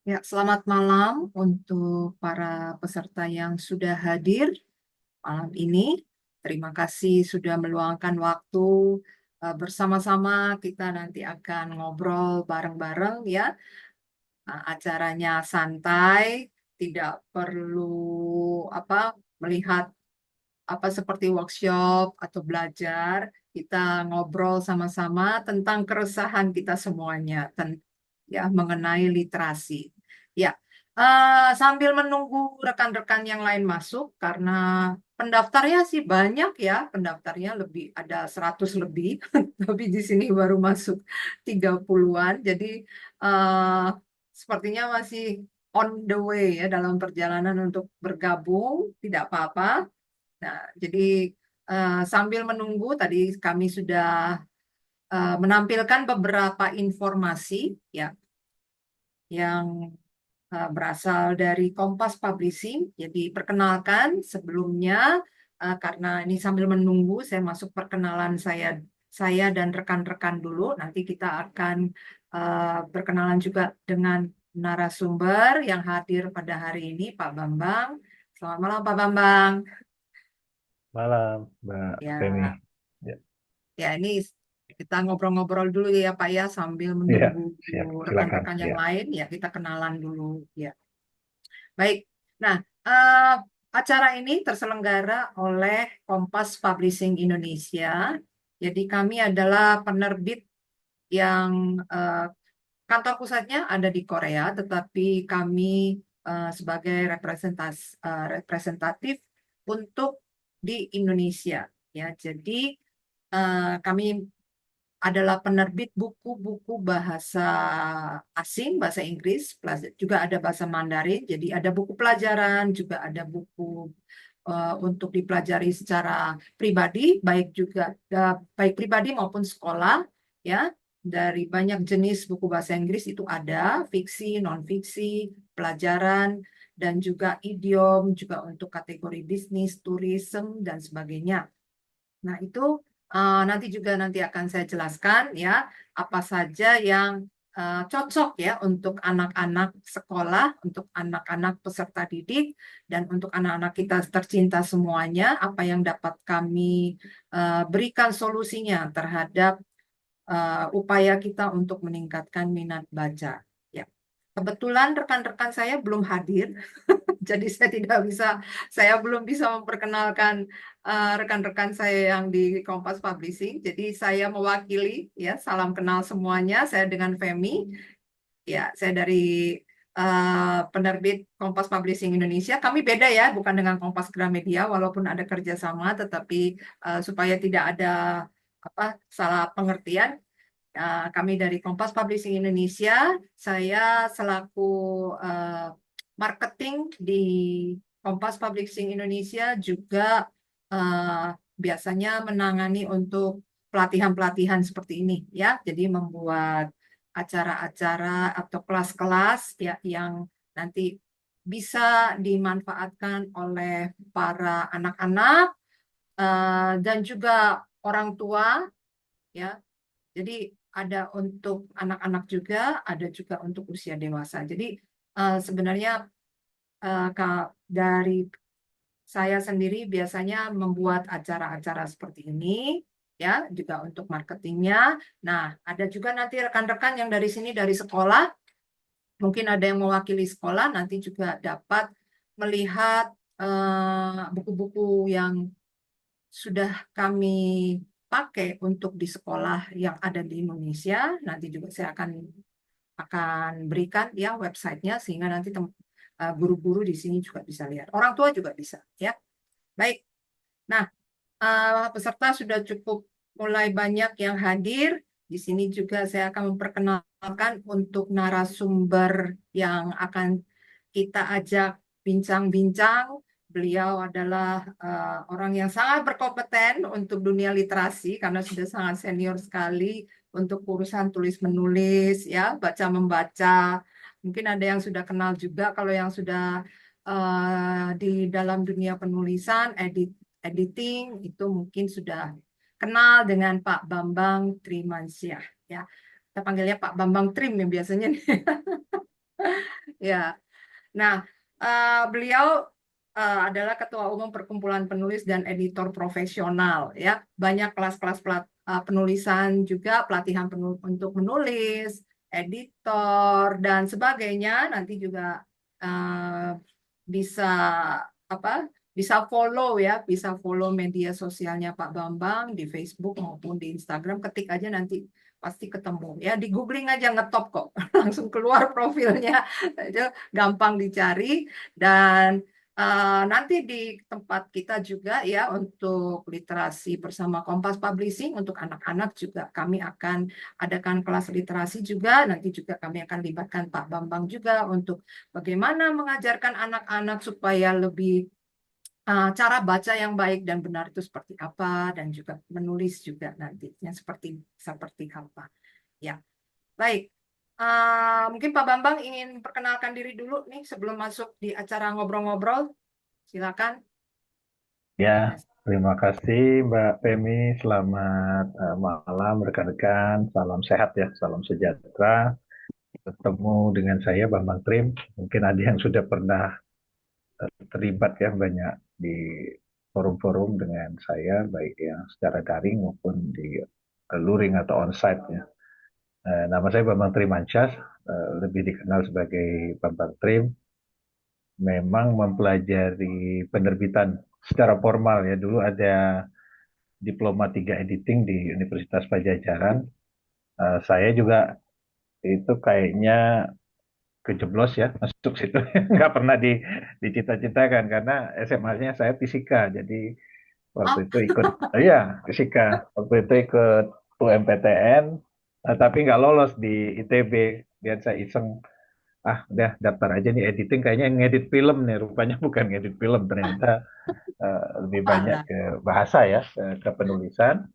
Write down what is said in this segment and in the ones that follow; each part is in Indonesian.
Ya, selamat malam untuk para peserta yang sudah hadir malam ini. Terima kasih sudah meluangkan waktu bersama-sama. Kita nanti akan ngobrol bareng-bareng ya. Acaranya santai, tidak perlu melihat seperti workshop atau belajar. Kita ngobrol sama-sama tentang keresahan kita semuanya, ya mengenai literasi. Ya, sambil menunggu rekan-rekan yang lain masuk karena pendaftarnya sih banyak ya, pendaftarnya lebih ada 100 lebih, tapi di sini baru masuk 30-an. Jadi eh, sepertinya masih on the way ya dalam perjalanan untuk bergabung, tidak apa-apa. Nah, jadi sambil menunggu tadi kami sudah menampilkan beberapa informasi ya yang berasal dari Kompas Publishing. Jadi perkenalkan sebelumnya karena ini sambil menunggu saya masuk perkenalan saya dan rekan-rekan dulu. Nanti kita akan berkenalan juga dengan narasumber yang hadir pada hari ini, Pak Bambang. Selamat malam, Pak Bambang. Malam, Mbak Femi. Ya, Ya, ya, ini kita ngobrol-ngobrol dulu ya Pak ya sambil iya, menunggu siap. Silakan. rekan-rekan yang Ya, lain ya kita kenalan dulu ya. Baik. Nah, eh, acara ini terselenggara oleh Kompas Publishing Indonesia. Jadi kami adalah penerbit yang kantor pusatnya ada di Korea, tetapi kami sebagai representatif untuk di Indonesia. Ya, jadi kami adalah penerbit buku-buku bahasa asing, bahasa Inggris, juga ada bahasa Mandarin. Jadi ada buku pelajaran, juga ada buku untuk dipelajari secara pribadi, baik pribadi maupun sekolah, ya. Dari banyak jenis buku bahasa Inggris itu ada fiksi, non-fiksi, pelajaran, dan juga idiom, juga untuk kategori bisnis, tourism, dan sebagainya. Nah, itu nanti akan saya jelaskan ya apa saja yang cocok ya untuk anak-anak sekolah, untuk anak-anak peserta didik, dan untuk anak-anak kita tercinta semuanya, apa yang dapat kami berikan solusinya terhadap upaya kita untuk meningkatkan minat baca. Ya. Kebetulan rekan-rekan saya belum hadir, jadi saya belum bisa memperkenalkan rekan-rekan saya yang di Kompas Publishing. Jadi saya mewakili ya, salam kenal semuanya. Saya dengan Femi, ya saya dari penerbit Kompas Publishing Indonesia. Kami beda ya, bukan dengan Kompas Gramedia, walaupun ada kerjasama, tetapi supaya tidak ada salah pengertian. Kami dari Kompas Publishing Indonesia, saya selaku eh, marketing di Kompas Publishing Indonesia juga eh, biasanya menangani untuk pelatihan-pelatihan seperti ini ya. Jadi membuat acara-acara atau kelas-kelas ya yang nanti bisa dimanfaatkan oleh para anak-anak dan juga orang tua ya. Jadi ada untuk anak-anak juga, ada juga untuk usia dewasa. Jadi sebenarnya dari saya sendiri biasanya membuat acara-acara seperti ini, ya, juga untuk marketingnya. Nah, ada juga nanti rekan-rekan yang dari sini dari sekolah, mungkin ada yang mewakili sekolah, nanti juga dapat melihat buku-buku yang sudah kami pakai untuk di sekolah yang ada di Indonesia. Nanti juga saya akan berikan ya websitenya sehingga nanti guru-guru di sini juga bisa lihat. Orang tua juga bisa ya. Baik. Nah, peserta sudah cukup mulai banyak yang hadir. Di sini juga saya akan memperkenalkan untuk narasumber yang akan kita ajak bincang-bincang. Beliau adalah orang yang sangat berkompeten untuk dunia literasi karena sudah sangat senior sekali untuk urusan tulis menulis, ya, baca membaca. Mungkin ada yang sudah kenal juga kalau yang sudah di dalam dunia penulisan, editing itu mungkin sudah kenal dengan Pak Bambang Trimansyah, ya. Kita panggilnya Pak Bambang Trim yang biasanya nih. Ya. Nah, beliau adalah Ketua Umum Perkumpulan Penulis dan Editor Profesional. Ya, banyak kelas-kelas penulisan juga, pelatihan untuk menulis, editor dan sebagainya. Nanti juga bisa apa? Bisa follow ya, bisa follow media sosialnya Pak Bambang di Facebook maupun di Instagram. Ketik aja nanti pasti ketemu ya. Di googling aja ngetop kok, langsung keluar profilnya. Itu gampang dicari dan nanti di tempat kita juga ya untuk literasi bersama Kompas Publishing untuk anak-anak juga kami akan adakan kelas literasi juga. Nanti juga kami akan libatkan Pak Bambang juga untuk bagaimana mengajarkan anak-anak supaya lebih cara baca yang baik dan benar itu seperti apa dan juga menulis juga nantinya seperti seperti apa. Ya, baik. Mungkin Pak Bambang ingin perkenalkan diri dulu nih sebelum masuk di acara ngobrol-ngobrol. Silakan. Ya, terima kasih Mbak Femi. Selamat malam rekan-rekan. Salam sehat ya, salam sejahtera. Ketemu dengan saya Bambang Trim. Mungkin ada yang sudah pernah terlibat ya banyak di forum-forum dengan saya, baik yang secara daring maupun di luring atau onsite ya. Nama saya Bambang Trimansyah, lebih dikenal sebagai Bambang Trim. Memang mempelajari penerbitan secara formal ya. Dulu ada Diploma 3 Editing di Universitas Pajajaran. Saya juga itu kayaknya kejeblos ya masuk situ. Nggak pernah dicita-citakan karena SMA-nya saya fisika. Jadi waktu Oh, itu ikut, iya fisika. Waktu itu ikut UMPTN, tapi nggak lolos di ITB. Biar saya iseng, udah daftar aja nih editing. Kayaknya ngedit film nih. Rupanya bukan ngedit film, ternyata lebih banyak alah. ke bahasa ya, ke penulisan.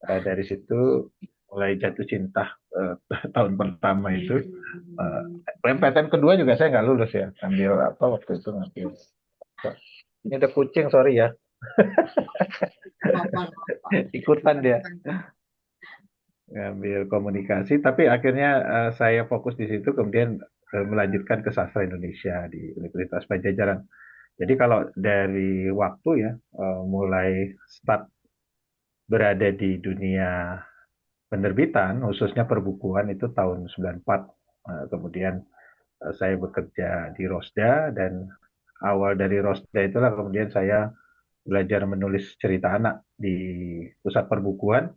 Dari situ mulai jatuh cinta eh, tahun pertama itu. PMPTN kedua juga saya nggak lulus ya. Ambil apa waktu itu ngambil. Ini ada kucing, sorry ya. Apa, apa. Ikutan dia ngambil komunikasi. Tapi akhirnya saya fokus di situ. Kemudian melanjutkan ke sastra Indonesia di Universitas Pajajaran. Jadi kalau dari waktu ya, mulai start berada di dunia penerbitan, khususnya perbukuan itu tahun 94. Kemudian saya bekerja di Rosda dan awal dari Rosda itulah kemudian saya belajar menulis cerita anak di pusat perbukuan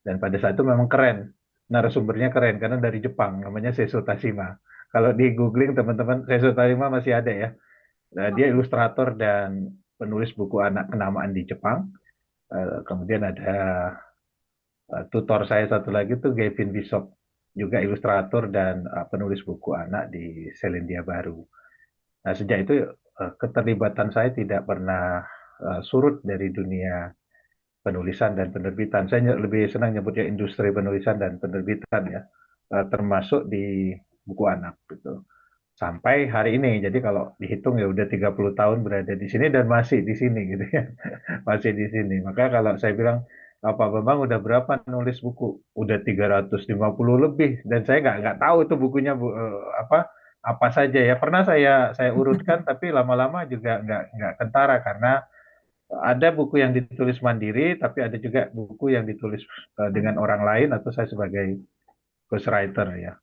dan pada saat itu memang keren. Narasumbernya keren karena dari Jepang namanya Seiso Tashima. Kalau di googling teman-teman Seiso Tashima masih ada ya. Nah, dia ilustrator dan penulis buku anak kenamaan di Jepang. Kemudian ada tutor saya satu lagi tuh Gavin Bishop, juga ilustrator dan penulis buku anak di Selandia Baru. Nah, sejak itu keterlibatan saya tidak pernah surut dari dunia penulisan dan penerbitan. Saya lebih senang nyebutnya industri penulisan dan penerbitan ya, termasuk di buku anak gitu. Sampai hari ini, jadi kalau dihitung ya udah 30 tahun berada di sini dan masih di sini gitu ya. Masih di sini. Maka kalau saya bilang, Pak Bambang udah berapa nulis buku? Udah 350 lebih. Dan saya nggak tahu itu bukunya apa saja ya. Pernah saya urutkan, tapi lama-lama juga nggak kentara karena ada buku yang ditulis mandiri, tapi ada juga buku yang ditulis dengan orang lain atau saya sebagai ghostwriter ya.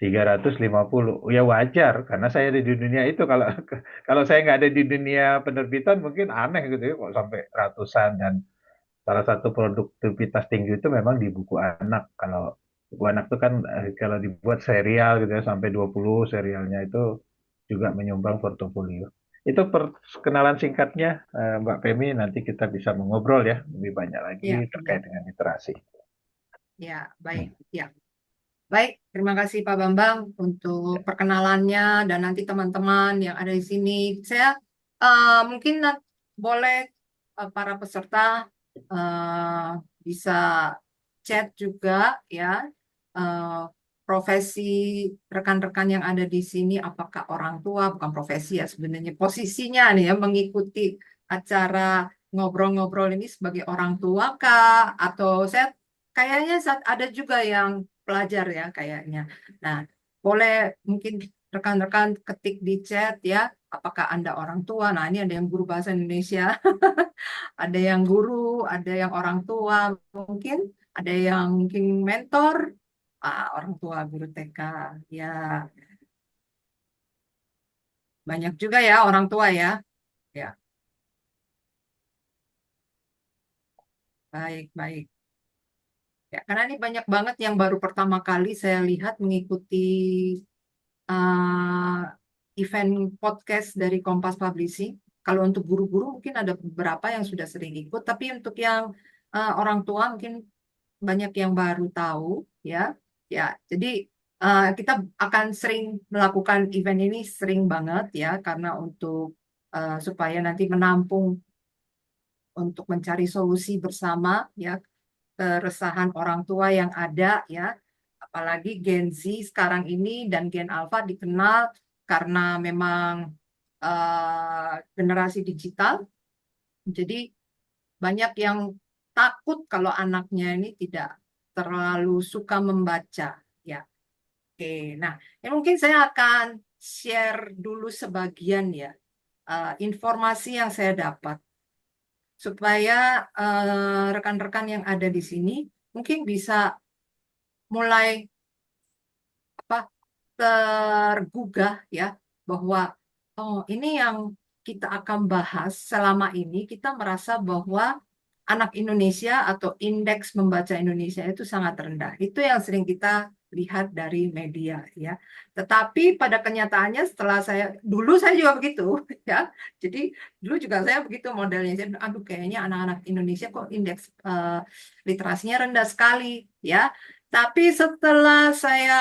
350. Ya wajar karena saya ada di dunia itu. Kalau saya nggak ada di dunia penerbitan mungkin aneh gitu ya kok sampai ratusan. Dan salah satu produktivitas tinggi itu memang di buku anak. Kalau buku anak itu kan kalau dibuat serial gitu ya sampai 20 serialnya itu juga menyumbang portofolio. Itu perkenalan singkatnya Mbak Femi, nanti kita bisa mengobrol ya lebih banyak lagi Ya, terkait ya, dengan literasi. ya, baik. Ya, baik. Terima kasih Pak Bambang untuk perkenalannya dan nanti teman-teman yang ada di sini. Saya mungkin boleh para peserta eh, bisa chat juga ya eh, profesi rekan-rekan yang ada di sini apakah orang tua bukan profesi ya sebenarnya posisinya nih ya mengikuti acara ngobrol-ngobrol ini sebagai orang tua kah atau saya kayaknya ada juga yang pelajar ya kayaknya. Nah, boleh mungkin rekan-rekan ketik di chat ya, apakah Anda orang tua? Nah, ini ada yang guru bahasa Indonesia, ada yang guru, ada yang orang tua mungkin, ada yang mungkin mentor, orang tua guru TK. Ya, banyak juga ya orang tua ya. Ya, baik, baik. Ya, karena ini banyak banget yang baru pertama kali saya lihat mengikuti uh, event podcast dari Kompas Publishing. Kalau untuk guru-guru mungkin ada beberapa yang sudah sering ikut, tapi untuk yang orang tua mungkin banyak yang baru tahu ya. Ya, jadi kita akan sering melakukan event ini sering banget ya karena untuk supaya nanti menampung untuk mencari solusi bersama ya keresahan orang tua yang ada ya. Apalagi Gen Z sekarang ini dan Gen Alpha dikenal karena memang generasi digital. Jadi banyak yang takut kalau anaknya ini tidak terlalu suka membaca ya. Oke, nah ya mungkin saya akan share dulu sebagian ya informasi yang saya dapat supaya rekan-rekan yang ada di sini mungkin bisa mulai apa tergugah ya bahwa oh ini yang kita akan bahas selama ini kita merasa bahwa anak Indonesia atau indeks membaca Indonesia itu sangat rendah. Itu yang sering kita lihat dari media ya. Tetapi pada kenyataannya setelah dulu saya juga begitu ya. Jadi dulu juga saya begitu modelnya. Saya, aduh kayaknya anak-anak Indonesia kok indeks literasinya rendah sekali ya. Tapi setelah saya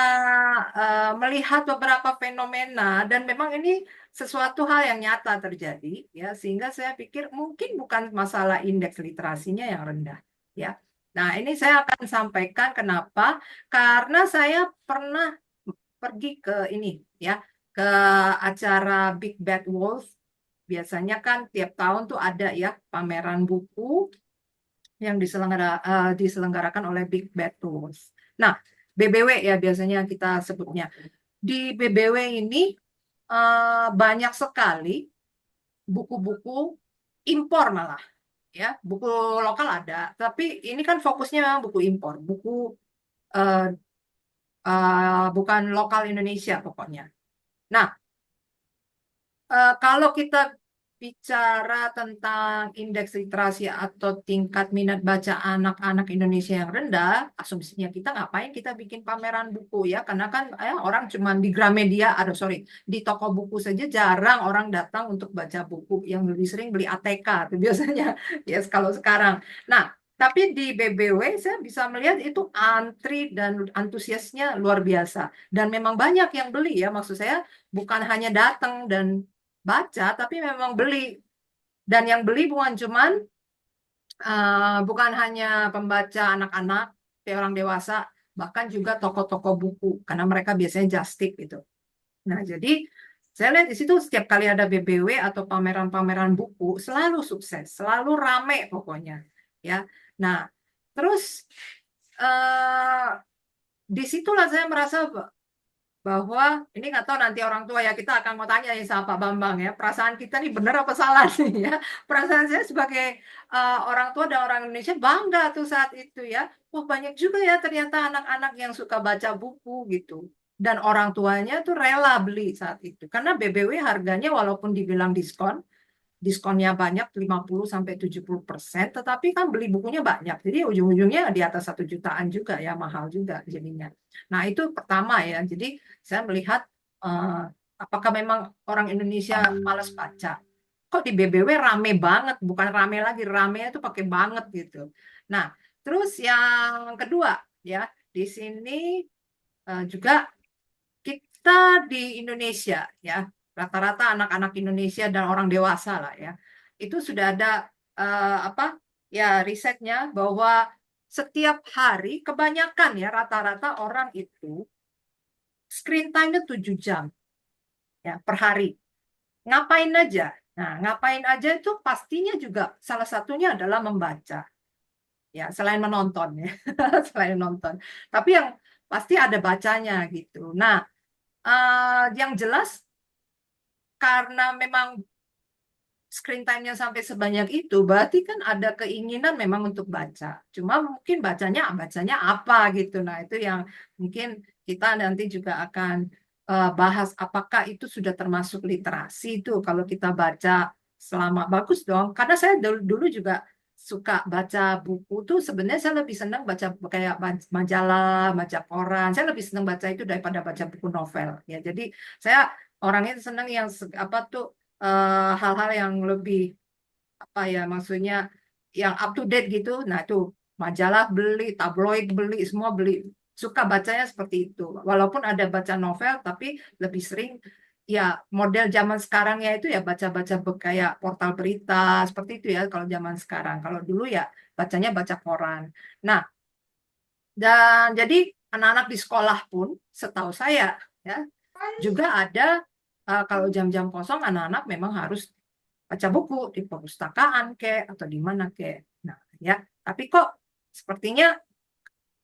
melihat beberapa fenomena dan memang ini sesuatu hal yang nyata terjadi ya sehingga saya pikir mungkin bukan masalah indeks literasinya yang rendah ya. Nah, ini saya akan sampaikan kenapa karena saya pernah pergi ke ini ya ke acara Big Bad Wolf. Biasanya kan tiap tahun tuh ada ya pameran buku yang diselenggarakan oleh Big Bad Wolf. Nah, BBW ya biasanya kita sebutnya. Di BBW ini banyak sekali buku-buku impor malah ya buku lokal ada tapi ini kan fokusnya memang buku impor buku eh, bukan lokal Indonesia pokoknya. Nah, kalau kita bicara tentang indeks literasi atau tingkat minat baca anak-anak Indonesia yang rendah, asumsinya kita ngapain kita bikin pameran buku ya? Karena kan orang cuma di Gramedia, sorry, di toko buku saja jarang orang datang untuk baca buku, yang lebih sering beli ATK tuh biasanya, yes kalau sekarang. Nah, tapi di BBW saya bisa melihat itu antri dan antusiasnya luar biasa. Dan memang banyak yang beli ya, maksud saya bukan hanya datang dan baca tapi memang beli dan yang beli bukan hanya pembaca anak-anak tapi orang dewasa bahkan juga toko-toko buku karena mereka biasanya just tip gitu. Nah jadi saya lihat di situ setiap kali ada BBW atau pameran-pameran buku selalu sukses selalu rame pokoknya ya. Nah terus eh, disitulah saya merasa bahwa ini nggak tahu nanti orang tua ya kita akan mau tanya nih sama Pak Bambang ya perasaan kita nih benar apa salah nih ya perasaan saya sebagai orang tua dan orang Indonesia bangga tuh saat itu ya wah banyak juga ya ternyata anak-anak yang suka baca buku gitu dan orang tuanya tuh rela beli saat itu karena BBW harganya walaupun dibilang diskonnya banyak 50 sampai 70%, tetapi kan beli bukunya banyak. Jadi ujung-ujungnya di atas 1 jutaan juga ya, mahal juga jadinya. Nah, itu pertama ya. Jadi saya melihat apakah memang orang Indonesia malas baca. Kok di BBW rame banget, bukan rame lagi, rame itu pakai banget gitu. Nah, terus yang kedua ya, di sini juga kita di Indonesia ya rata-rata anak-anak Indonesia dan orang dewasa lah ya itu sudah ada apa ya risetnya bahwa setiap hari kebanyakan ya rata-rata orang itu screen time-nya 7 jam ya per hari. Ngapain aja? Nah, ngapain aja itu pastinya juga salah satunya adalah membaca. Ya, selain menonton ya. Selain menonton. Tapi yang pasti ada bacanya gitu. Nah, Yang jelas karena memang screen time-nya sampai sebanyak itu, berarti kan ada keinginan memang untuk baca. Cuma mungkin bacanya apa gitu. Nah, itu yang mungkin kita nanti juga akan bahas apakah itu sudah termasuk literasi itu kalau kita baca selama bagus dong. Karena saya dulu juga suka baca buku tuh sebenarnya saya lebih senang baca kayak majalah, baca koran. Saya lebih senang baca itu daripada baca buku novel ya. Jadi saya orangnya senang yang apa tuh hal-hal yang lebih apa ya maksudnya yang up to date gitu. Nah, itu majalah beli, tabloid beli, semua beli. Suka bacanya seperti itu. Walaupun ada baca novel, tapi lebih sering ya model zaman sekarangnya itu ya baca-baca kayak portal berita seperti itu ya kalau zaman sekarang. Kalau dulu ya bacanya baca koran. Nah, dan jadi anak-anak di sekolah pun setahu saya ya juga ada kalau jam-jam kosong anak-anak memang harus baca buku di perpustakaan kek atau di mana kek. Nah, ya, tapi kok sepertinya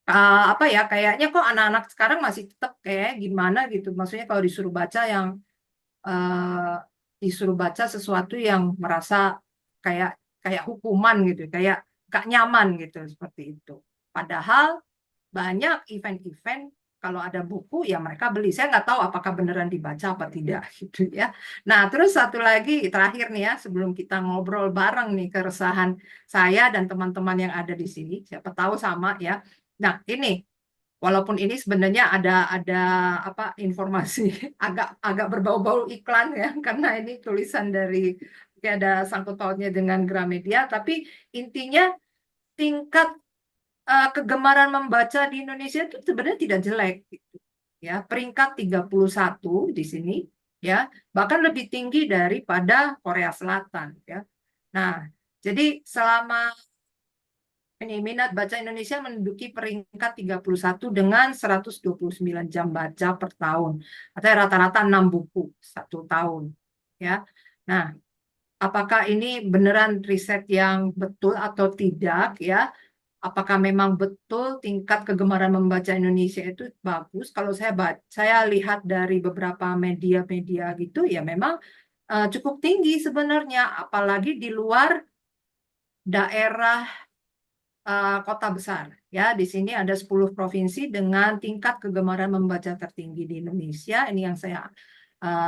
apa ya kayaknya kok anak-anak sekarang masih tetap kayak gimana gitu. Maksudnya kalau disuruh baca yang disuruh baca sesuatu yang merasa kayak kayak hukuman gitu, kayak gak nyaman gitu seperti itu. Padahal banyak event-event kalau ada buku ya mereka beli. Saya nggak tahu apakah beneran dibaca apa tidak gitu ya. Nah, terus satu lagi terakhir nih ya sebelum kita ngobrol bareng nih keresahan saya dan teman-teman yang ada di sini. Siapa tahu sama ya. Nah, ini walaupun ini sebenarnya ada apa informasi agak agak berbau-bau iklan ya karena ini tulisan dari kayak ada sangkut pautnya dengan Gramedia, tapi intinya tingkat kegemaran membaca di Indonesia itu sebenarnya tidak jelek gitu. Ya, peringkat 31 di sini ya, bahkan lebih tinggi daripada Korea Selatan ya. Nah, jadi selama ini minat baca Indonesia menduduki peringkat 31 dengan 129 jam baca per tahun. Artinya rata-rata 6 buku satu tahun ya. Nah, apakah ini beneran riset yang betul atau tidak ya? Apakah memang betul tingkat kegemaran membaca Indonesia itu bagus? Kalau saya lihat dari beberapa media-media gitu, ya memang cukup tinggi sebenarnya, apalagi di luar daerah kota besar. Ya, di sini ada 10 provinsi dengan tingkat kegemaran membaca tertinggi di Indonesia. Ini yang saya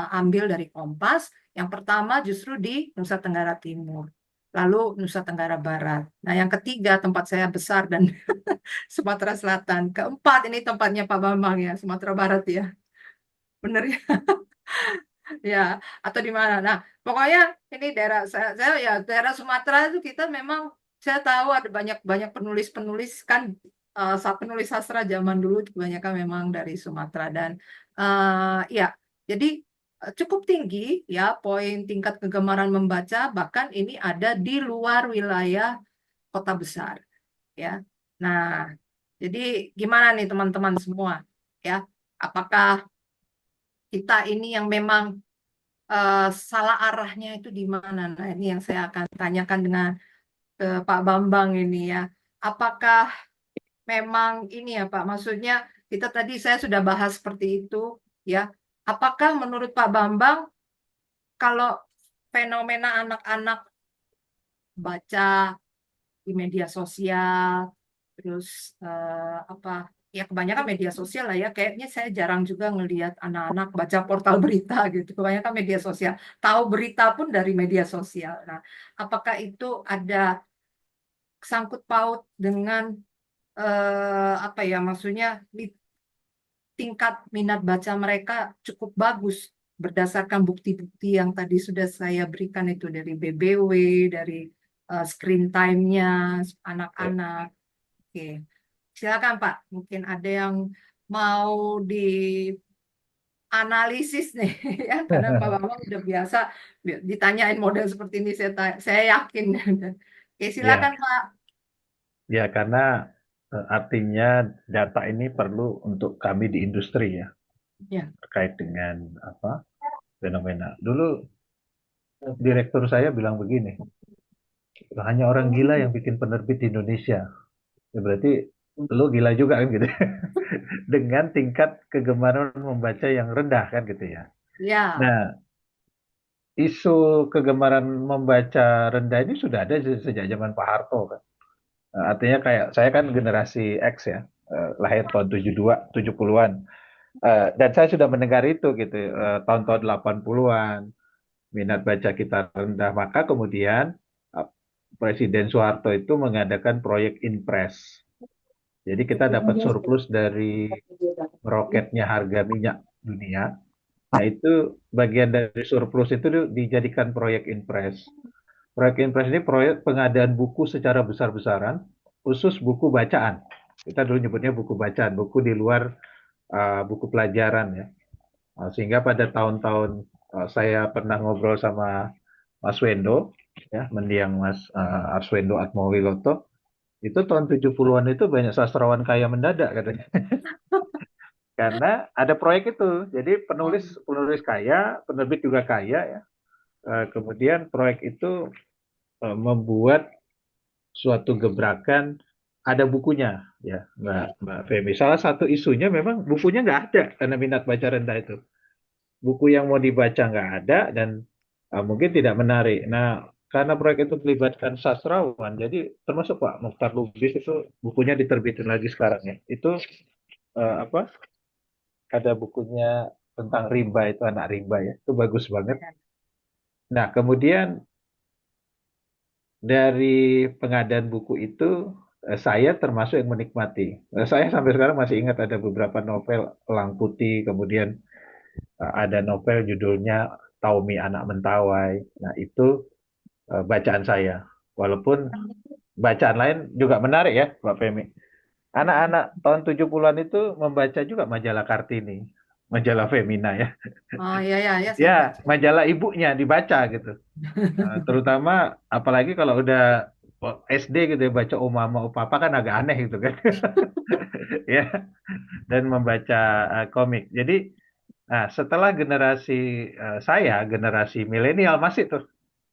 ambil dari Kompas. Yang pertama justru di Nusa Tenggara Timur, lalu Nusa Tenggara Barat. Nah, yang ketiga tempat saya besar dan Sumatera Selatan. Keempat ini tempatnya Pak Bambang ya, Sumatera Barat ya. Bener ya? Ya, atau di mana? Nah, pokoknya ini daerah saya ya daerah Sumatera itu kita memang saya tahu ada banyak penulis-penulis kan penulis sastra zaman dulu kebanyakan memang dari Sumatera dan ya jadi cukup tinggi ya poin tingkat kegemaran membaca bahkan ini ada di luar wilayah kota besar ya. Nah, jadi gimana nih teman-teman semua ya? Apakah kita ini yang memang salah arahnya itu di mana? Nah, ini yang saya akan tanyakan dengan Pak Bambang ini ya. Apakah memang ini ya Pak, maksudnya kita tadi saya sudah bahas seperti itu ya. Apakah menurut Pak Bambang kalau fenomena anak-anak baca di media sosial, terus apa ya kebanyakan media sosial lah ya kayaknya saya jarang juga ngelihat anak-anak baca portal berita gitu kebanyakan media sosial tahu berita pun dari media sosial. Nah, apakah itu ada sangkut paut dengan apa ya maksudnya tingkat minat baca mereka cukup bagus berdasarkan bukti-bukti yang tadi sudah saya berikan itu dari BBW, dari screen time-nya Ya. anak-anak. Oke, silakan Pak. Mungkin ada yang mau dianalisis nih, ya, karena Pak Bambang udah biasa ditanyain model seperti ini. Saya yakin. Oke, Ya, silakan Pak. ya karena artinya data ini perlu untuk kami di industri ya, Ya, terkait dengan apa fenomena. Dulu direktur saya bilang begini, hanya orang gila yang bikin penerbit di Indonesia. Ya berarti lu gila juga kan gitu. Dengan tingkat kegemaran membaca yang rendah kan gitu ya. Ya, Nah, isu kegemaran membaca rendah ini sudah ada sejak zaman Pak Harto kan. Artinya kayak saya kan generasi X ya, lahir tahun 72, 70-an. Dan saya sudah mendengar itu gitu, tahun-tahun 80-an, minat baca kita rendah. Maka kemudian eh, Presiden Soeharto itu mengadakan proyek Impres. Jadi kita dapat surplus dari meroketnya harga minyak dunia. Nah, itu bagian dari surplus itu dijadikan proyek Impres. Proyek Impres ini proyek pengadaan buku secara besar-besaran, khusus buku bacaan. Kita dulu nyebutnya buku bacaan, buku di luar buku pelajaran ya. Sehingga pada tahun-tahun saya pernah ngobrol sama Mas Wendo, ya, mendiang Mas Arswendo Atmowiloto, itu tahun 70-an itu banyak sastrawan kaya mendadak katanya. Karena ada proyek itu. Jadi penulis oh, penulis kaya, penerbit juga kaya ya. Kemudian proyek itu membuat suatu gebrakan, ada bukunya ya Mbak Femi. Salah satu isunya memang bukunya nggak ada karena minat baca rendah itu. Buku yang mau dibaca nggak ada dan mungkin tidak menarik. Nah, karena proyek itu melibatkan sastrawan, jadi termasuk Pak Mukhtar Lubis itu bukunya diterbitin lagi sekarang ya. Itu apa? Ada bukunya tentang rimba itu anak rimba ya. Itu bagus banget. Nah, kemudian dari pengadaan buku itu saya termasuk yang menikmati. Saya sampai sekarang masih ingat ada beberapa novel Elang Putih, kemudian ada novel judulnya Taumi Anak Mentawai. Nah, itu bacaan saya. Walaupun bacaan lain juga menarik ya, Mbak Femi. Anak-anak tahun 70-an itu membaca juga majalah Kartini, majalah Femina ya. oh ya ya ya saya Ya, baca. majalah ibunya dibaca gitu. Terutama apalagi kalau udah SD gitu ya, baca Oh Mama Oh Papa kan agak aneh gitu kan. Ya, dan membaca komik. Jadi, nah, setelah generasi saya, generasi milenial masih tuh,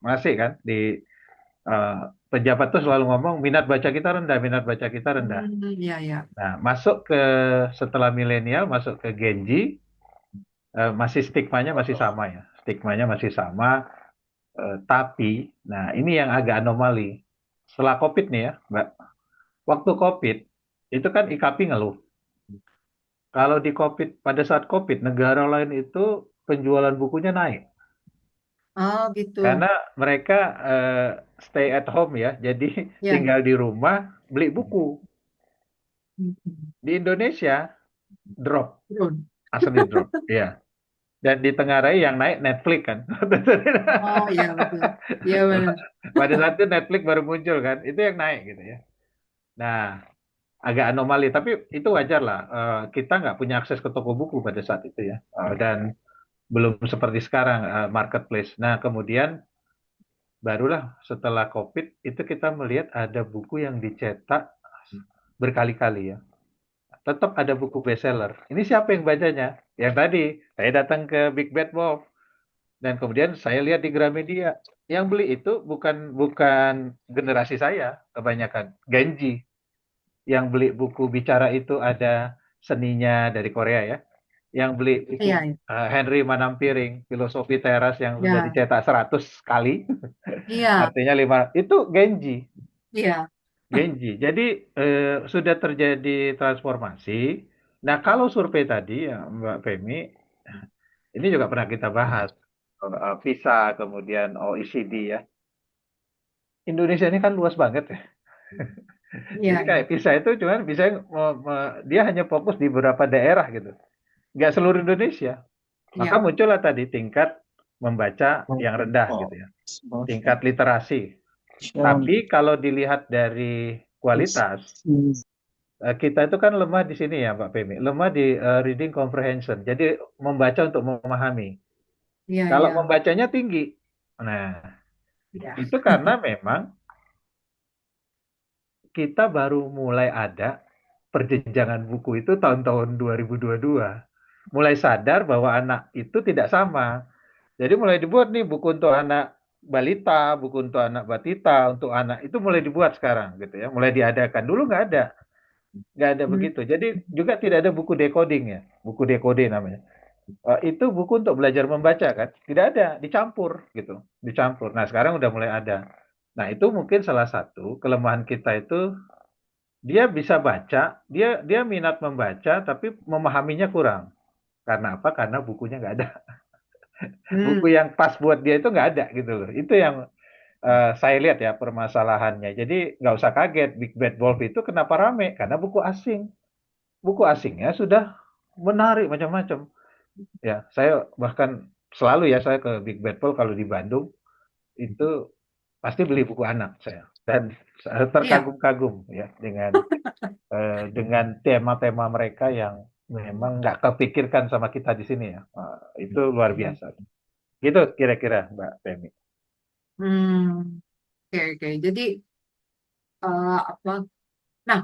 masih kan di eh, pejabat tuh selalu ngomong minat baca kita rendah, minat baca kita rendah. Ya ya. Nah, masuk ke setelah milenial, masuk ke Gen Z, masih stigmanya masih sama ya, stigmanya masih sama. Tapi, nah ini yang agak anomali. Setelah COVID nih ya, Mbak, waktu COVID itu kan IKP ngeluh. Kalau di COVID, pada saat COVID, negara lain itu penjualan bukunya naik. Oh gitu. Karena mereka eh, stay at home ya, jadi Ya. tinggal di rumah beli buku. Hmm. Di Indonesia drop, Turun. asli drop, ya. Dan ditengarai yang naik Netflix kan. Oh iya betul. Iya benar. Pada saat itu Netflix baru muncul kan, itu yang naik gitu ya. Nah, agak anomali, tapi itu wajar lah. Kita nggak punya akses ke toko buku pada saat itu ya. Dan belum seperti sekarang marketplace. Nah, kemudian barulah setelah COVID itu kita melihat ada buku yang dicetak berkali-kali ya. Tetap ada buku bestseller. Ini siapa yang bacanya? Yang tadi saya datang ke Big Bad Wolf dan kemudian saya lihat di Gramedia. Yang beli itu bukan bukan generasi saya kebanyakan. Genji yang beli buku bicara itu ada seninya dari Korea ya. Yang beli buku Iya iya. Henry Manampiring, Filosofi Teras yang sudah Ya. dicetak 100 kali, Iya. artinya 5, itu Genji. Iya. Genji. Jadi sudah terjadi transformasi. Nah, kalau survei tadi ya Mbak Femi, ini juga pernah kita bahas. PISA, kemudian OECD ya. Indonesia ini kan luas banget ya. Iya Jadi iya. kayak PISA itu cuman bisa dia hanya fokus di beberapa daerah gitu. Nggak seluruh Indonesia. Maka Iya. muncullah tadi tingkat membaca yang rendah gitu ya. Tingkat literasi. Tapi kalau dilihat dari kualitas, kita itu kan lemah di sini ya Pak Femi. Lemah di reading comprehension. Jadi membaca untuk memahami. Iya Kalau iya. membacanya tinggi. Nah, Iya. itu karena memang kita baru mulai ada perjenjangan buku itu tahun-tahun 2022. Mulai sadar bahwa anak itu tidak sama. Jadi mulai dibuat nih buku untuk anak balita, buku untuk anak batita, untuk anak itu mulai dibuat sekarang gitu ya, mulai diadakan. Dulu nggak ada. nggak ada Hmm. begitu. Jadi juga tidak ada buku decoding ya, buku decode namanya. Itu buku untuk belajar membaca kan, tidak ada, dicampur gitu, dicampur. Nah sekarang udah mulai ada. Nah itu mungkin salah satu kelemahan kita itu dia bisa baca, dia minat membaca, tapi memahaminya kurang. Karena apa? Karena bukunya nggak ada. Buku Hmm. yang pas buat dia itu nggak ada gitu loh. Itu yang saya lihat ya permasalahannya. Jadi nggak usah kaget Big Bad Wolf itu kenapa rame? Karena buku asing. Buku asingnya sudah menarik macam-macam. Ya, saya bahkan selalu ya saya ke Big Bad Wolf kalau di Bandung itu pasti beli buku anak saya dan saya Iya. terkagum-kagum ya dengan tema-tema mereka yang memang nggak kepikirkan sama kita di sini ya. Itu luar biasa. Gitu kira-kira Mbak Femi. Hmm. Oke, oke. Jadi apa? Nah,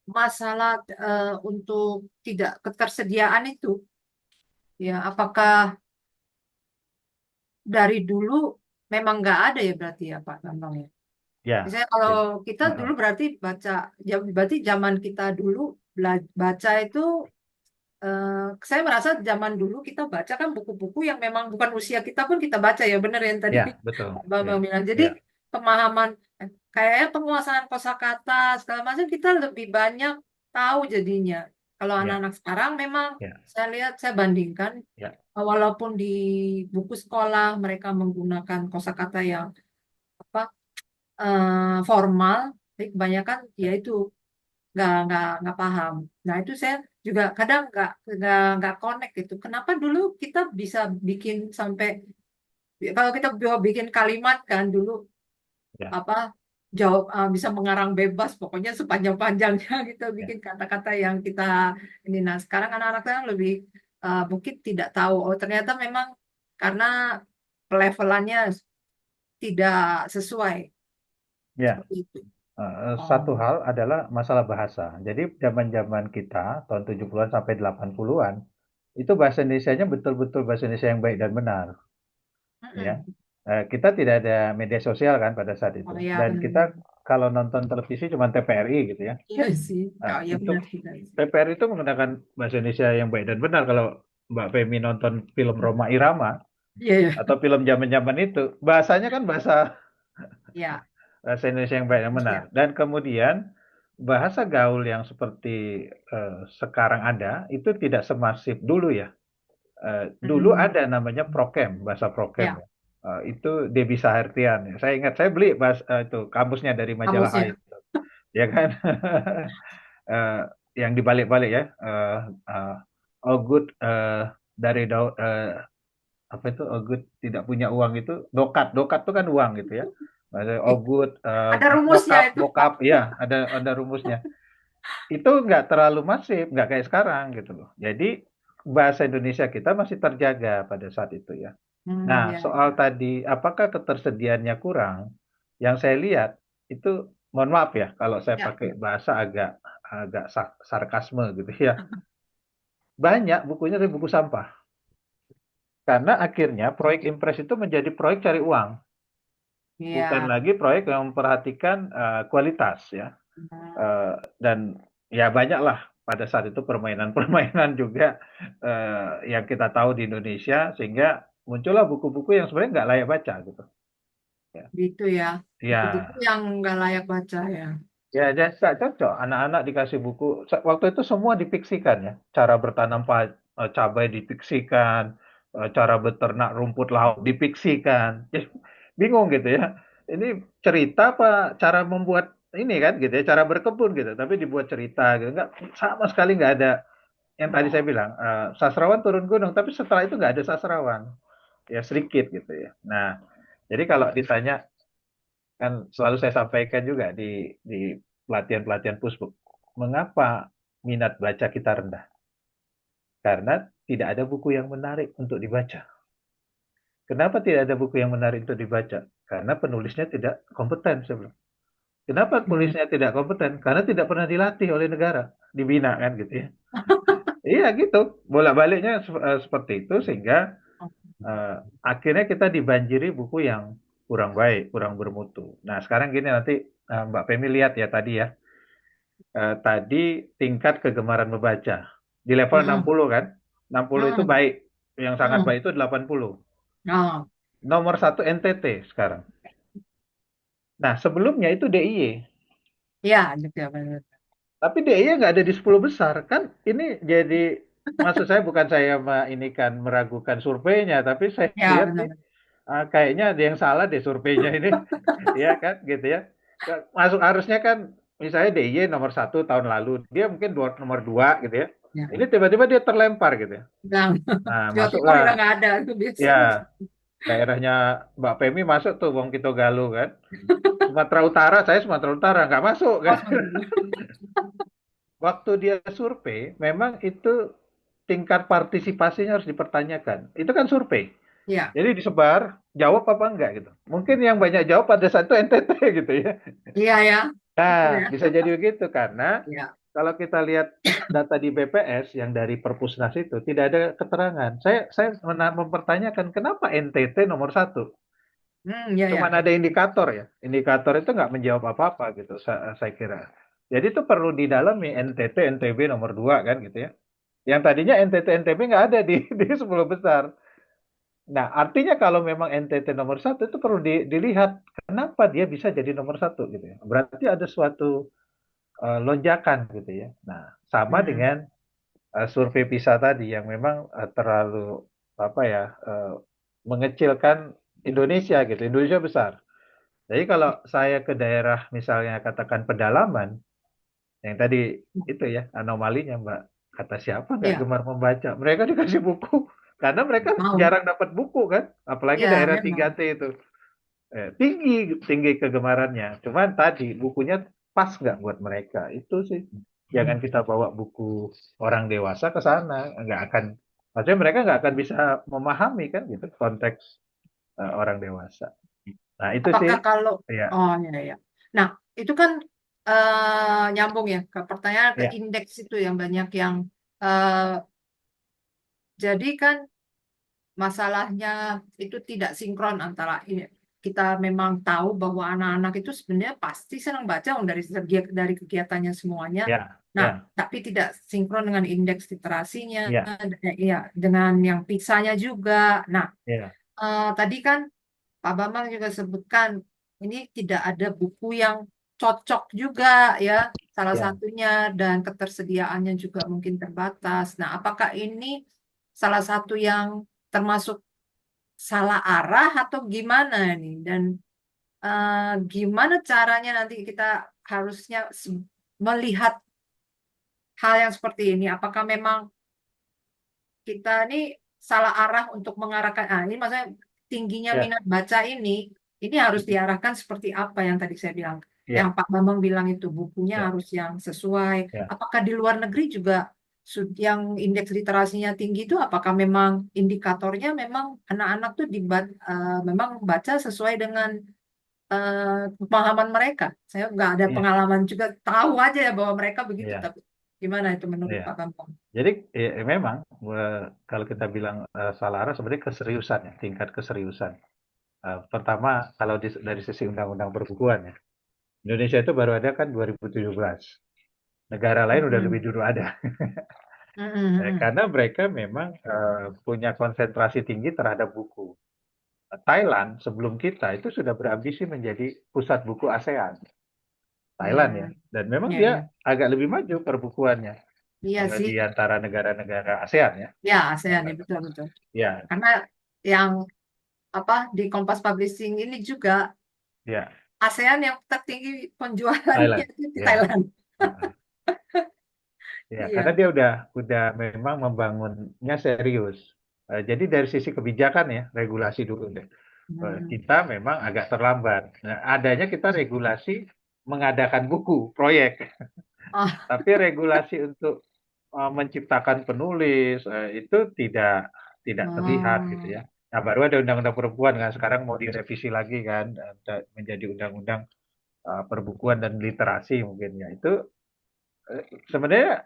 masalah untuk tidak ketersediaan itu, ya, apakah dari dulu memang nggak ada ya berarti ya Pak Bambang ya? Ya, Misalnya kalau jadi, kita dulu uh-uh. berarti baca, ya berarti zaman kita dulu baca itu, eh, saya merasa zaman dulu kita baca kan buku-buku yang memang bukan usia kita pun kita baca ya, bener yang tadi Ya, betul. Pak Bambang Ya, bilang. Jadi ya, pemahaman kayaknya penguasaan kosakata segala macam kita lebih banyak tahu jadinya. Kalau ya, anak-anak sekarang memang ya, saya lihat, saya bandingkan, ya, walaupun di buku sekolah mereka menggunakan kosakata yang apa, formal, tapi kebanyakan ya itu nggak paham. Nah itu saya juga kadang nggak connect gitu. Kenapa dulu kita bisa bikin sampai, kalau kita bikin kalimat kan dulu ya, apa, jawab, bisa mengarang bebas pokoknya sepanjang-panjangnya gitu, ya, bikin kata-kata yang kita ini. Nah sekarang anak-anak sekarang lebih mungkin tidak tahu, oh ternyata memang karena pelevelannya tidak sesuai ya. seperti itu. Satu Oh. hal adalah masalah bahasa. Jadi zaman-zaman kita tahun 70-an sampai 80-an itu bahasa Indonesianya betul-betul bahasa Indonesia yang baik dan benar, ya. Mm-mm. Kita tidak ada media sosial kan pada saat itu. Oh ya, Dan kita benar-benar. kalau nonton televisi cuma TVRI gitu ya. Iya sih. Oh ya, Itu benar juga sih. TVRI itu menggunakan bahasa Indonesia yang baik dan benar. Kalau Mbak Femi nonton film Roma Irama Iya, iya. atau film zaman-zaman itu, bahasanya kan Ya, bahasa Indonesia yang baik dan benar. ya. Dan kemudian bahasa gaul yang seperti sekarang ada itu tidak semasif dulu ya. Dulu Mm-mm. ada namanya prokem, bahasa prokem Ya, ya. Itu Debi Sahartian ya. Saya ingat saya beli itu kamusnya dari majalah kamusnya. Hai, ya kan. Eh, yang dibalik-balik ya. All good dari apa itu all good tidak punya uang itu dokat, dokat itu kan uang gitu ya. Maksudnya all Eh, good ada rumusnya bokap, itu, Pak. bokap, ya ada rumusnya. Itu nggak terlalu masif, nggak kayak sekarang gitu loh. Jadi bahasa Indonesia kita masih terjaga pada saat itu ya. Nah, Ya, soal tadi apakah ketersediaannya kurang? Yang saya lihat itu, mohon maaf ya kalau saya ya. pakai bahasa agak agak sarkasme gitu ya. Banyak bukunya dari buku sampah. Karena akhirnya proyek Impres itu menjadi proyek cari uang, bukan Ya. lagi proyek yang memperhatikan kualitas ya. Hmm. Eh, dan ya banyaklah pada saat itu permainan-permainan juga yang kita tahu di Indonesia sehingga muncullah buku-buku yang sebenarnya nggak layak baca gitu. Ya, Gitu ya. Buku-buku ya, yang nggak layak baca ya. ya, jadi nggak cocok. Anak-anak dikasih buku. Waktu itu semua dipiksikan ya. Cara bertanam cabai dipiksikan, cara beternak rumput laut dipiksikan. Jadi, bingung gitu ya. Ini cerita apa cara membuat ini kan gitu ya, cara berkebun gitu. Tapi dibuat cerita gitu. Nggak, sama sekali nggak ada yang tadi saya bilang. Sastrawan turun gunung, tapi setelah itu nggak ada sastrawan. Ya sedikit gitu ya. Nah, jadi kalau ditanya kan selalu saya sampaikan juga di pelatihan-pelatihan pushbook. Mengapa minat baca kita rendah? Karena tidak ada buku yang menarik untuk dibaca. Kenapa tidak ada buku yang menarik untuk dibaca? Karena penulisnya tidak kompeten sebelum. Kenapa Hmm. penulisnya tidak kompeten? Karena tidak pernah dilatih oleh negara, dibina kan gitu ya. Iya gitu, bolak-baliknya seperti itu sehingga eh, akhirnya kita dibanjiri buku yang kurang baik, kurang bermutu. Nah sekarang gini nanti Mbak Femi lihat ya tadi ya, tadi tingkat kegemaran membaca. Di level Mm-mm. 60 kan? 60 itu Mm-mm. baik. Yang sangat Mm. baik itu 80. Oh, Nomor satu NTT sekarang. Nah, sebelumnya itu DIY. ya juga benar. Tapi DIY nggak ada di 10 besar. Kan ini jadi, maksud saya bukan saya ini kan meragukan surveinya, tapi saya Ya lihat nih, benar. kayaknya ada yang salah deh surveinya ini. Iya kan, gitu ya. Masuk harusnya kan, misalnya DIY nomor satu tahun lalu, dia mungkin nomor dua gitu ya. Ya. Ini tiba-tiba dia terlempar gitu ya. Nah, Nah, Jawa Timur masuklah udah nggak ada itu ya biasanya. daerahnya Mbak Pemi masuk tuh Wong Kito Galuh kan. Sumatera Utara, saya Sumatera Utara nggak masuk Oh, kan. Waktu dia survei, memang itu tingkat partisipasinya harus dipertanyakan. Itu kan survei. ya, Jadi disebar, jawab apa enggak gitu. Mungkin yang banyak jawab pada saat itu NTT gitu ya. iya ya, betul Nah, ya. bisa jadi begitu karena Ya. kalau kita lihat data di BPS yang dari Perpusnas itu tidak ada keterangan. Saya mempertanyakan kenapa NTT nomor satu. Ya Cuman ya. ada indikator ya. Indikator itu nggak menjawab apa-apa gitu, saya kira. Jadi itu perlu didalami NTT, NTB nomor dua kan gitu ya. Yang tadinya NTT, NTB nggak ada di di 10 besar. Nah, artinya kalau memang NTT nomor satu itu perlu dilihat kenapa dia bisa jadi nomor satu gitu ya. Berarti ada suatu lonjakan gitu ya. Nah, sama Hmm. dengan survei PISA tadi yang memang terlalu apa ya, mengecilkan Indonesia gitu. Indonesia besar. Jadi kalau saya ke daerah misalnya katakan pedalaman, yang tadi itu ya anomalinya Mbak, kata siapa nggak Ya, gemar membaca? Mereka dikasih buku karena mereka mau. jarang dapat buku kan, apalagi Ya, daerah memang. 3T itu. Tinggi tinggi kegemarannya. Cuman tadi bukunya pas nggak buat mereka. Itu sih. Jangan kita bawa buku orang dewasa ke sana, nggak akan. Maksudnya mereka nggak akan bisa memahami kan gitu konteks orang dewasa. Nah itu sih, Apakah kalau, ya, oh ya ya. Nah, itu kan nyambung ya ke pertanyaan ke ya, indeks itu yang banyak yang eh, jadi kan masalahnya itu tidak sinkron antara ini. Kita memang tahu bahwa anak-anak itu sebenarnya pasti senang baca dari kegiatannya semuanya. ya, Nah, ya, tapi tidak sinkron dengan indeks literasinya, ya, ya, dengan yang PISA-nya juga. Nah, ya, tadi kan Pak Bambang juga sebutkan ini tidak ada buku yang cocok juga ya, salah ya, satunya dan ketersediaannya juga mungkin terbatas. Nah, apakah ini salah satu yang termasuk salah arah atau gimana nih? Dan gimana caranya nanti kita harusnya melihat hal yang seperti ini? Apakah memang kita ini salah arah untuk mengarahkan, ini maksudnya tingginya ya, minat baca ini harus diarahkan seperti apa yang tadi saya bilang. Yang ya, Pak Bambang bilang itu bukunya ya, harus yang sesuai. ya. Apakah di luar negeri juga yang indeks literasinya tinggi itu apakah memang indikatornya memang anak-anak tuh memang baca sesuai dengan pemahaman mereka. Saya nggak ada Iya, pengalaman juga tahu aja ya bahwa mereka begitu, iya, tapi gimana itu menurut iya. Pak Bambang? Jadi memang kalau kita bilang salah arah sebenarnya keseriusan ya, tingkat keseriusan. Pertama kalau dari sisi undang-undang perbukuan ya, Indonesia itu baru ada kan 2017. Negara lain udah lebih Mm-mm. dulu ada. Mm-mm. Karena mereka memang punya konsentrasi tinggi terhadap buku. Thailand sebelum kita itu sudah berambisi menjadi pusat buku ASEAN. Thailand ya. Hmm, Dan memang ya, dia ya. agak lebih maju perbukuannya Iya sih. di antara negara-negara ASEAN ya. Ya, ASEAN ya betul betul. Ya, Karena yang apa di Kompas Publishing ini juga ya, ASEAN yang tertinggi penjualannya Thailand. itu di Ya. Thailand. Ya, karena Iya. dia udah memang membangunnya serius. Jadi dari sisi kebijakan ya, regulasi dulu deh. Hmm. Kita memang agak terlambat. Nah, adanya kita regulasi mengadakan buku, proyek. Ah, Tapi regulasi untuk menciptakan penulis itu tidak terlihat gitu hmm. ya. Nah, baru ada undang-undang perempuan kan sekarang mau direvisi lagi kan menjadi undang-undang perbukuan dan literasi mungkin ya. Itu sebenarnya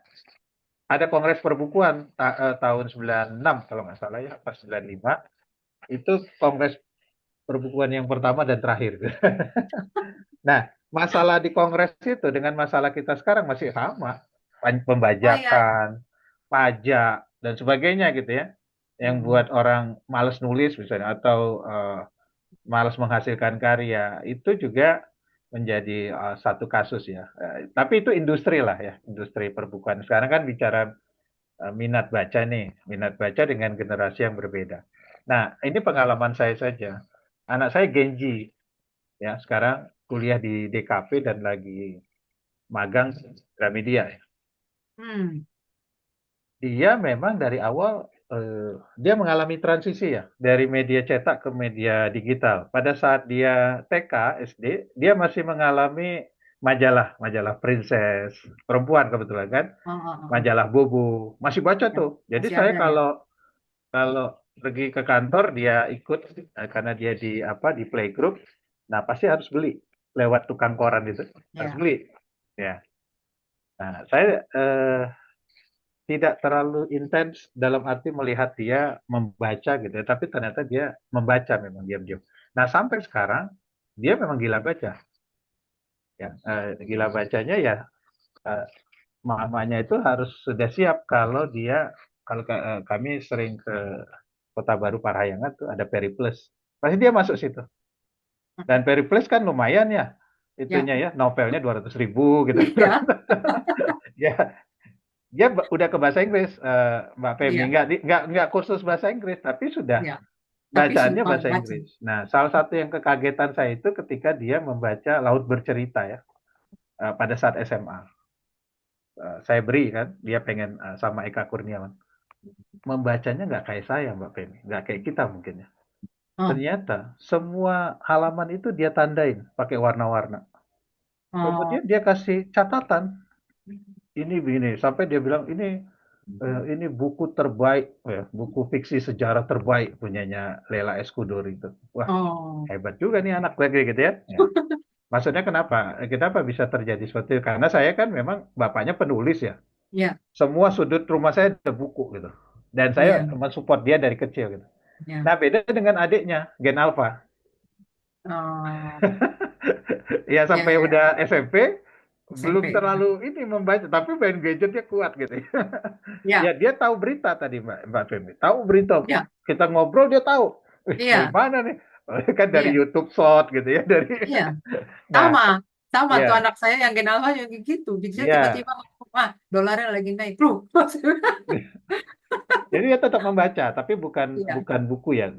ada Kongres Perbukuan tahun 96 kalau nggak salah ya, pas 95 itu Kongres Perbukuan yang pertama dan terakhir. Nah, masalah di Kongres itu dengan masalah kita sekarang masih sama. Oh iya. Pembajakan, pajak, dan sebagainya gitu ya. Yang buat Hmm. orang males nulis misalnya, atau malas menghasilkan karya, itu juga menjadi satu kasus ya. Tapi itu industri lah ya, industri perbukuan. Sekarang kan bicara minat baca nih, minat baca dengan generasi yang berbeda. Nah, ini pengalaman saya saja. Anak saya Genji ya, sekarang kuliah di DKP dan lagi magang Gramedia. Hmm. Dia memang dari awal dia mengalami transisi ya dari media cetak ke media digital. Pada saat dia TK, SD, dia masih mengalami majalah Princess, perempuan kebetulan kan, Oh, oh, oh, oh. majalah Bobo, masih baca Ya. tuh. Jadi Masih saya ada ya. kalau kalau pergi ke kantor dia ikut karena dia di apa di playgroup, nah pasti harus beli lewat tukang koran itu, harus Ya. beli. Ya. Nah, saya tidak terlalu intens dalam arti melihat dia membaca gitu ya, tapi ternyata dia membaca memang diam-diam. Nah, sampai sekarang dia memang gila baca. Ya, gila bacanya ya eh, mamanya itu harus sudah siap kalau dia kalau kami sering ke Kota Baru Parahyangan tuh ada Periplus. Pasti dia masuk situ. Dan Periplus kan lumayan ya Ya. itunya ya, novelnya 200.000 gitu. Iya. Ya, dia udah ke bahasa Inggris, Mbak Femi. Iya. Nggak kursus bahasa Inggris, tapi sudah Iya. Tapi bacaannya sumpah bahasa baca. Inggris. Nah, salah satu yang kekagetan saya itu ketika dia membaca Laut Bercerita ya, pada saat SMA. Saya beri kan, dia pengen sama Eka Kurniawan. Membacanya nggak kayak saya, Mbak Femi. Nggak kayak kita mungkin ya. Oh. Ternyata semua halaman itu dia tandain pakai warna-warna. Oh. Kemudian dia kasih catatan, ini begini, sampai dia bilang ini buku terbaik, ya, buku fiksi sejarah terbaik punyanya Lela Escudor itu. Wah, Oh. hebat juga nih anak lagi gitu ya. Ya. Maksudnya kenapa? Kenapa bisa terjadi seperti itu? Karena saya kan memang bapaknya penulis ya. Ya. Semua sudut rumah saya ada buku gitu. Dan saya Iya. mensupport dia dari kecil gitu. Ya. Nah, beda dengan adiknya, Gen Alpha. Oh. Ya Ya. sampai Ya. udah SMP belum SMP. terlalu ini membaca, tapi main gadgetnya kuat gitu. Ya Ya. dia tahu berita tadi Mbak Femi, tahu berita. Ya. Kita ngobrol dia tahu. Dari Iya. mana nih? Kan dari Iya. YouTube Short gitu ya, dari. Iya. Nah, Sama. Sama tuh ya, anak saya yang kenal juga gitu. Bisa ya. tiba-tiba, ah, dolarnya lagi naik. Bro. Jadi dia tetap membaca, tapi bukan Iya. bukan buku ya.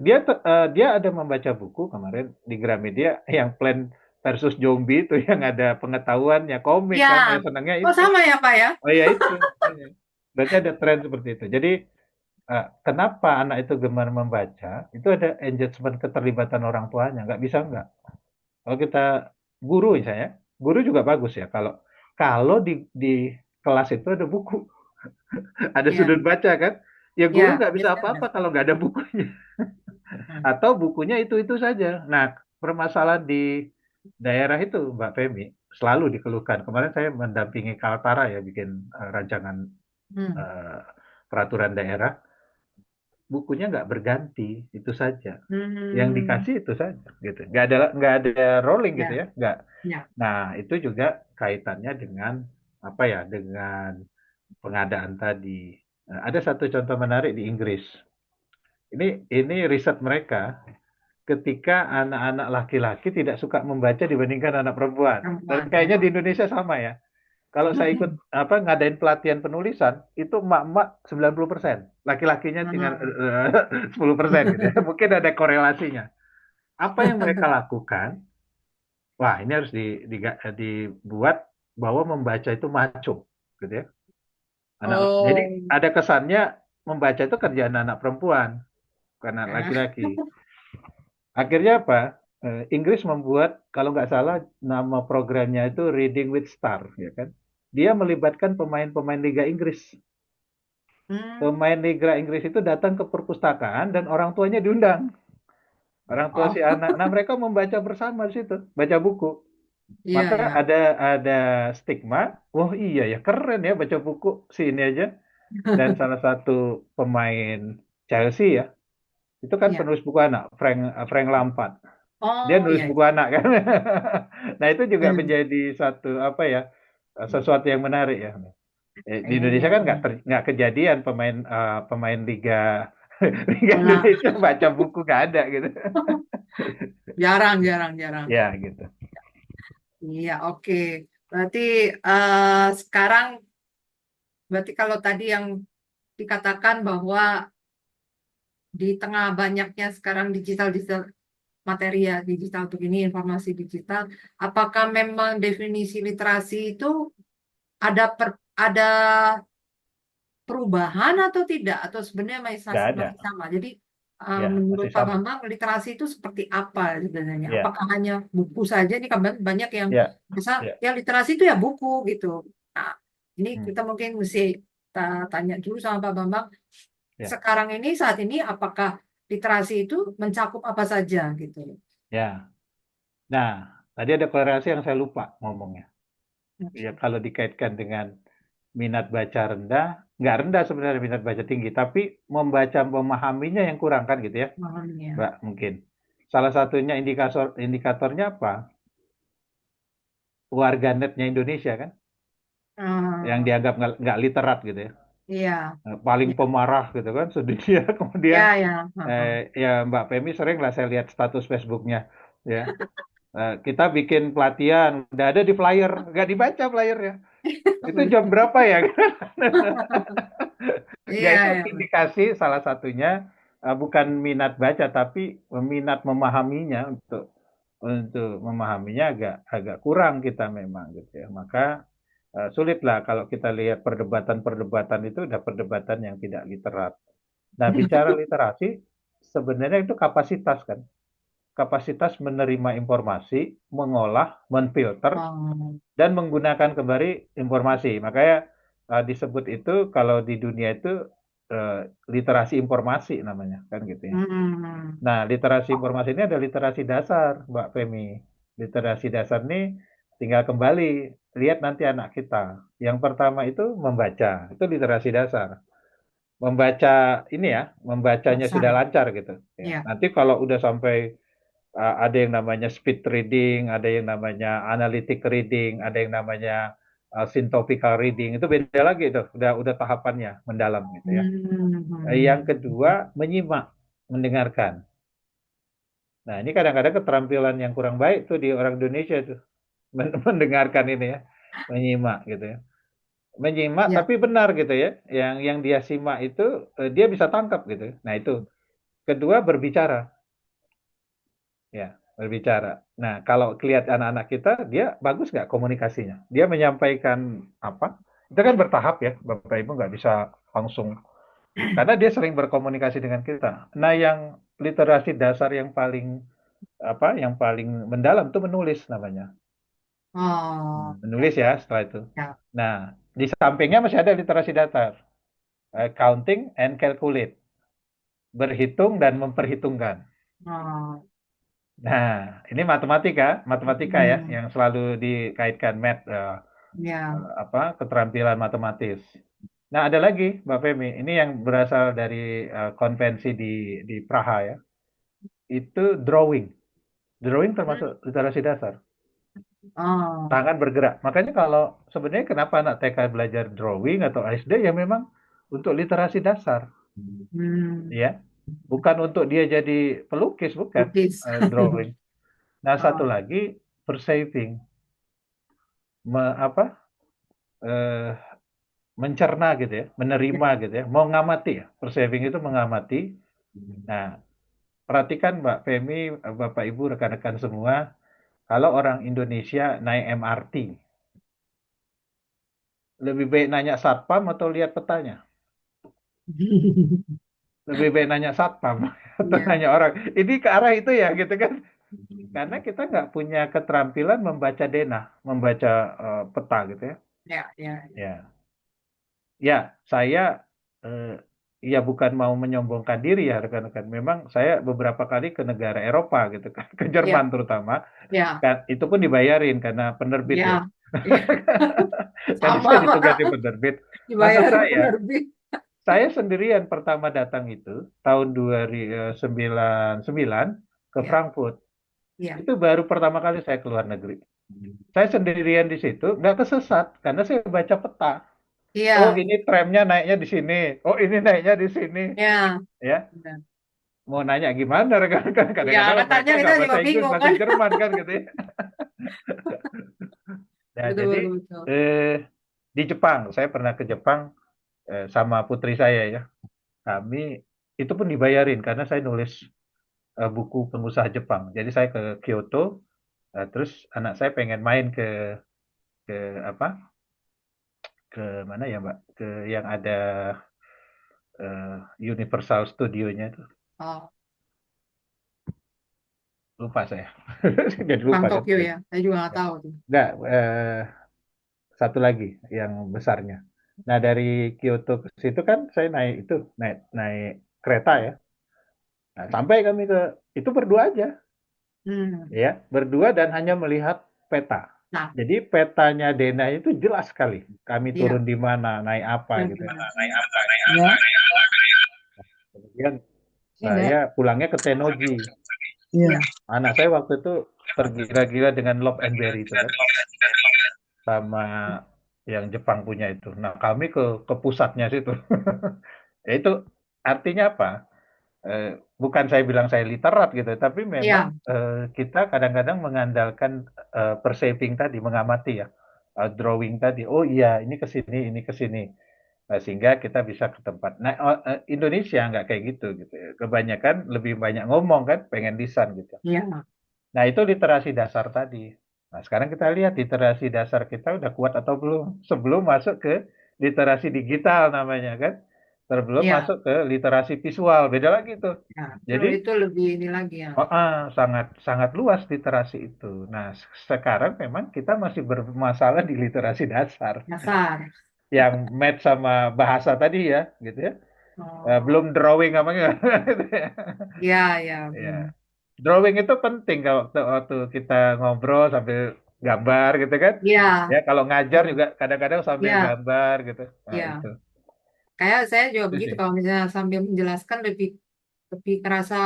Dia ada membaca buku kemarin di Gramedia yang Plan versus Zombie itu yang ada pengetahuannya, komik Ya. kan, ya senangnya Oh, itu. sama ya, Pak ya? Oh ya itu. Iya. Berarti ada tren seperti itu. Jadi kenapa anak itu gemar membaca? Itu ada engagement keterlibatan orang tuanya. Nggak bisa nggak. Kalau kita guru misalnya, guru juga bagus ya. Kalau kalau di kelas itu ada buku, ada Iya. sudut baca kan, ya guru Ya, nggak bisa biasanya ada. apa-apa kalau nggak ada bukunya. Hmm. Atau bukunya itu saja. Nah, permasalahan di daerah itu, Mbak Femi, selalu dikeluhkan. Kemarin saya mendampingi Kaltara ya, bikin rancangan Hmm. eh, peraturan daerah. Bukunya nggak berganti, itu saja. Yang Hmm. dikasih itu saja, gitu. Nggak ada rolling gitu Ya. ya, nggak. Ya. Nah, itu juga kaitannya dengan apa ya, dengan pengadaan tadi. Nah, ada satu contoh menarik di Inggris. Ini riset mereka ketika anak-anak laki-laki tidak suka membaca dibandingkan anak perempuan. Dan Perempuan ya. kayaknya di Indonesia sama ya. Kalau saya ikut apa ngadain pelatihan penulisan, itu emak-emak 90%, laki-lakinya tinggal Hmm. 10% gitu ya. Mungkin ada korelasinya. Apa yang mereka lakukan? Wah, ini harus dibuat bahwa membaca itu maco, gitu ya. Jadi Oh. ada kesannya membaca itu kerjaan anak perempuan, karena Eh. laki-laki. Akhirnya apa? Inggris membuat kalau nggak salah nama programnya itu Reading with Star, ya kan? Dia melibatkan pemain-pemain Liga Inggris. Hmm. Pemain Liga Inggris itu datang ke perpustakaan dan orang tuanya diundang. Orang tua si Oh. anak. Nah, mereka membaca bersama di situ, baca buku. Iya, Maka iya. ada stigma, oh iya ya keren ya baca buku sini aja. Dan salah satu pemain Chelsea ya, itu kan Iya. penulis buku anak, Frank Lampard. Dia Oh nulis iya, buku anak kan. Nah itu juga iya, menjadi satu apa ya, sesuatu yang menarik ya. Di Indonesia iya, kan iya. nggak kejadian pemain Liga Liga Anak. Indonesia baca buku nggak ada gitu. Jarang, jarang, jarang. Ya gitu. Iya, oke. Berarti sekarang, berarti kalau tadi yang dikatakan bahwa di tengah banyaknya sekarang digital materi ya digital begini informasi digital, apakah memang definisi literasi itu ada perubahan atau tidak atau sebenarnya masih Nggak ada. masih sama? Jadi Ya menurut masih Pak sama. Bambang literasi itu seperti apa sebenarnya? Ya Apakah hanya buku saja? Ini kan banyak yang ya bisa ya. ya literasi itu ya buku gitu. Nah, ini Hmm, kita mungkin mesti tanya dulu sama Pak Bambang. ya Sekarang ini saat ini apakah literasi itu mencakup apa saja gitu? ya. Nah tadi ada korelasi yang saya lupa ngomongnya. Ya kalau dikaitkan dengan minat baca rendah, nggak rendah sebenarnya minat baca tinggi, tapi membaca memahaminya yang kurang kan gitu ya, Pahamnya. Mbak mungkin. Salah satunya indikatornya apa? Warga netnya Indonesia kan, yang Eh, dianggap nggak literat gitu ya. iya, Paling iya, pemarah gitu kan sedunia. iya, Kemudian ya. Heeh. ya Mbak Femi sering lah saya lihat status Facebooknya ya. Kita bikin pelatihan, udah ada di flyer, nggak dibaca flyernya. Itu jam berapa ya? Ya Iya, itu iya. indikasi salah satunya bukan minat baca tapi minat memahaminya untuk memahaminya agak agak kurang kita memang gitu ya. Maka sulit lah kalau kita lihat perdebatan-perdebatan itu udah perdebatan yang tidak literat. Nah, bicara literasi sebenarnya itu kapasitas kan. Kapasitas menerima informasi, mengolah, menfilter, Oh. dan menggunakan kembali informasi. Makanya disebut itu kalau di dunia itu literasi informasi namanya kan gitu ya. Hmm. Nah, literasi informasi ini ada literasi dasar, Mbak Femi. Literasi dasar ini tinggal kembali lihat nanti anak kita. Yang pertama itu membaca, itu literasi dasar. Membaca ini ya, membacanya sudah Dasar. lancar gitu. Ya. Ya. Nanti kalau udah sampai ada yang namanya speed reading, ada yang namanya analytic reading, ada yang namanya synoptical reading, itu beda lagi tuh, udah tahapannya mendalam gitu ya. Yang kedua, Hmm. menyimak, mendengarkan. Nah, ini kadang-kadang keterampilan yang kurang baik tuh di orang Indonesia tuh, mendengarkan ini ya, menyimak gitu ya. Menyimak Ya. tapi benar gitu ya. Yang dia simak itu dia bisa tangkap gitu. Nah, itu. Kedua, berbicara. Ya, berbicara. Nah, kalau lihat anak-anak kita, dia bagus nggak komunikasinya? Dia menyampaikan apa? Itu kan bertahap ya, Bapak Ibu nggak bisa langsung. Karena dia sering berkomunikasi dengan kita. Nah, yang literasi dasar yang paling apa? Yang paling mendalam itu menulis namanya. Oh. Ya. Menulis ya setelah itu. Ya. Nah, di sampingnya masih ada literasi dasar. Counting and calculate. Berhitung dan memperhitungkan. Oh. Nah, ini matematika, matematika ya, Hmm. yang selalu dikaitkan math, Ya. apa keterampilan matematis. Nah, ada lagi, Mbak Femi, ini yang berasal dari konvensi di Praha ya, itu drawing. Drawing termasuk literasi dasar, Oh. tangan bergerak. Makanya kalau sebenarnya kenapa anak TK belajar drawing atau SD ya memang untuk literasi dasar, Hmm. ya, bukan untuk dia jadi pelukis, bukan Lukis. drawing. Nah, satu Oh. lagi persaving, apa eh, mencerna gitu ya, Ya. menerima gitu ya, mau ngamati ya. Persaving itu mengamati. Nah, perhatikan Mbak Femi, Bapak Ibu, rekan-rekan semua, kalau orang Indonesia naik MRT, lebih baik nanya satpam atau lihat petanya? Lebih baik nanya satpam atau Ya. nanya orang. Ini ke arah itu ya gitu kan. Karena kita nggak punya keterampilan membaca denah, membaca peta gitu ya. Ya. Ya. Ya, ya, saya eh, ya bukan mau menyombongkan diri ya rekan-rekan. Memang saya beberapa kali ke negara Eropa gitu kan, ke Jerman Ya. terutama. Ya. Kan, itu pun dibayarin karena penerbit ya. Ya. Ya. Kan Sama, saya Pak. ditugasi penerbit. Maksud Dibayarin penerbit. saya sendirian pertama datang itu tahun 2009 ke Ya. Frankfurt. Iya. Itu baru pertama kali saya keluar negeri. Saya sendirian di situ, nggak kesesat karena saya baca peta. Oh, Iya. ini tramnya naiknya di sini. Oh, ini naiknya di sini. Iya. Ya, Benar. mau nanya gimana kan Ya, kadang-kadang kan tanya mereka kita nggak juga bahasa Inggris, bingung bahasa kan. Jerman kan gitu ya. Nah, Betul, jadi betul, betul. di Jepang, saya pernah ke Jepang sama putri saya ya. Kami itu pun dibayarin karena saya nulis buku pengusaha Jepang. Jadi saya ke Kyoto, terus anak saya pengen main ke apa? Ke mana ya, Mbak? Ke yang ada Universal Studio-nya itu. Oh, Lupa saya. Jadi Bang lupa kan. Tokyo ya. Saya juga nggak Ya. tahu tuh. Enggak, satu lagi yang besarnya. Nah, dari Kyoto ke situ kan saya naik itu, naik naik kereta ya. Nah, sampai kami ke itu berdua aja, Hmm. ya, berdua dan hanya melihat peta. Nah, Jadi petanya Dena itu jelas sekali. Kami turun iya. di mana, naik apa gitu ya. Benar. Ya. Kemudian Iya. saya pulangnya ke Tennoji. Iya. Anak saya waktu itu tergila-gila dengan Love and Berry itu kan, sama yang Jepang punya itu. Nah, kami ke pusatnya situ. Ya itu artinya apa? Bukan saya bilang saya literat gitu, tapi memang Iya. kita kadang-kadang mengandalkan perceiving tadi, mengamati ya, drawing tadi. Oh iya, ini ke sini, ini ke sini. Sehingga kita bisa ke tempat. Nah, Indonesia nggak kayak gitu gitu ya. Kebanyakan lebih banyak ngomong kan, pengen lisan gitu. Iya. Nah, itu literasi dasar tadi. Nah, sekarang kita lihat literasi dasar kita udah kuat atau belum. Sebelum masuk ke literasi digital namanya kan. Sebelum Iya. masuk ke literasi visual. Beda lagi tuh. Ya, Jadi, itu lebih ini lagi ya. sangat sangat luas literasi itu. Nah, sekarang memang kita masih bermasalah di literasi dasar. Dasar. Yang match sama bahasa tadi ya, gitu ya. Oh, Belum drawing apa enggak. ya, ya. Ya. Drawing itu penting kalau waktu, waktu kita ngobrol sambil gambar gitu kan. Ya, Ya, kalau ngajar juga kadang-kadang sambil ya, gambar gitu. Nah, ya. itu. Kayak saya juga Itu begitu sih. kalau misalnya sambil menjelaskan lebih lebih kerasa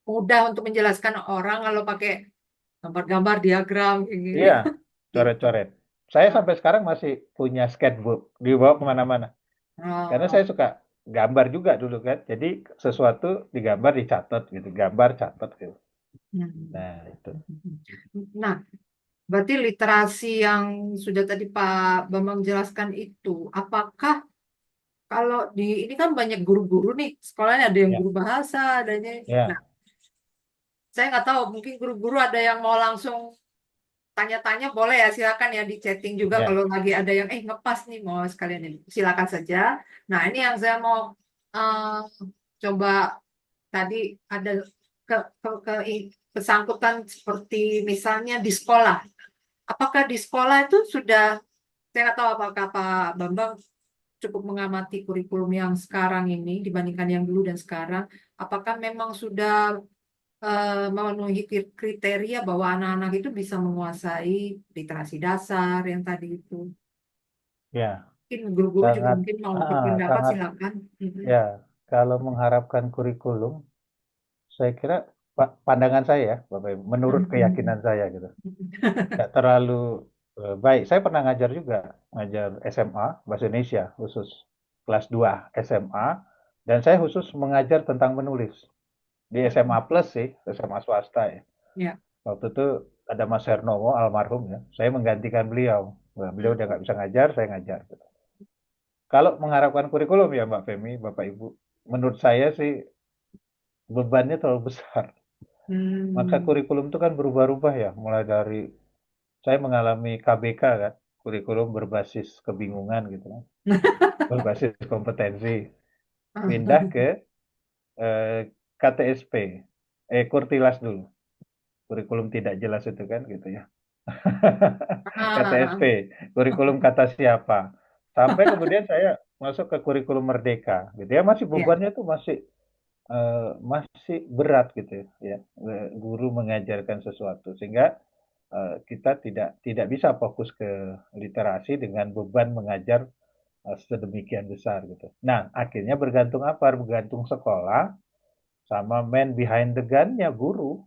mudah untuk menjelaskan orang kalau pakai gambar-gambar diagram kayak gini. Iya, Gitu. coret-coret. Saya Oh, sampai sekarang masih punya sketchbook, dibawa kemana-mana. Karena oh, saya suka gambar juga dulu kan. Jadi sesuatu digambar dicatat gitu, gambar catat gitu. hmm. Nah, itu. Nah, berarti literasi yang sudah tadi Pak Bambang jelaskan itu, apakah kalau di ini kan banyak guru-guru nih, sekolahnya ada yang Ya, guru bahasa, adanya. Nah, ya, saya nggak tahu, mungkin guru-guru ada yang mau langsung tanya-tanya, boleh ya, silakan ya di chatting juga ya, kalau lagi ada yang ngepas nih mau sekalian ini, silakan saja. Nah, ini yang saya mau eh, coba tadi ada kesangkutan seperti misalnya di sekolah. Apakah di sekolah itu sudah, saya nggak tahu apakah Pak Bambang cukup mengamati kurikulum yang sekarang ini dibandingkan yang dulu dan sekarang, apakah memang sudah memenuhi kriteria bahwa anak-anak itu bisa menguasai literasi dasar yang tadi itu. ya. Mungkin guru-guru juga Sangat, mungkin mau berpendapat, sangat, silakan. Mhm. ya. Kalau mengharapkan kurikulum, saya kira pandangan saya ya, Bapak Ibu, menurut Mhm. keyakinan saya gitu. Nggak terlalu baik. Saya pernah ngajar juga, ngajar SMA, Bahasa Indonesia, khusus kelas 2 SMA, dan saya khusus mengajar tentang menulis. Di SMA Plus sih, SMA swasta ya. Ya. Waktu itu ada Mas Hernomo, almarhum ya, saya menggantikan beliau. Nah, beliau udah nggak bisa ngajar, saya ngajar. Kalau mengharapkan kurikulum ya Mbak Femi, Bapak Ibu, menurut saya sih bebannya terlalu besar. Maka Hmm. kurikulum itu kan berubah-ubah ya, mulai dari saya mengalami KBK kan, kurikulum berbasis kebingungan gitu kan, berbasis kompetensi, pindah ke KTSP, Kurtilas dulu, kurikulum tidak jelas itu kan gitu ya. KTSP, kurikulum kata siapa, sampai kemudian saya masuk ke kurikulum Merdeka, gitu ya, masih Ya. bebannya tuh masih berat gitu ya, guru mengajarkan sesuatu sehingga kita tidak bisa fokus ke literasi dengan beban mengajar sedemikian besar gitu. Nah, akhirnya bergantung apa? Bergantung sekolah sama man behind the gun-nya guru.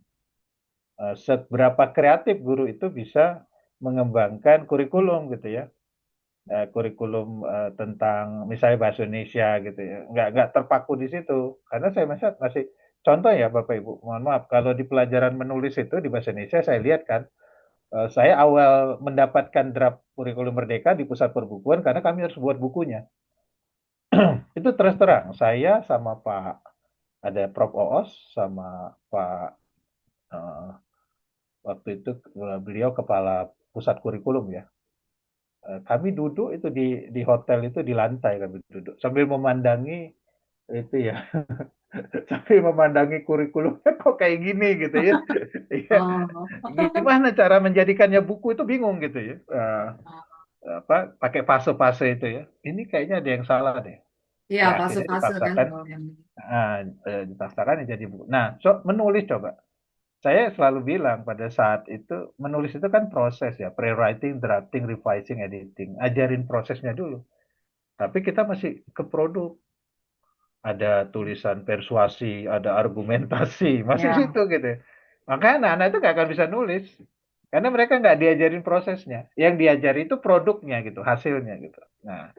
seberapa kreatif guru itu bisa mengembangkan kurikulum gitu ya. Kurikulum tentang misalnya bahasa Indonesia gitu ya, nggak terpaku di situ karena saya masih contoh ya Bapak Ibu, mohon maaf kalau di pelajaran menulis itu di bahasa Indonesia saya lihat kan, saya awal mendapatkan draft kurikulum Merdeka di pusat perbukuan karena kami harus buat bukunya. Itu terus terang saya sama Pak, ada Prof Oos sama Pak, eh, waktu itu beliau kepala pusat kurikulum ya. Kami duduk itu di hotel itu di lantai kami duduk sambil memandangi itu ya, sambil memandangi kurikulumnya kok kayak gini gitu ya. Iya, Oh, gimana cara menjadikannya buku itu bingung gitu ya. Apa pakai fase-fase itu ya. Ini kayaknya ada yang salah deh. iya Ya akhirnya fase-fase kan dipaksakan, kalau yang dipaksakan ya jadi buku. Nah, menulis coba. Saya selalu bilang pada saat itu menulis itu kan proses ya, pre-writing, drafting, revising, editing. Ajarin prosesnya dulu. Tapi kita masih ke produk, ada tulisan persuasi, ada argumentasi, masih ya. situ gitu. Makanya anak-anak itu nggak akan bisa nulis, karena mereka nggak diajarin prosesnya. Yang diajari itu produknya gitu, hasilnya gitu. Nah,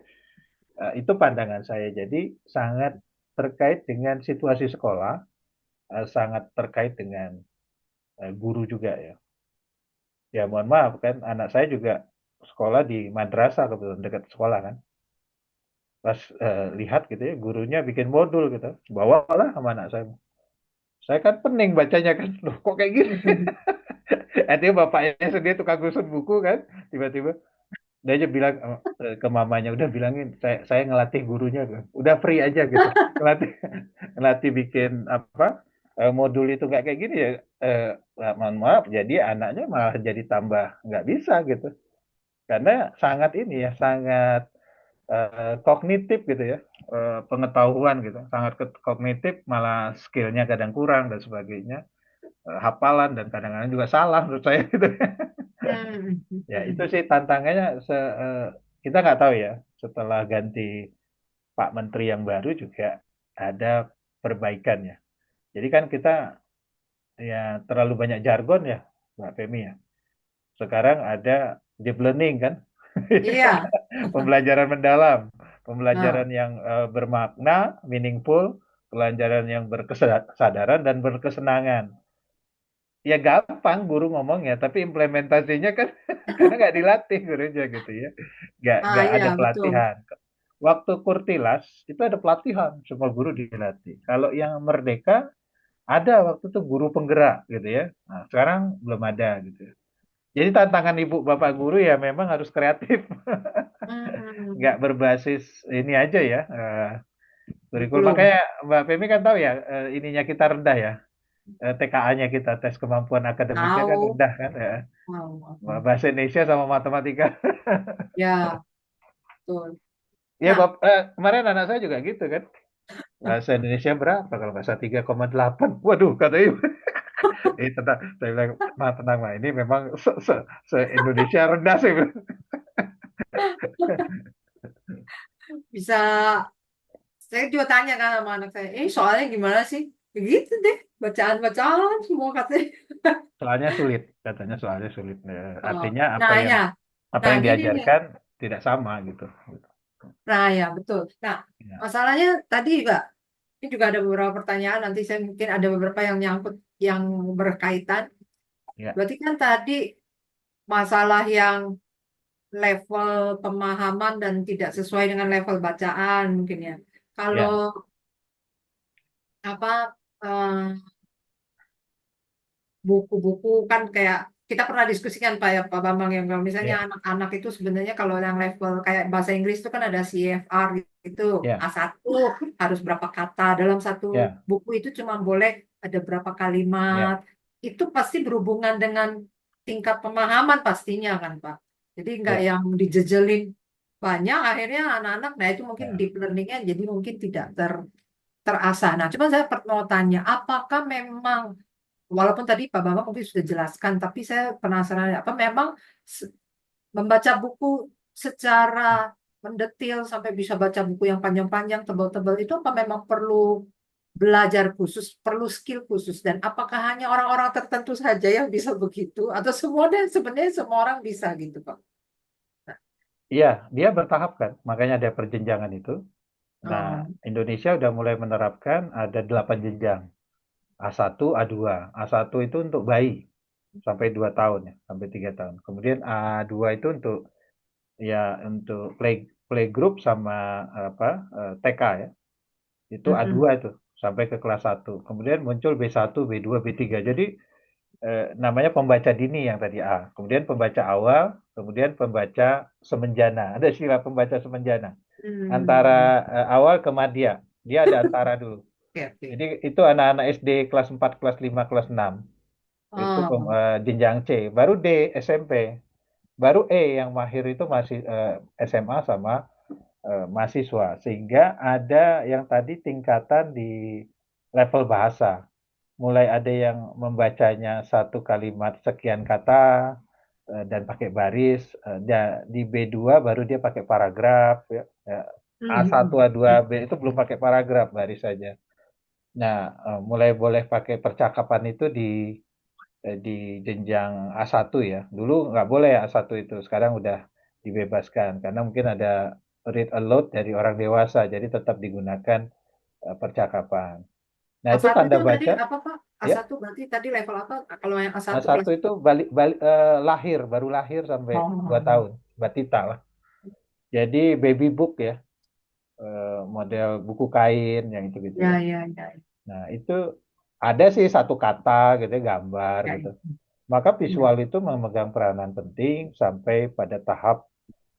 itu pandangan saya. Jadi sangat terkait dengan situasi sekolah, sangat terkait dengan guru juga ya. Ya mohon maaf kan, anak saya juga sekolah di madrasah kebetulan dekat sekolah kan. Pas lihat gitu ya, gurunya bikin modul gitu, bawalah sama anak saya. Saya kan pening bacanya kan, loh kok kayak gini? Artinya bapaknya sendiri tukang gosok buku kan, tiba-tiba dia aja bilang ke mamanya, udah bilangin saya ngelatih gurunya, kan. Udah free aja gitu, ngelatih ngelatih bikin apa modul itu nggak kayak gini ya, mohon maaf, jadi anaknya malah jadi tambah nggak bisa gitu, karena sangat ini ya, sangat kognitif gitu ya, pengetahuan gitu, sangat kognitif malah skillnya kadang kurang dan sebagainya, hafalan dan kadang-kadang juga salah menurut saya gitu. Hmm. Ya itu sih tantangannya. Kita nggak tahu ya setelah ganti Pak Menteri yang baru juga ada perbaikannya. Jadi kan kita ya terlalu banyak jargon ya, Mbak Femi ya. Sekarang ada deep learning kan, Iya. pembelajaran mendalam, pembelajaran Nah, yang bermakna, meaningful, pelajaran yang berkesadaran dan berkesenangan. Ya gampang guru ngomongnya, tapi implementasinya kan karena nggak dilatih gurunya gitu ya, nggak iya ada betul. pelatihan. Waktu Kurtilas itu ada pelatihan, semua guru dilatih. Kalau yang Merdeka ada waktu itu guru penggerak gitu ya. Nah, sekarang belum ada gitu. Jadi tantangan ibu bapak guru ya memang harus kreatif, Hmm, nggak berbasis ini aja ya. Kurikulum. belum Makanya Mbak Femi kan tahu ya, ininya kita rendah ya, TKA-nya kita tes kemampuan akademiknya kan tahu. rendah kan. Ya. Tahu. Bahasa Indonesia sama matematika. Ya, betul. Ya, Nah, kemarin anak saya juga gitu kan. Bahasa Indonesia berapa? Kalau bahasa 3,8. Waduh, kata ibu. Tenang. Saya bilang, ma tenang, ma. Ini memang se-Indonesia rendah sih. bisa saya juga tanya kan sama anak saya, soalnya gimana sih? Begitu deh, bacaan-bacaan semua katanya. Soalnya sulit. Katanya soalnya sulit. Oh, Artinya nah ya, apa nah yang gini nih. diajarkan tidak sama gitu. Nah ya, betul. Nah, Ya, masalahnya tadi juga, ini juga ada beberapa pertanyaan, nanti saya mungkin ada beberapa yang nyangkut, yang berkaitan. ya, Berarti kan tadi masalah yang level pemahaman dan tidak sesuai dengan level bacaan mungkin ya. Kalau ya, apa buku-buku kan kayak kita pernah diskusikan Pak ya Pak Bambang, yang kalau misalnya ya, anak-anak itu sebenarnya kalau yang level kayak bahasa Inggris itu kan ada CFR itu ya, A1 harus berapa kata dalam satu ya, buku itu cuma boleh ada berapa kalimat, ya, itu pasti berhubungan dengan tingkat pemahaman pastinya kan Pak. Jadi nggak ya, yang dijejelin banyak akhirnya anak-anak, nah itu mungkin ya, deep learningnya jadi mungkin tidak terasah. Nah, cuma saya mau tanya, apakah memang walaupun tadi Pak Bambang mungkin sudah jelaskan, tapi saya penasaran apa memang se- membaca buku secara mendetil sampai bisa baca buku yang panjang-panjang, tebal-tebal itu apa memang perlu belajar khusus, perlu skill khusus. Dan apakah hanya orang-orang tertentu saja yang bisa begitu? Atau semua dan sebenarnya semua orang bisa gitu, Pak? Iya, dia bertahap kan, makanya ada perjenjangan itu. Nah, Oh, Indonesia udah mulai menerapkan ada 8 jenjang. A1, A2. A1 itu untuk bayi sampai 2 tahun ya, sampai 3 tahun. Kemudian A2 itu untuk ya untuk playgroup sama apa TK ya. Itu mm-mm. A2 itu sampai ke kelas 1. Kemudian muncul B1, B2, B3. Jadi namanya pembaca dini yang tadi A. Kemudian pembaca awal, kemudian pembaca semenjana. Ada istilah pembaca semenjana. Antara Hmm. awal ke madya. Dia ada antara dulu. Oke, oke. Jadi itu anak-anak SD kelas 4, kelas 5, kelas 6. Itu Oh, jenjang C. Baru D, SMP. Baru E yang mahir itu masih SMA sama mahasiswa. Sehingga ada yang tadi tingkatan di level bahasa. Mulai ada yang membacanya satu kalimat sekian kata dan pakai baris. Di B2 baru dia pakai paragraf. Ya. A1, hmm. A2, B itu belum pakai paragraf, baris saja. Nah, mulai boleh pakai percakapan itu di jenjang A1 ya. Dulu nggak boleh A1 itu, sekarang udah dibebaskan karena mungkin ada read aloud dari orang dewasa, jadi tetap digunakan percakapan. Nah, itu A1 tanda itu tadi baca apa, Pak? ya. A1 berarti tadi level apa? Kalau yang A1 A1 kelas. itu lahir, baru lahir sampai 2 Oh, tahun, batita lah. Jadi baby book ya, model buku kain yang itu-gitu ya. ya, ya, ya, Nah, itu ada sih satu kata gitu ya, gambar ya, gitu. Maka ya. visual itu memegang peranan penting sampai pada tahap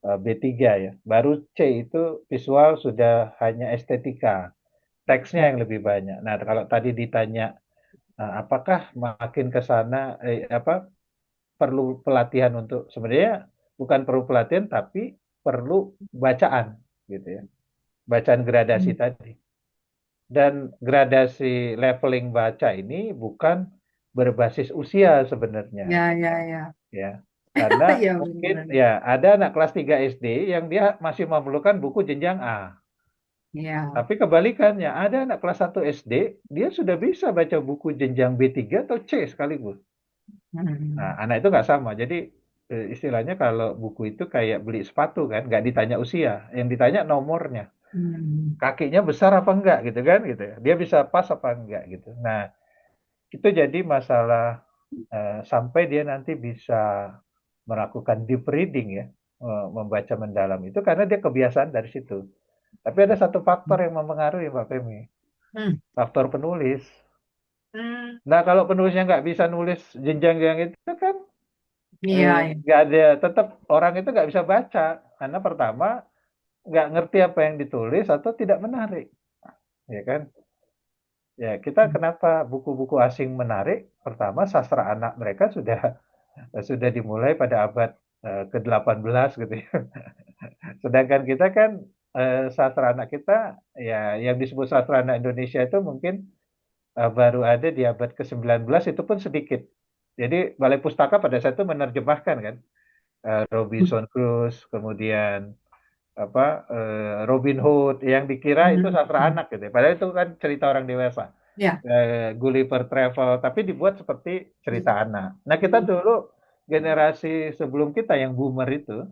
B3 ya. Baru C itu visual sudah hanya estetika, teksnya yang lebih banyak. Nah, kalau tadi ditanya apakah makin ke sana apa perlu pelatihan untuk sebenarnya bukan perlu pelatihan tapi perlu bacaan gitu ya. Bacaan gradasi Hmm. tadi. Dan gradasi leveling baca ini bukan berbasis usia sebenarnya Ya, ya, ya. ya. Karena Ya, mungkin benar. ya ada anak kelas 3 SD yang dia masih memerlukan buku jenjang A. Ya. Tapi kebalikannya, ada anak kelas 1 SD, dia sudah bisa baca buku jenjang B3 atau C sekaligus. Nah, Hmm. anak itu nggak sama. Jadi istilahnya kalau buku itu kayak beli sepatu kan, nggak ditanya usia, yang ditanya nomornya. Hmm. Kakinya besar apa enggak gitu kan gitu ya. Dia bisa pas apa enggak gitu. Nah, itu jadi masalah sampai dia nanti bisa melakukan deep reading ya, membaca mendalam itu karena dia kebiasaan dari situ. Tapi ada satu faktor yang mempengaruhi Mbak Femi, Hmm. faktor penulis. Hmm. Nah, kalau penulisnya nggak bisa nulis jenjang yang itu kan Iya, ya. nggak ada, tetap orang itu nggak bisa baca karena pertama nggak ngerti apa yang ditulis atau tidak menarik, ya kan? Ya, kita kenapa buku-buku asing menarik? Pertama, sastra anak mereka sudah dimulai pada abad ke-18 gitu ya. Sedangkan kita kan sastra anak kita ya yang disebut sastra anak Indonesia itu mungkin baru ada di abad ke-19 itu pun sedikit. Jadi Balai Pustaka pada saat itu menerjemahkan kan Robinson Crusoe, kemudian apa Robin Hood yang dikira itu Hmm. sastra anak gitu. Ya. Padahal itu kan cerita orang dewasa. Ya. Gulliver Travel, tapi dibuat seperti cerita anak. Nah, kita dulu generasi sebelum kita yang boomer itu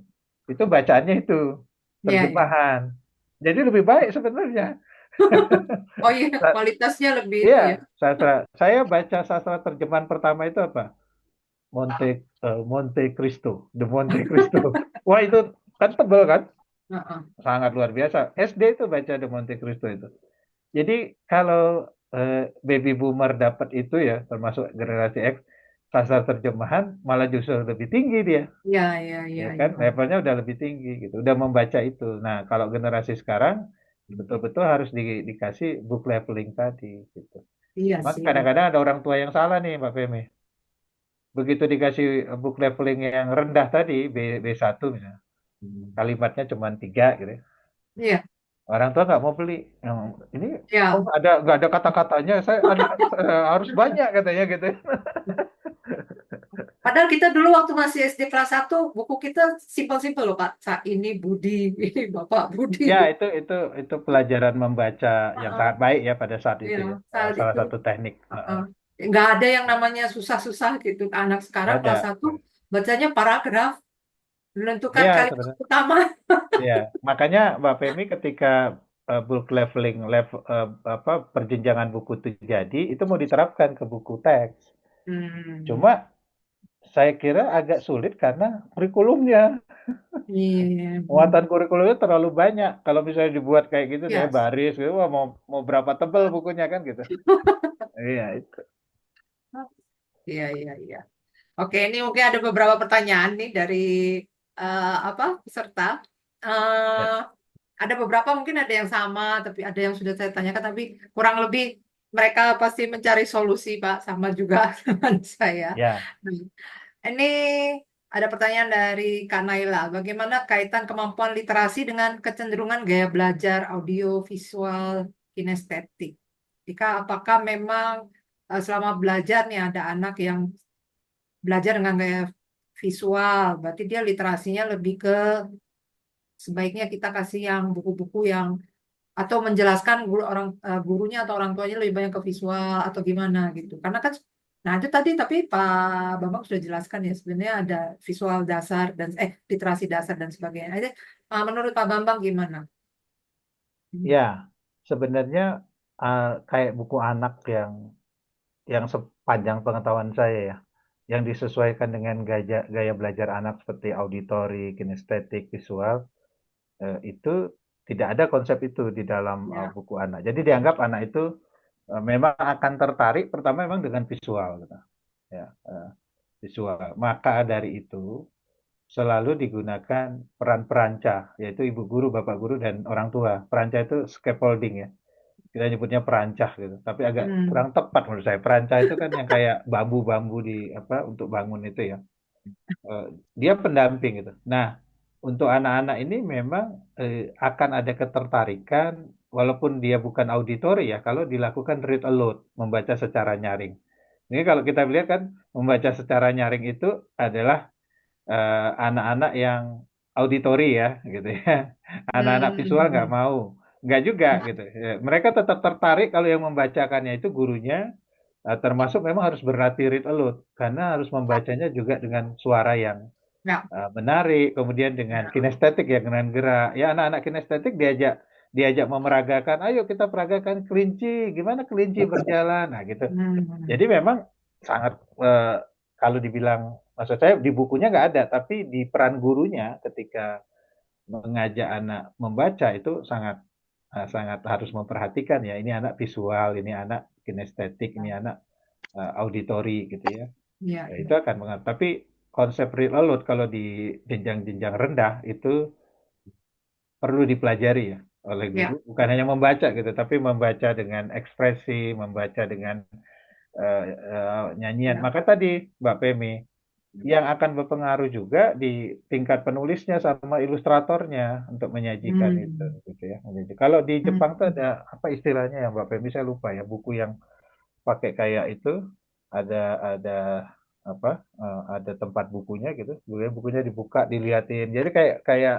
bacaannya itu Ya, ya. terjemahan. Jadi lebih baik sebenarnya. Oh iya, Sa- kualitasnya lebih Iya, itu ya. sastra. Saya baca sastra terjemahan pertama itu apa? Monte Cristo, The Monte Cristo. Wah itu kan tebel kan? Heeh. Sangat luar biasa. SD itu baca The Monte Cristo itu. Jadi kalau baby boomer dapat itu ya, termasuk generasi X, sastra terjemahan malah justru lebih tinggi dia, Ya, ya, ya ya, kan? ya. Levelnya udah lebih tinggi gitu, udah membaca itu. Nah, kalau generasi sekarang betul-betul harus dikasih book leveling tadi gitu. Iya Cuma sih, kadang-kadang betul. ada orang tua yang salah nih, Mbak Femi. Begitu dikasih book leveling yang rendah tadi, B1 misalnya, kalimatnya cuma 3 gitu. Ya. Iya, Orang tua nggak mau beli. Yang ini kok ya. nggak ada kata-katanya. Saya ada harus banyak katanya gitu. Padahal kita dulu waktu masih SD kelas 1, buku kita simpel-simpel loh, Pak. Ini Budi, ini Bapak Budi. Ya, itu pelajaran membaca yang Heeh, sangat baik ya pada saat ya, itu ya. saat Salah itu. satu teknik. Heeh. Nggak ada yang namanya susah-susah gitu. Anak Nggak sekarang ada. kelas 1 bacanya paragraf, menentukan Ya, kalimat sebenarnya. utama. Ya, makanya Mbak Femi ketika bulk leveling apa perjenjangan buku itu jadi, itu mau diterapkan ke buku teks. Hmm, Cuma saya kira agak sulit karena kurikulumnya. iya, Muatan kurikulumnya terlalu banyak. Kalau misalnya dibuat kayak gitu deh ya. baris gitu, wah mau berapa tebel bukunya kan gitu. Iya itu. Iya, iya, iya. Oke, ini mungkin ada beberapa pertanyaan nih dari apa peserta. Ya, Eh, ada beberapa mungkin ada yang sama, tapi ada yang sudah saya tanyakan, tapi kurang lebih mereka pasti mencari solusi, Pak, sama juga dengan saya. ya, Hmm. Ini ada pertanyaan dari Kak Naila. Bagaimana kaitan kemampuan literasi dengan kecenderungan gaya belajar audio, visual, kinestetik? Jika apakah memang selama belajar nih ada anak yang belajar dengan gaya visual, berarti dia literasinya lebih ke sebaiknya kita kasih yang buku-buku yang atau menjelaskan gurunya atau orang tuanya lebih banyak ke visual atau gimana gitu. Karena kan nah itu tadi tapi Pak Bambang sudah jelaskan ya sebenarnya ada visual dasar dan literasi dasar dan sebagainya. Nah, itu, menurut Pak Bambang gimana? Hmm. ya. Sebenarnya kayak buku anak yang sepanjang pengetahuan saya ya, yang disesuaikan dengan gaya gaya belajar anak seperti auditori, kinestetik, visual, itu tidak ada konsep itu di dalam Ya. buku anak. Jadi dianggap anak itu memang akan tertarik pertama memang dengan visual, gitu. Ya, visual. Maka dari itu selalu digunakan peran perancah, yaitu ibu guru, bapak guru, dan orang tua. Perancah itu scaffolding ya. Kita nyebutnya perancah gitu. Tapi agak Hmm. kurang tepat menurut saya. Perancah itu kan yang kayak bambu-bambu di apa untuk bangun itu ya. Dia pendamping gitu. Nah, untuk anak-anak ini memang akan ada ketertarikan walaupun dia bukan auditori ya kalau dilakukan read aloud, membaca secara nyaring. Ini kalau kita lihat kan membaca secara nyaring itu adalah anak-anak yang auditori ya gitu ya. Anak-anak visual nggak Hmm. mau. Nggak juga gitu. Ya, mereka tetap tertarik kalau yang membacakannya itu gurunya, termasuk memang harus berlatih read aloud karena harus membacanya juga dengan suara yang Ya. menarik, kemudian dengan Ya. kinestetik ya dengan gerak. Ya anak-anak kinestetik diajak diajak memeragakan, ayo kita peragakan kelinci, gimana kelinci berjalan, nah gitu. Hmm. Jadi memang sangat kalau dibilang, maksud saya di bukunya nggak ada, tapi di peran gurunya ketika mengajak anak membaca itu sangat sangat harus memperhatikan ya. Ini anak visual, ini anak kinestetik, ini anak auditori gitu ya. Ya. Ya, itu Ya. akan mengerti. Tapi konsep read aloud kalau di jenjang-jenjang rendah itu perlu dipelajari ya oleh guru. Ya. Bukan hanya membaca gitu, tapi membaca dengan ekspresi, membaca dengan nyanyian. Ya. Maka tadi Mbak Pemi, yang akan berpengaruh juga di tingkat penulisnya sama ilustratornya untuk menyajikan itu, Hmm. gitu ya. Kalau di Jepang tuh Hmm. ada apa istilahnya ya Mbak Pemi, saya lupa ya, buku yang pakai kayak itu ada apa ada tempat bukunya gitu, kemudian bukunya dibuka diliatin, jadi kayak kayak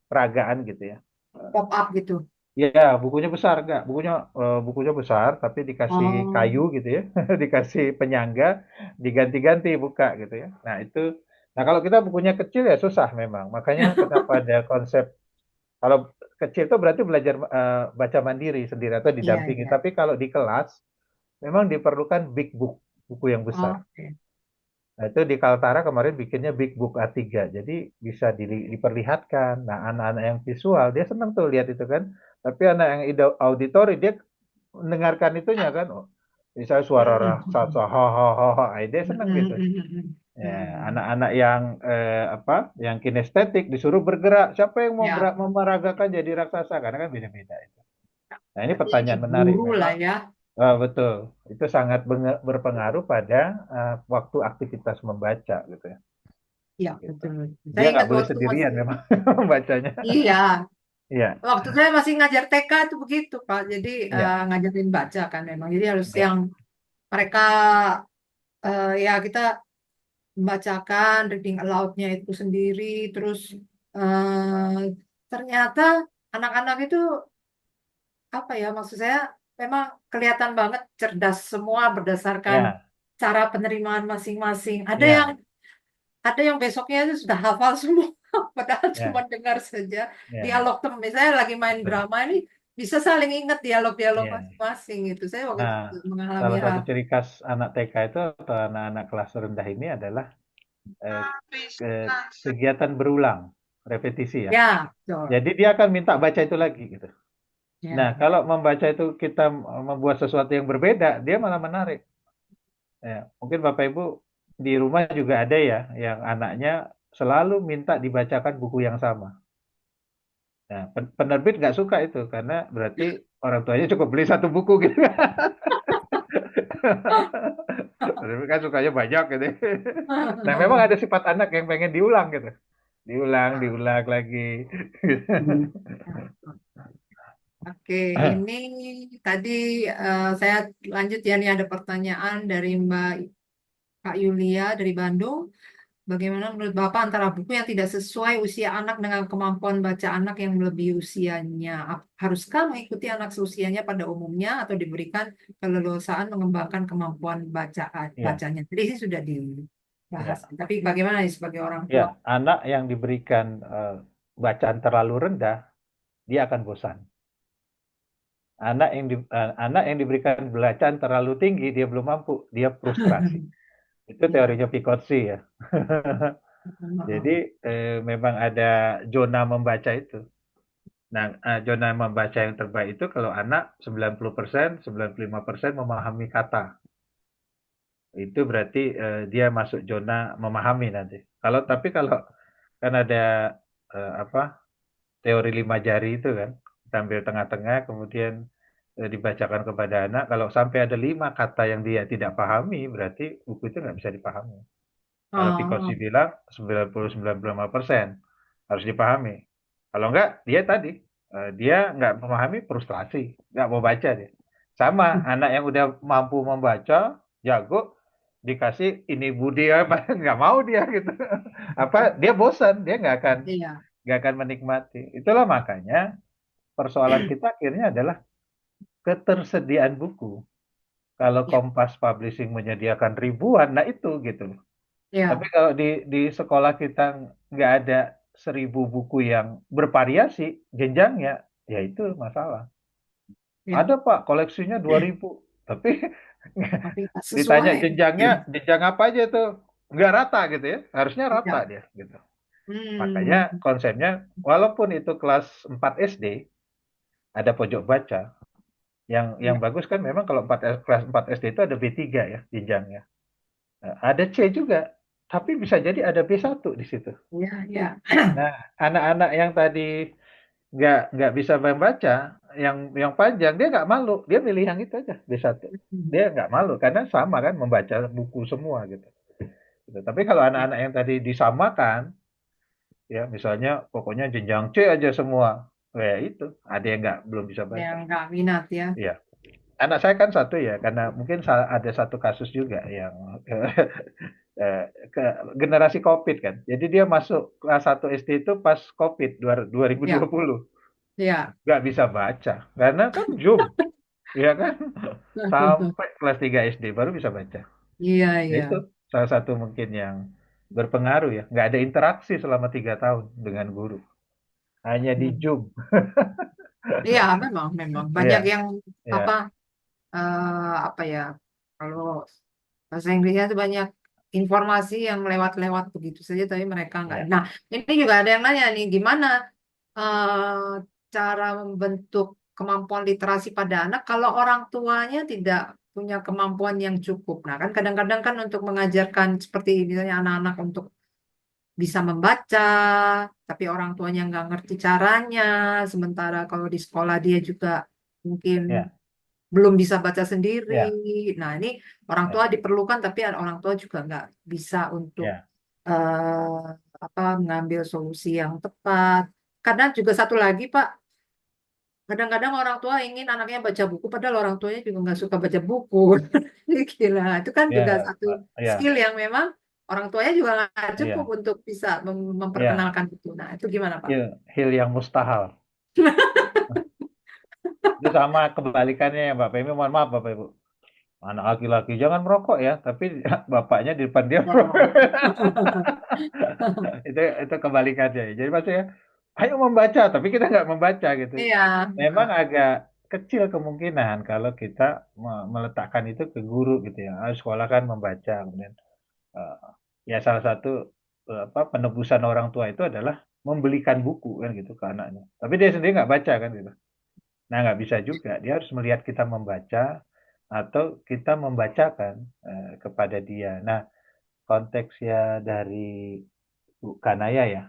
peragaan gitu ya. Pop up gitu. Ya, bukunya besar enggak? Bukunya besar tapi dikasih Oh. kayu gitu ya, dikasih penyangga, diganti-ganti buka gitu ya. Nah, itu nah kalau kita bukunya kecil ya susah memang. Makanya kenapa ada konsep kalau kecil itu berarti belajar baca mandiri sendiri atau Iya, didampingi. iya. Tapi kalau di kelas memang diperlukan big book, buku yang besar. Oke. Nah, itu di Kaltara kemarin bikinnya Big Book A3. Jadi bisa diperlihatkan. Nah, anak-anak yang visual, dia senang tuh lihat itu kan. Tapi anak yang auditori, dia mendengarkan itunya kan. Oh, misalnya suara raksasa, ha ha ha ha. Dia senang gitu. Ya, anak-anak yang apa, yang kinestetik disuruh bergerak. Siapa yang mau Ya, memeragakan jadi raksasa? Karena kan beda-beda itu. Nah, ini berarti ini pertanyaan menarik guru lah memang. ya. Betul. Itu sangat berpengaruh pada waktu aktivitas membaca gitu ya. Iya, Gitu. betul. Saya Dia nggak ingat boleh waktu sendirian masih, memang membacanya. iya, Iya, waktu saya masih ngajar TK itu begitu, Pak. Jadi iya, ngajarin baca kan memang. Jadi harus iya, yang mereka ya kita membacakan reading aloud-nya itu sendiri, terus eh, ternyata anak-anak itu apa ya maksud saya memang kelihatan banget cerdas semua berdasarkan Ya, cara penerimaan masing-masing. ya, Ada yang besoknya itu sudah hafal semua, padahal cuma ya, dengar saja ya, dialog tem. Misalnya lagi main betul. drama ini bisa saling ingat dialog-dialog Ya. masing-masing itu. Saya waktu Nah, itu mengalami salah satu hal. ciri khas anak TK itu atau anak-anak kelas rendah ini adalah eh, kegiatan berulang, repetisi ya. Ya, betul. Jadi dia akan minta baca itu lagi gitu. Nah, Ya. kalau membaca itu kita membuat sesuatu yang berbeda, dia malah menarik. Ya, mungkin Bapak Ibu di rumah juga ada ya, yang anaknya selalu minta dibacakan buku yang sama. Nah, penerbit nggak suka itu karena berarti orang tuanya cukup beli satu buku gitu. Penerbit kan sukanya banyak gitu. Nah, memang ada sifat anak yang pengen diulang gitu. Diulang, diulang lagi. Oke, ini tadi saya lanjut ya, nih ada pertanyaan dari Mbak Kak Yulia dari Bandung. Bagaimana menurut Bapak antara buku yang tidak sesuai usia anak dengan kemampuan baca anak yang melebihi usianya? Haruskah mengikuti anak seusianya pada umumnya atau diberikan keleluasaan mengembangkan kemampuan Ya, bacanya? Jadi ini sudah dibahas. ya. Tapi bagaimana nih sebagai orang Ya, tua? anak yang diberikan bacaan terlalu rendah, dia akan bosan. Anak yang diberikan bacaan terlalu tinggi, dia belum mampu, dia frustrasi. Itu Iya. teorinya Vygotsky ya. Jadi memang ada zona membaca itu. Nah, zona membaca yang terbaik itu kalau anak 90%, 95% memahami kata. Itu berarti dia masuk zona memahami nanti. Tapi kalau kan ada apa teori 5 jari itu kan, sambil tengah-tengah kemudian dibacakan kepada anak. Kalau sampai ada 5 kata yang dia tidak pahami, berarti buku itu nggak bisa dipahami. Kalau Vygotsky Oh, bilang 90-95% harus dipahami. Kalau enggak, dia tadi, dia nggak memahami frustrasi, nggak mau baca dia. Sama, anak yang udah mampu membaca, jago, dikasih ini budi apa, nggak mau dia gitu. Apa, dia bosan, dia iya. nggak akan menikmati. Itulah makanya persoalan kita akhirnya adalah ketersediaan buku. Kalau Iya. Kompas Publishing menyediakan ribuan, nah itu gitu. Tapi Iya. kalau di sekolah kita nggak ada 1.000 buku yang bervariasi jenjangnya, ya itu masalah. Iya. Ada Pak, koleksinya 2.000. Tapi Tapi nggak ditanya sesuai. jenjangnya, jenjang apa aja tuh? Nggak rata gitu ya. Harusnya rata Iya. dia gitu. Makanya Hmm. konsepnya, walaupun itu kelas 4 SD, ada pojok baca. Yang Iya. bagus kan memang kalau kelas 4 SD itu ada B3 ya jenjangnya. Nah, ada C juga, tapi bisa jadi ada B1 di situ. Iya. Iya. Nah, anak-anak yang tadi nggak bisa membaca, yang panjang dia nggak malu, dia milih yang itu aja B1. Dia nggak malu karena sama kan membaca buku semua gitu. Gitu. Tapi kalau Iya. anak-anak yang tadi disamakan, ya misalnya pokoknya jenjang C aja semua, ya itu ada yang nggak belum bisa Yang baca. nggak minat ya. Ya, anak saya kan satu ya, karena mungkin ada satu kasus juga yang eh, ke generasi COVID kan. Jadi dia masuk kelas 1 SD itu pas COVID Ya. 2020. Ya. Nggak bisa baca karena kan Zoom, ya kan? Sampai kelas 3 SD baru bisa baca. Iya, Ya iya. itu salah satu mungkin yang berpengaruh ya. Nggak ada interaksi selama 3 tahun dengan guru, hanya di Hmm. Zoom. Iya, memang banyak Iya, yang apa iya, apa ya? Kalau bahasa Inggrisnya itu banyak informasi yang lewat-lewat begitu saja, tapi mereka nggak. iya, Nah, ini juga ada yang nanya nih, gimana cara membentuk kemampuan literasi pada anak kalau orang tuanya tidak punya kemampuan yang cukup. Nah, kan kadang-kadang kan untuk mengajarkan seperti misalnya anak-anak untuk bisa membaca, tapi orang tuanya nggak ngerti caranya. Sementara kalau di sekolah dia juga mungkin iya, belum bisa baca sendiri. iya, Nah, ini orang tua iya, diperlukan, tapi orang tua juga nggak bisa untuk iya, mengambil solusi yang tepat. Kadang juga satu lagi, Pak, kadang-kadang orang tua ingin anaknya baca buku, padahal orang tuanya juga nggak suka baca buku. Gila, itu kan iya, juga satu iya, skill yang memang. orang tuanya juga nggak cukup Iya, untuk bisa iya, memperkenalkan itu. Nah, itu gimana, Pak? hil yang mustahil. Itu sama kebalikannya ya Mbak Femi, mohon maaf Bapak Ibu. Anak laki-laki jangan merokok ya, tapi bapaknya di depan dia Wow. itu kebalikannya. Jadi maksudnya, ayo membaca, tapi kita nggak membaca gitu. Iya. Memang agak kecil kemungkinan kalau kita meletakkan itu ke guru gitu ya. Ah, sekolah kan membaca, kemudian eh, ya salah satu apa penebusan orang tua itu adalah membelikan buku kan gitu ke anaknya. Tapi dia sendiri nggak baca kan gitu. Nah nggak bisa juga. Dia harus melihat kita membaca atau kita membacakan kepada dia. Nah konteksnya dari Bu Kanaya ya.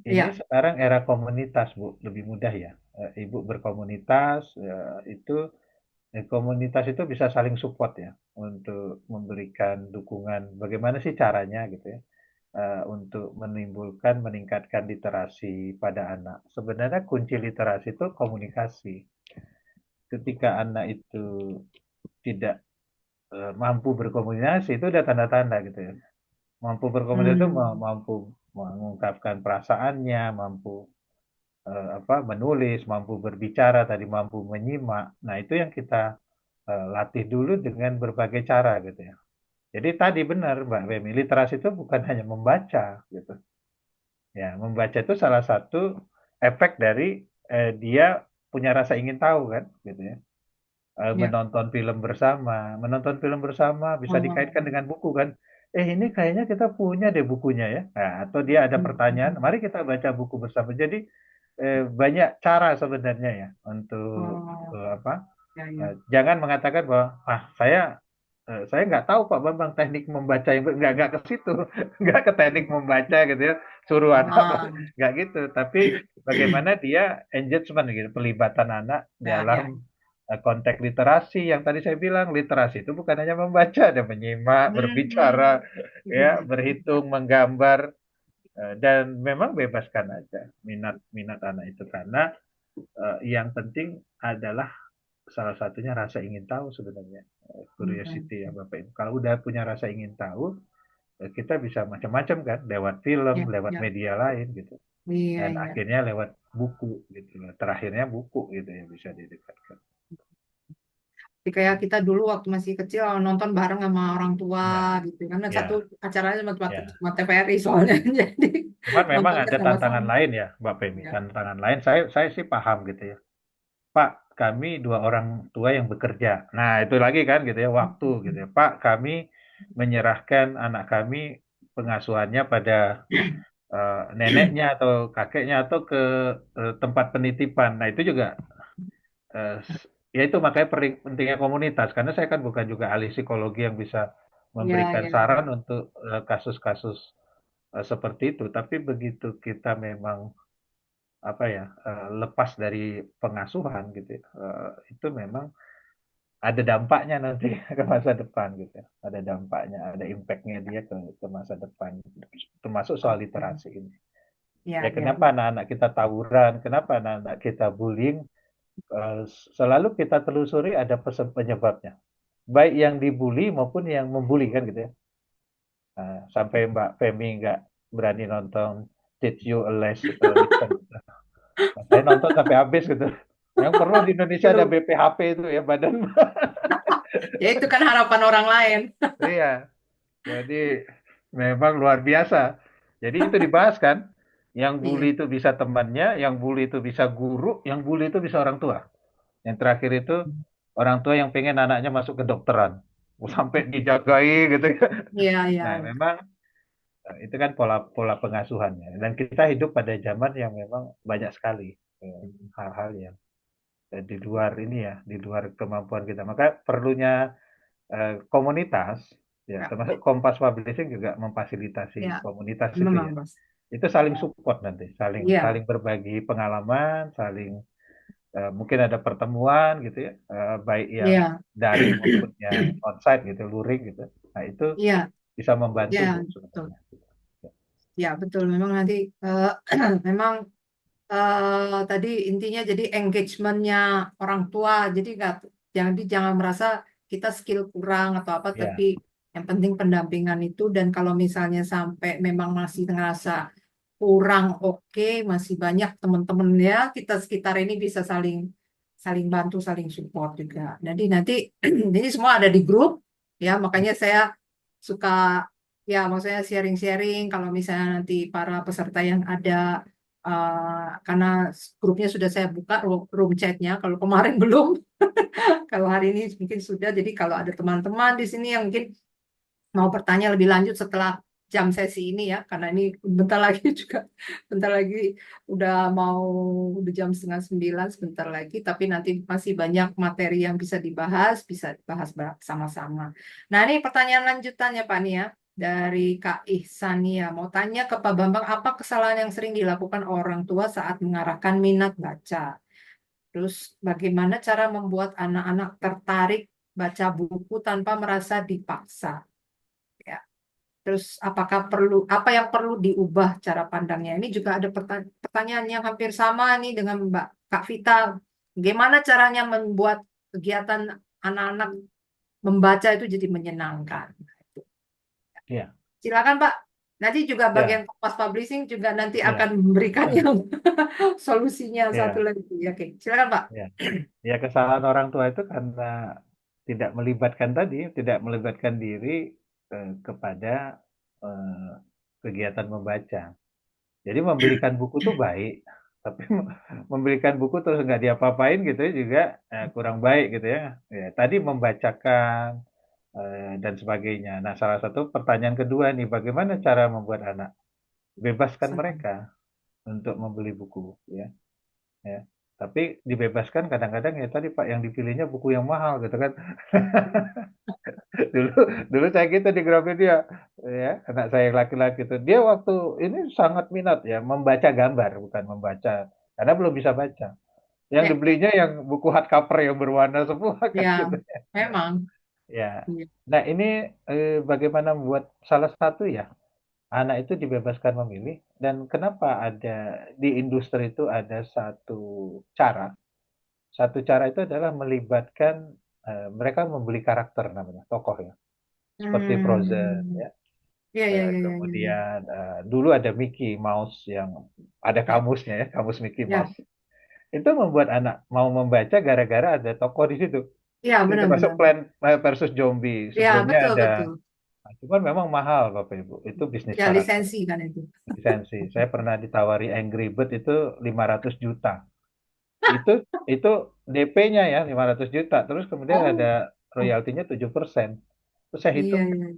Ini Iya. sekarang era komunitas, Bu, lebih mudah ya. Ibu berkomunitas, itu komunitas itu bisa saling support ya untuk memberikan dukungan. Bagaimana sih caranya gitu ya, untuk menimbulkan, meningkatkan literasi pada anak. Sebenarnya kunci literasi itu komunikasi. Ketika anak itu tidak mampu berkomunikasi, itu udah tanda-tanda gitu ya. Mampu berkomunikasi itu Hmm. mampu mengungkapkan perasaannya, mampu apa menulis, mampu berbicara tadi, mampu menyimak. Nah, itu yang kita latih dulu dengan berbagai cara gitu ya. Jadi tadi benar Mbak Femi, literasi itu bukan hanya membaca gitu. Ya, membaca itu salah satu efek dari dia punya rasa ingin tahu kan gitu ya. Ya. Menonton film bersama, menonton film bersama bisa Oh. dikaitkan dengan buku kan. Ini kayaknya kita punya deh bukunya ya. Nah, atau dia ada pertanyaan, mari kita baca buku bersama. Jadi banyak cara sebenarnya ya untuk Oh. apa? Ya, ya. Jangan mengatakan bahwa saya nggak tahu Pak Bambang teknik membaca yang nggak ke situ, nggak ke teknik membaca gitu ya, suruh anak Ah, nggak gitu. Tapi bagaimana dia engagement gitu, pelibatan anak ya, ya. dalam konteks literasi yang tadi saya bilang literasi itu bukan hanya membaca, ada menyimak, berbicara, Hmm. ya, berhitung, menggambar, dan memang bebaskan aja minat minat anak itu karena yang penting adalah salah satunya rasa ingin tahu sebenarnya. Hmm. Curiosity ya Bapak Ibu. Kalau udah punya rasa ingin tahu, kita bisa macam-macam kan, lewat film, Ya, lewat ya. media lain gitu. Iya, Dan iya. akhirnya lewat buku gitu. Terakhirnya buku gitu ya bisa didekatkan. Jadi kayak kita dulu waktu masih kecil nonton bareng sama orang tua Ya, gitu karena satu ya, acaranya ya. sama TVRI soalnya jadi Cuman memang nontonnya ada tantangan sama-sama. lain ya, Mbak Femi. Ya. Tantangan lain, saya sih paham gitu ya. Pak, kami dua orang tua yang bekerja. Nah, itu lagi kan gitu ya, waktu gitu ya. Pak, kami menyerahkan anak kami pengasuhannya pada neneknya atau kakeknya atau ke tempat penitipan. Nah, itu juga eh, ya itu makanya pentingnya komunitas karena saya kan bukan juga ahli psikologi yang bisa Ya, memberikan ya, saran untuk kasus-kasus seperti itu. Tapi begitu kita memang apa ya lepas dari pengasuhan gitu ya, itu memang ada dampaknya nanti ke masa depan gitu ya. Ada dampaknya, ada impactnya dia ke masa depan. Termasuk soal oke. literasi ini. Ya, Ya ya, kenapa anak-anak kita tawuran, kenapa anak-anak kita bullying, selalu kita telusuri ada penyebabnya. Baik yang dibully maupun yang membuli kan gitu ya. Nah, sampai Mbak Femi nggak berani nonton Teach You a Lesson. Nah, saya nonton sampai habis gitu. Yang perlu di Indonesia ada Seru. BPHP itu ya badan. Ya itu kan harapan orang lain. Iya, jadi memang luar biasa. Jadi itu dibahas kan, yang bully Iya. itu bisa temannya, yang bully itu bisa guru, yang bully itu bisa orang tua. Yang terakhir itu orang tua yang pengen anaknya masuk ke dokteran, sampai dijagai gitu ya. Iya, iya. Nah, memang itu kan pola pola pengasuhannya. Dan kita hidup pada zaman yang memang banyak sekali hal-hal yang di luar ini ya, di luar kemampuan kita. Maka perlunya komunitas, ya Ya, termasuk Kompas Publishing juga memfasilitasi ya. komunitas itu Memang, ya. Mas. Itu saling support nanti, saling Iya, saling berbagi pengalaman, saling mungkin ada pertemuan gitu ya, baik yang iya. daring maupun yang onsite gitu, luring gitu. Nah itu Iya, bisa membantu iya, Bu betul. sebenarnya. Ya, betul. Memang nanti memang tadi intinya jadi engagementnya orang tua. Jadi nggak, jangan merasa kita skill kurang atau apa, tapi Ya, Yang penting pendampingan itu, dan kalau misalnya sampai memang masih ngerasa kurang oke, masih banyak teman-teman ya kita sekitar ini bisa saling saling bantu, saling support juga. Jadi nanti ini semua ada di grup ya, makanya saya suka ya maksudnya sharing-sharing kalau misalnya nanti para peserta yang ada karena grupnya sudah saya buka room chatnya, kalau kemarin belum, kalau hari ini mungkin sudah. Jadi kalau ada teman-teman di sini yang mungkin mau bertanya lebih lanjut setelah jam sesi ini ya, karena ini bentar lagi juga, bentar lagi udah mau udah jam setengah 9 sebentar lagi, tapi nanti masih banyak materi yang bisa dibahas bersama-sama. Nah ini pertanyaan lanjutannya Pak Nia dari Kak Ihsania, mau tanya ke Pak Bambang, apa kesalahan yang sering dilakukan orang tua saat mengarahkan minat baca? Terus bagaimana cara membuat anak-anak tertarik baca buku tanpa merasa dipaksa? Ya. Terus apa yang perlu diubah cara pandangnya? Ini juga ada pertanyaan yang hampir sama nih dengan Mbak Kak Vita. Bagaimana caranya membuat kegiatan anak-anak membaca itu jadi menyenangkan? Ya, Silakan Pak. Nanti juga bagian ya, Kompas Publishing juga nanti akan ya, memberikan yang solusinya satu ya, lagi. Oke, silakan Pak. ya. Ya, kesalahan orang tua itu karena tidak melibatkan diri kepada eh, kegiatan membaca. Jadi membelikan buku tuh baik, tapi membelikan buku terus nggak diapa-apain gitu ya juga kurang baik gitu ya. Ya, tadi membacakan dan sebagainya. Nah, salah satu pertanyaan kedua nih, bagaimana cara membuat anak bebaskan mereka untuk membeli buku, ya, ya. Tapi dibebaskan kadang-kadang ya tadi Pak yang dipilihnya buku yang mahal gitu kan. Dulu dulu saya gitu di Gramedia, ya, anak saya yang laki-laki itu. Dia waktu ini sangat minat ya membaca gambar, bukan membaca karena belum bisa baca. Yang Ya, ya, dibelinya yang buku hardcover yang berwarna semua kan ya, gitu. memang. Ya. Iya. Nah, ini bagaimana membuat salah satu ya anak itu dibebaskan memilih dan kenapa ada di industri itu ada cara. Satu cara itu adalah melibatkan mereka membeli karakter namanya, tokoh ya. Seperti Frozen Hmm. ya. Ya, ya, ya, ya, ya, ya. Kemudian dulu ada Mickey Mouse yang ada Ya, kamusnya ya, kamus Mickey ya, Mouse. Itu membuat anak mau membaca gara-gara ada tokoh di situ. ya, Itu termasuk benar-benar. Plant versus Zombie. Ya, Sebelumnya betul, ada, betul. cuman memang mahal Bapak Ibu. Itu bisnis Ya, karakter, lisensi kan itu. lisensi. Saya pernah ditawari Angry Bird itu 500 juta. Itu DP-nya ya 500 juta. Terus kemudian Oh, ada royaltinya 7%. Terus saya iya, hitung iya.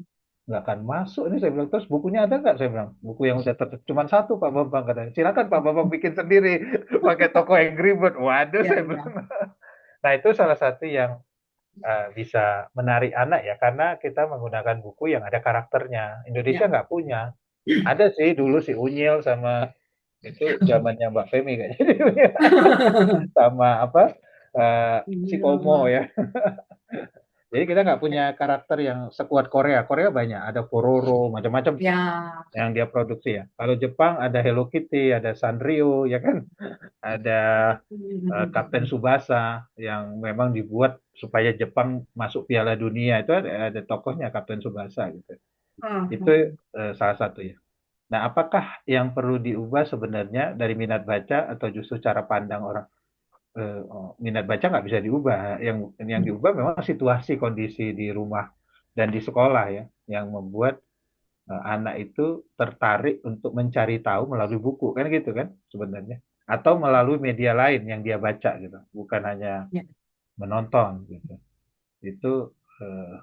nggak akan masuk ini saya bilang terus bukunya ada nggak saya bilang buku yang udah cuma satu Pak Bambang katanya silakan Pak Bambang bikin sendiri pakai toko Angry Bird waduh Iya, saya iya. bilang nah itu salah satu yang bisa menarik anak ya karena kita menggunakan buku yang ada karakternya Indonesia Ya. nggak punya ada sih dulu si Unyil sama itu zamannya Mbak Femi kayaknya sama apa si Iya, Komo ya jadi kita nggak punya karakter yang sekuat Korea Korea banyak ada Pororo macam-macam tuh ya. yang dia produksi ya. Kalau Jepang ada Hello Kitty, ada Sanrio, ya kan? Ada Kapten Tsubasa yang memang dibuat supaya Jepang masuk Piala Dunia itu ada tokohnya Kapten Tsubasa gitu. Ah, Itu ah. salah satu ya. Nah, apakah yang perlu diubah sebenarnya dari minat baca atau justru cara pandang orang? Minat baca nggak bisa diubah. Yang diubah memang situasi kondisi di rumah dan di sekolah ya, yang membuat anak itu tertarik untuk mencari tahu melalui buku kan gitu kan sebenarnya atau melalui media lain yang dia baca gitu bukan hanya Ya, menonton gitu itu eh,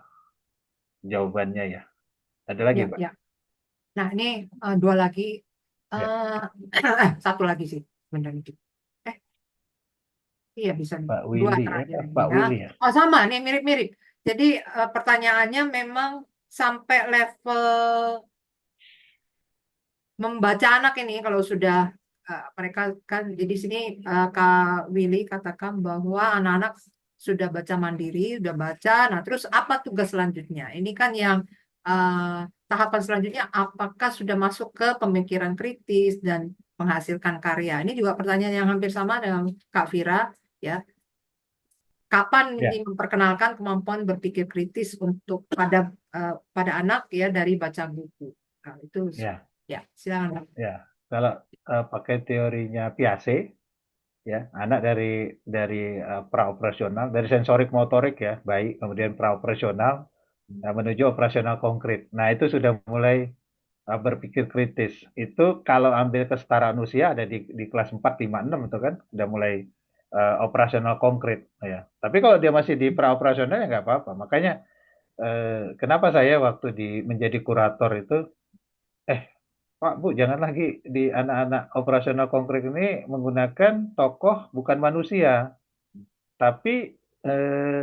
jawabannya ya ada lagi ya, Pak ya. Nah, ini dua lagi. ya Satu lagi sih, benar itu. Eh, iya bisa nih. Pak Dua Willy ya terakhir ini Pak ya. Willy ya Oh, sama nih, mirip-mirip. Jadi pertanyaannya memang sampai level membaca anak ini kalau sudah mereka kan jadi sini Kak Willy katakan bahwa anak-anak sudah baca mandiri, sudah baca. Nah, terus apa tugas selanjutnya? Ini kan yang tahapan selanjutnya apakah sudah masuk ke pemikiran kritis dan menghasilkan karya. Ini juga pertanyaan yang hampir sama dengan Kak Vira ya. kapan ini Ya, memperkenalkan kemampuan berpikir kritis untuk pada anak ya dari baca buku. Nah, itu ya, ya silakan. ya. Kalau pakai teorinya Piaget, ya, anak dari praoperasional, dari sensorik motorik ya, baik, kemudian praoperasional, menuju operasional konkret. Nah, itu sudah mulai berpikir kritis. Itu kalau ambil kesetaraan usia ada di kelas 4, 5, 6 itu kan udah mulai operasional konkret ya. Tapi kalau dia masih di praoperasional ya nggak apa-apa. Makanya kenapa saya waktu menjadi kurator itu, eh Pak Bu jangan lagi di anak-anak operasional konkret ini menggunakan tokoh bukan manusia, tapi eh,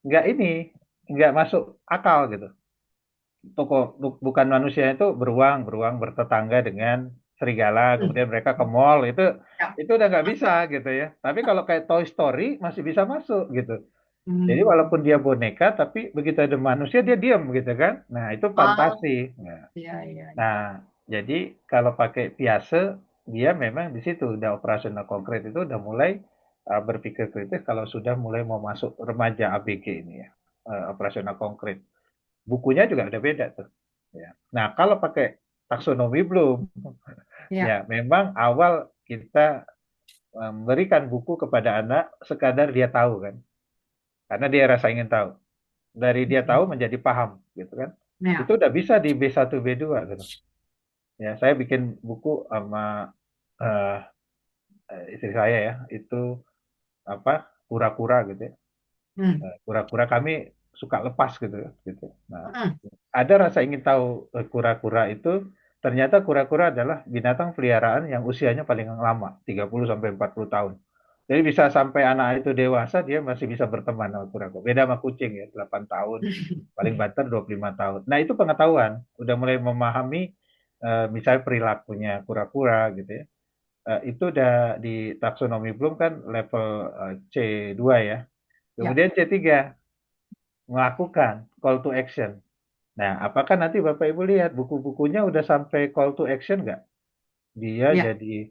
nggak ini nggak masuk akal gitu. Bukan manusia itu beruang, beruang bertetangga dengan serigala, kemudian mereka ke mall Ya. itu udah nggak bisa gitu ya. Tapi kalau kayak Toy Story masih bisa masuk gitu. Jadi Hmm. walaupun dia boneka, tapi begitu ada manusia dia diam gitu kan. Nah itu Ah, fantasi. Nah, ya, ya, ya. nah, jadi kalau pakai Piase, dia memang di situ udah operasional konkret itu udah mulai berpikir kritis kalau sudah mulai mau masuk remaja ABG ini ya, operasional konkret. Bukunya juga udah beda tuh. Ya. Nah, kalau pakai taksonomi belum. Ya. Ya, memang awal kita memberikan buku kepada anak sekadar dia tahu kan. Karena dia rasa ingin tahu. Dari dia tahu menjadi paham gitu kan. Ya. Itu udah bisa di B1 B2 gitu. Ya, saya bikin buku sama eh, istri saya ya, itu apa? Kura-kura gitu ya. Hmm. Kura-kura kami suka lepas gitu ya, gitu. Nah, Hmm. ada rasa ingin tahu kura-kura itu ternyata kura-kura adalah binatang peliharaan yang usianya paling lama, 30 sampai 40 tahun. Jadi bisa sampai anak itu dewasa dia masih bisa berteman sama kura-kura. Beda sama kucing ya, 8 tahun, paling banter 25 tahun. Nah, itu pengetahuan, udah mulai memahami misalnya perilakunya kura-kura gitu ya. Itu udah di taksonomi belum kan level C2 ya. Ya. Kemudian C3 melakukan call to action. Nah, apakah nanti Bapak Ibu lihat buku-bukunya udah sampai call to action nggak? Dia Ya. jadi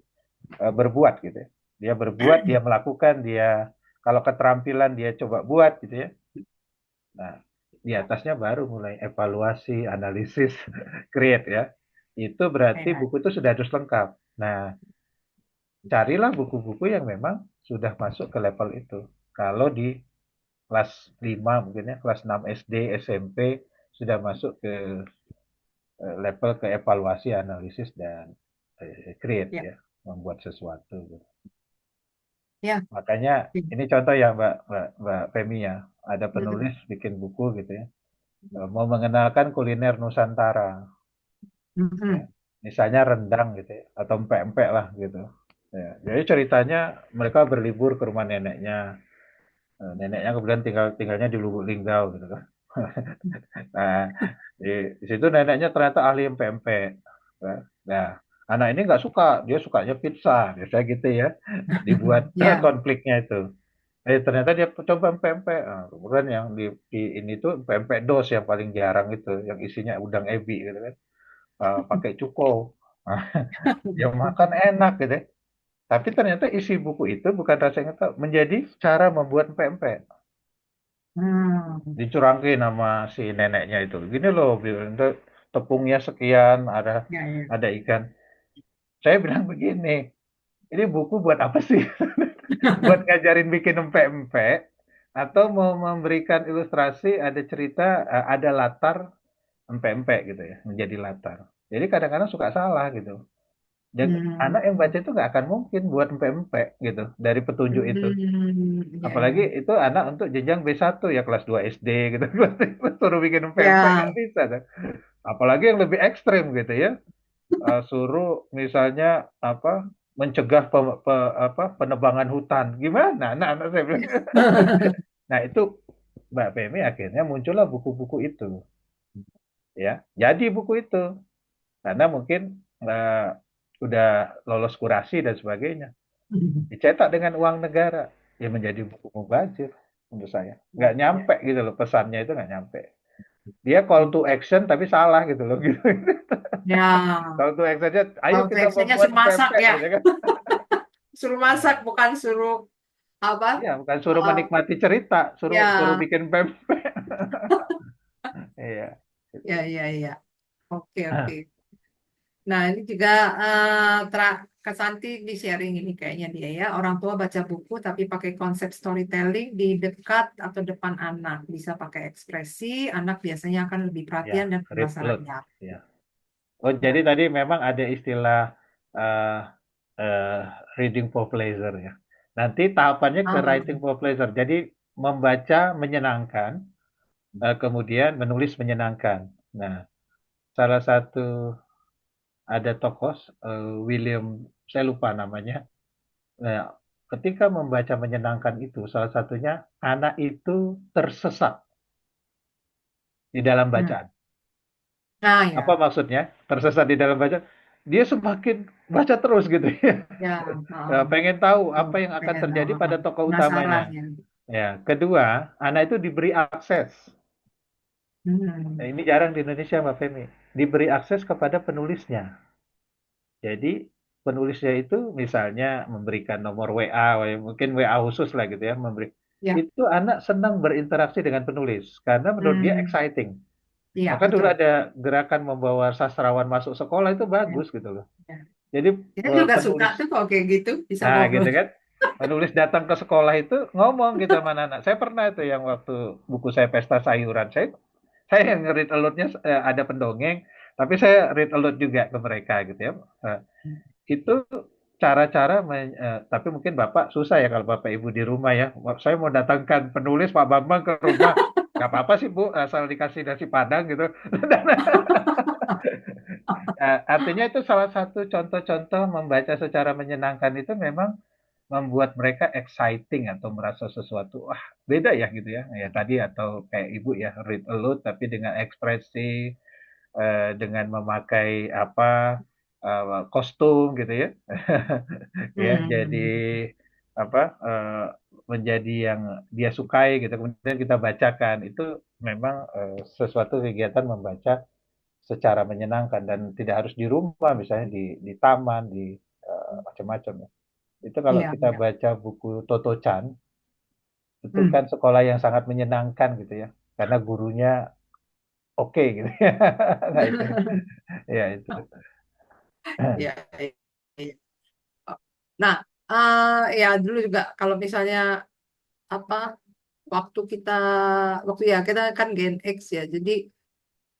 berbuat gitu ya. Dia berbuat, dia melakukan, dia kalau keterampilan dia coba buat gitu ya. Nah, di atasnya baru mulai evaluasi, analisis, create ya. Itu berarti Ya. buku itu sudah harus lengkap. Nah, carilah buku-buku yang memang sudah masuk ke level itu. Kalau di kelas 5 mungkin ya, kelas 6 SD, SMP sudah masuk ke level ke evaluasi, analisis dan create Ya. ya, membuat sesuatu gitu. Ya. Makanya ini contoh ya Mbak Femi ya, ada Hmm. penulis bikin buku gitu ya, mau mengenalkan kuliner Nusantara, ya. Hmm. Misalnya rendang gitu ya, atau empek-empek lah gitu. Ya, jadi ceritanya mereka berlibur ke rumah neneknya. Neneknya kemudian tinggalnya di Lubuk Linggau gitu kan. Nah, di situ neneknya ternyata ahli empek-empek. Nah, anak ini nggak suka, dia sukanya pizza, biasanya gitu ya. Dibuat Ya. konfliknya itu. Ternyata dia coba empek-empek. Nah, kemudian yang ini tuh empek-empek dos yang paling jarang itu, yang isinya udang ebi gitu kan. Pakai cuko. Nah, dia makan enak gitu ya. Tapi ternyata isi buku itu bukan rasanya tahu, menjadi cara membuat empek-empek. Hmm. Dicurangin sama si neneknya itu. Gini loh, untuk tepungnya sekian, Ya. Ya. ada ikan. Saya bilang begini, ini buku buat apa sih? Buat ngajarin bikin empek-empek atau mau memberikan ilustrasi, ada cerita, ada latar empek-empek gitu ya, menjadi latar. Jadi kadang-kadang suka salah gitu. Dan Hmm. anak yang baca itu nggak akan mungkin buat empek-empek gitu dari petunjuk itu. Ya. Apalagi Ya. itu anak untuk jenjang B1 ya kelas 2 SD gitu. Suruh bikin empek-empek nggak Ya. bisa kan. Apalagi yang lebih ekstrim gitu ya. Suruh misalnya apa mencegah penebangan hutan. Gimana? Anak-anak saya bilang. Nah, itu Mbak Femi akhirnya muncullah buku-buku itu ya. Jadi buku itu karena mungkin eh, udah lolos kurasi dan sebagainya. Dicetak dengan uang negara ya menjadi buku mubazir menurut saya. Nggak Ya. nyampe gitu loh, pesannya itu nggak nyampe. Dia call to action tapi salah gitu loh gitu. Ya. Call to actionnya ayo Kalau kita teksnya membuat suruh masak pempek ya, gitu kan. suruh masak Nah, bukan suruh apa? Iya, bukan suruh Uh, menikmati cerita, suruh suruh ya, bikin pempek. Iya, ya, gitu. ya, ya. Oke, oke. Nah, ini juga Kak Santi di sharing ini kayaknya dia ya. Orang tua baca buku tapi pakai konsep storytelling di dekat atau depan anak. Bisa pakai ekspresi, anak biasanya akan lebih Ya, perhatian dan read penasaran aloud. ya. Ya. Oh, jadi Ya. tadi memang ada istilah eh, eh, reading for pleasure ya. Nanti tahapannya ke Ah, writing for pleasure. Jadi membaca menyenangkan, kemudian menulis menyenangkan. Nah, salah satu ada tokoh William, saya lupa namanya. Nah, ketika membaca menyenangkan itu, salah satunya anak itu tersesat di dalam hmm. bacaan. Nah, Apa ya. maksudnya? Tersesat di dalam bacaan? Dia semakin baca terus gitu ya. Ya, Pengen tahu betul. apa yang akan Pengen tahu. terjadi pada tokoh Penasaran utamanya. ya. Ya, kedua, anak itu diberi akses. Nah, Hmm. ini jarang di Indonesia, Mbak Femi. Diberi akses kepada penulisnya. Jadi penulisnya itu misalnya memberikan nomor WA, mungkin WA khusus lah gitu ya, Ya. itu anak senang berinteraksi dengan penulis karena menurut dia Hmm. exciting. Iya, Maka dulu betul. ada gerakan membawa sastrawan masuk sekolah itu Ya, bagus gitu loh. ya. Jadi Kita juga suka penulis, tuh kalau kayak gitu bisa nah gitu ngobrol. kan, penulis datang ke sekolah itu ngomong gitu sama anak-anak. Saya pernah itu yang waktu buku saya Pesta Sayuran, saya yang read aloud-nya ada pendongeng, tapi saya read aloud juga ke mereka gitu ya. Eh, itu cara-cara tapi mungkin Bapak susah ya kalau Bapak Ibu di rumah ya. Saya mau datangkan penulis Pak Bambang ke rumah. Gak apa-apa sih Bu, asal dikasih nasi Padang gitu. Artinya itu salah satu contoh-contoh membaca secara menyenangkan itu memang membuat mereka exciting atau merasa sesuatu, wah beda ya gitu ya. Ya tadi atau kayak Ibu ya, read aloud tapi dengan ekspresi, dengan memakai apa, kostum gitu ya. Ya, jadi Hmm. apa, menjadi yang dia sukai gitu, kemudian kita bacakan. Itu memang sesuatu kegiatan membaca secara menyenangkan dan tidak harus di rumah, misalnya di taman, di macam-macam ya. Itu kalau Iya, kita iya. baca buku Toto Chan, itu Hmm. kan sekolah yang sangat menyenangkan gitu ya, karena gurunya oke gitu ya. Nah itu, ya itu. Iya, iya. Nah, ya dulu juga kalau misalnya apa waktu kita ya kita kan Gen X ya, jadi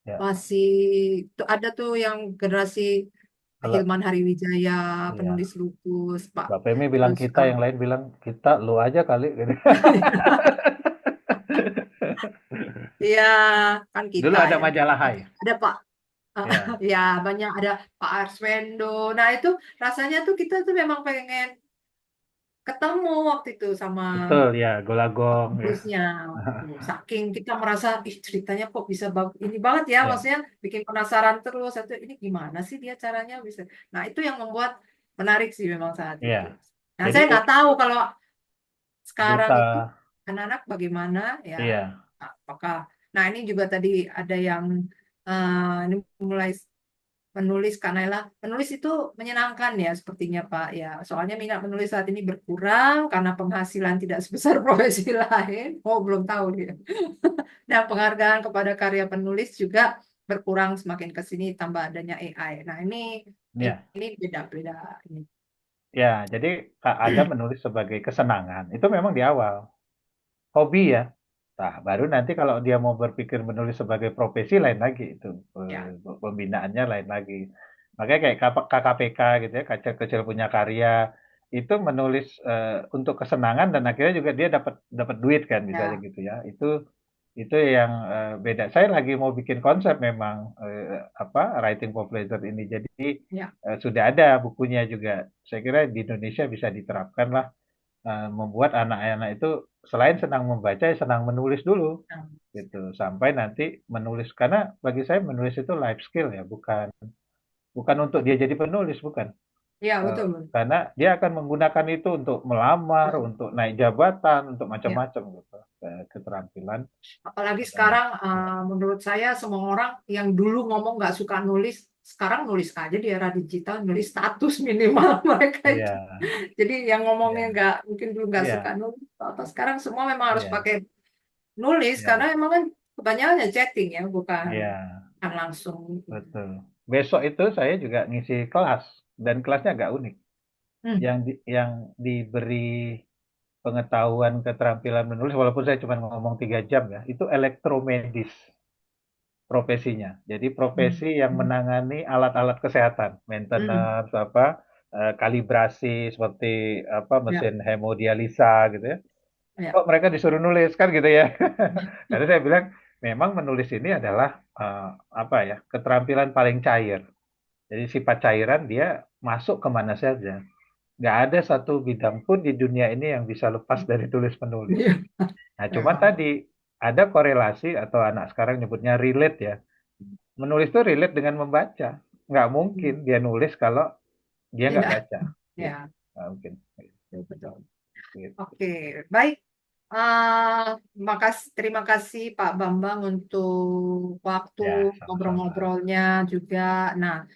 Ya, masih tuh ada tuh yang generasi kalau Hilman Hariwijaya, ya penulis Lupus, Pak. Mbak Femi bilang Terus kita, yang lain bilang kita, lu aja kali gitu. ya kan Dulu kita ada ya, majalah Hai. ada Pak. Ya, Ya banyak ada Pak Arswendo. Nah itu rasanya tuh kita tuh memang pengen ketemu waktu itu sama betul ya, Golagong ya. penulisnya waktu itu. Saking kita merasa, ih ceritanya kok bisa ini banget ya, Ya, maksudnya bikin penasaran terus. Satu ini gimana sih dia caranya bisa. Nah itu yang membuat menarik sih memang saat itu. ya. Nah Jadi saya nggak tahu kalau sekarang duta, itu anak-anak bagaimana ya. iya, Apakah, nah ini juga tadi ada yang ini mulai menulis Kanela, menulis itu menyenangkan ya sepertinya Pak ya. Soalnya minat menulis saat ini berkurang karena penghasilan tidak sebesar profesi lain. Oh, belum tahu dia. Dan penghargaan kepada karya penulis juga berkurang semakin ke sini tambah adanya AI. Nah, ya, ini beda-beda ini. ya. Jadi Kak Adam menulis sebagai kesenangan. Itu memang di awal. Hobi ya. Nah, baru nanti kalau dia mau berpikir menulis sebagai profesi lain lagi itu, Ya. pembinaannya lain lagi. Makanya kayak KKPK gitu ya, Kaca Kecil Punya Karya, itu menulis untuk kesenangan dan akhirnya juga dia dapat dapat duit kan misalnya Ya. gitu ya. Itu yang beda. Saya lagi mau bikin konsep memang apa writing for pleasure ini. Jadi Ya. sudah ada bukunya juga. Saya kira di Indonesia bisa diterapkan lah, membuat anak-anak itu selain senang membaca, ya senang menulis dulu Ya. gitu sampai nanti menulis, karena bagi saya menulis itu life skill ya, bukan bukan untuk dia jadi penulis, bukan. Ya, betul. Karena dia akan menggunakan itu untuk melamar, Betul. untuk naik jabatan, untuk Ya. macam-macam gitu. Keterampilan Apalagi dan sekarang ya, menurut saya semua orang yang dulu ngomong nggak suka nulis, sekarang nulis aja di era digital, nulis status minimal mereka Iya, itu. Jadi yang ngomongnya iya, nggak mungkin dulu nggak suka iya, nulis, atau sekarang semua memang harus iya, pakai nulis karena iya, emang kan kebanyakan ya chatting ya, iya, bukan langsung. betul. Besok itu saya juga ngisi kelas dan kelasnya agak unik. Hmm, Yang diberi pengetahuan keterampilan menulis, walaupun saya cuma ngomong 3 jam ya, itu elektromedis profesinya. Jadi hmm, profesi yang hmm, menangani alat-alat kesehatan, hmm, maintenance, kalibrasi seperti apa ya, mesin hemodialisa gitu ya. ya, Kok mereka disuruh nulis kan gitu ya? Karena saya bilang memang menulis ini adalah apa ya keterampilan paling cair. Jadi sifat cairan dia masuk kemana saja. Nggak ada satu bidang pun di dunia ini yang bisa lepas dari tulis menulis. iya, Nah, cuma memang. tadi ada korelasi atau anak sekarang nyebutnya relate ya. Menulis itu relate dengan membaca. Nggak mungkin Hmm, dia nulis kalau dia nggak tidak, baca. Gitu. ya, Nggak mungkin. betul. Gitu. Oke, baik. Terima kasih Pak Bambang untuk waktu Ya, sama-sama. ngobrol-ngobrolnya juga. Nah,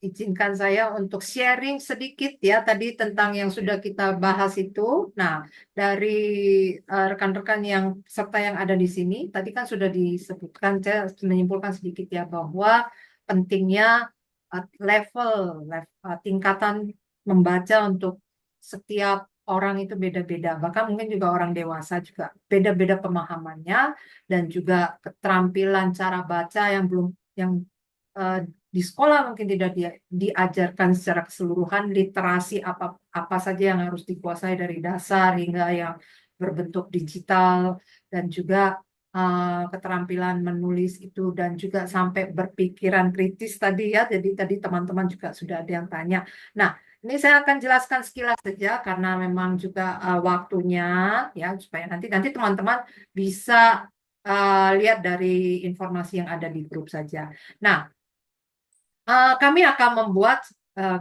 izinkan saya untuk sharing sedikit ya tadi tentang yang Ya, sudah kita bahas itu. Nah, dari rekan-rekan yang serta yang ada di sini, tadi kan sudah disebutkan, saya menyimpulkan sedikit ya bahwa pentingnya level, tingkatan membaca untuk setiap orang itu beda-beda. Bahkan mungkin juga orang dewasa juga beda-beda pemahamannya dan juga keterampilan cara baca yang belum yang eh, di sekolah mungkin tidak diajarkan secara keseluruhan literasi apa apa saja yang harus dikuasai dari dasar hingga yang berbentuk digital dan juga keterampilan menulis itu dan juga sampai berpikiran kritis tadi ya. Jadi tadi teman-teman juga sudah ada yang tanya. Nah, ini saya akan jelaskan sekilas saja karena memang juga waktunya ya supaya nanti nanti teman-teman bisa lihat dari informasi yang ada di grup saja. Nah, kami akan membuat eh,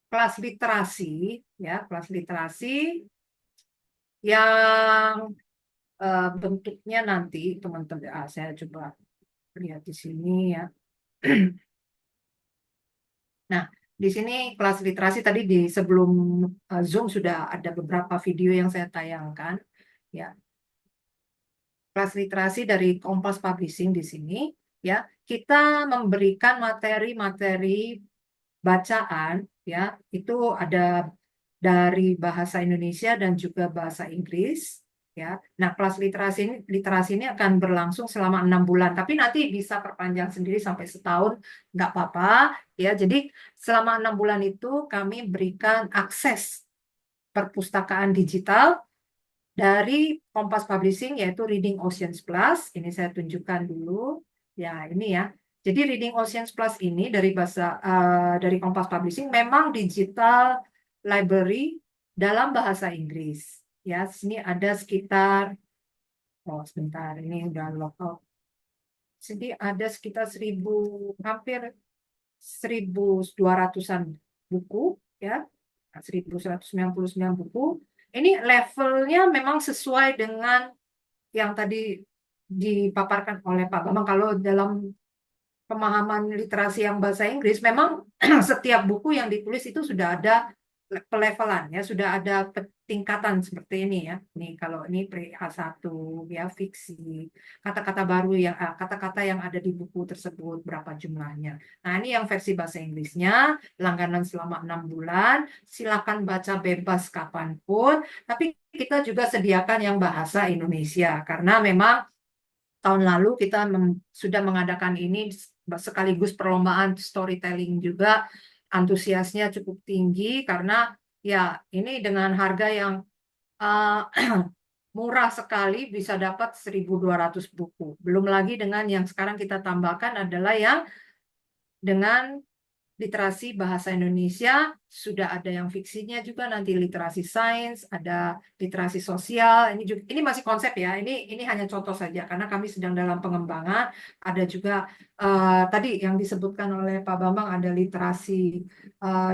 kelas literasi, ya, kelas literasi yang bentuknya nanti teman-teman, saya coba lihat di sini ya. Nah, di sini kelas literasi tadi di sebelum Zoom sudah ada beberapa video yang saya tayangkan, ya. Kelas literasi dari Kompas Publishing di sini, ya, kita memberikan materi-materi bacaan, ya, itu ada dari bahasa Indonesia dan juga bahasa Inggris, ya. Nah, kelas literasi ini akan berlangsung selama 6 bulan, tapi nanti bisa perpanjang sendiri sampai setahun, nggak apa-apa, ya. Jadi selama 6 bulan itu kami berikan akses perpustakaan digital dari Kompas Publishing yaitu Reading Oceans Plus. Ini saya tunjukkan dulu, ya ini ya. Jadi Reading Oceans Plus ini dari Kompas Publishing memang digital library dalam bahasa Inggris. Ya, sini ada sekitar sebentar ini udah lokal. Sini ada sekitar 1000 hampir 1200-an buku ya. 1199 buku. Ini levelnya memang sesuai dengan yang tadi dipaparkan oleh Pak Bambang. Kalau dalam pemahaman literasi yang bahasa Inggris, memang setiap buku yang ditulis itu sudah ada pelevelan ya, sudah ada tingkatan seperti ini ya. Nih kalau ini pre A1 ya fiksi, kata-kata baru yang kata-kata yang ada di buku tersebut berapa jumlahnya. Nah, ini yang versi bahasa Inggrisnya, langganan selama 6 bulan, silakan baca bebas kapanpun, tapi kita juga sediakan yang bahasa Indonesia karena memang tahun lalu kita sudah mengadakan ini sekaligus perlombaan storytelling juga, antusiasnya cukup tinggi karena ya ini dengan harga yang uh, murah sekali bisa dapat 1.200 buku. Belum lagi dengan yang sekarang kita tambahkan adalah yang dengan literasi bahasa Indonesia, sudah ada yang fiksinya juga nanti literasi sains, ada literasi sosial. Ini masih konsep ya. Ini hanya contoh saja karena kami sedang dalam pengembangan. Ada juga tadi yang disebutkan oleh Pak Bambang ada literasi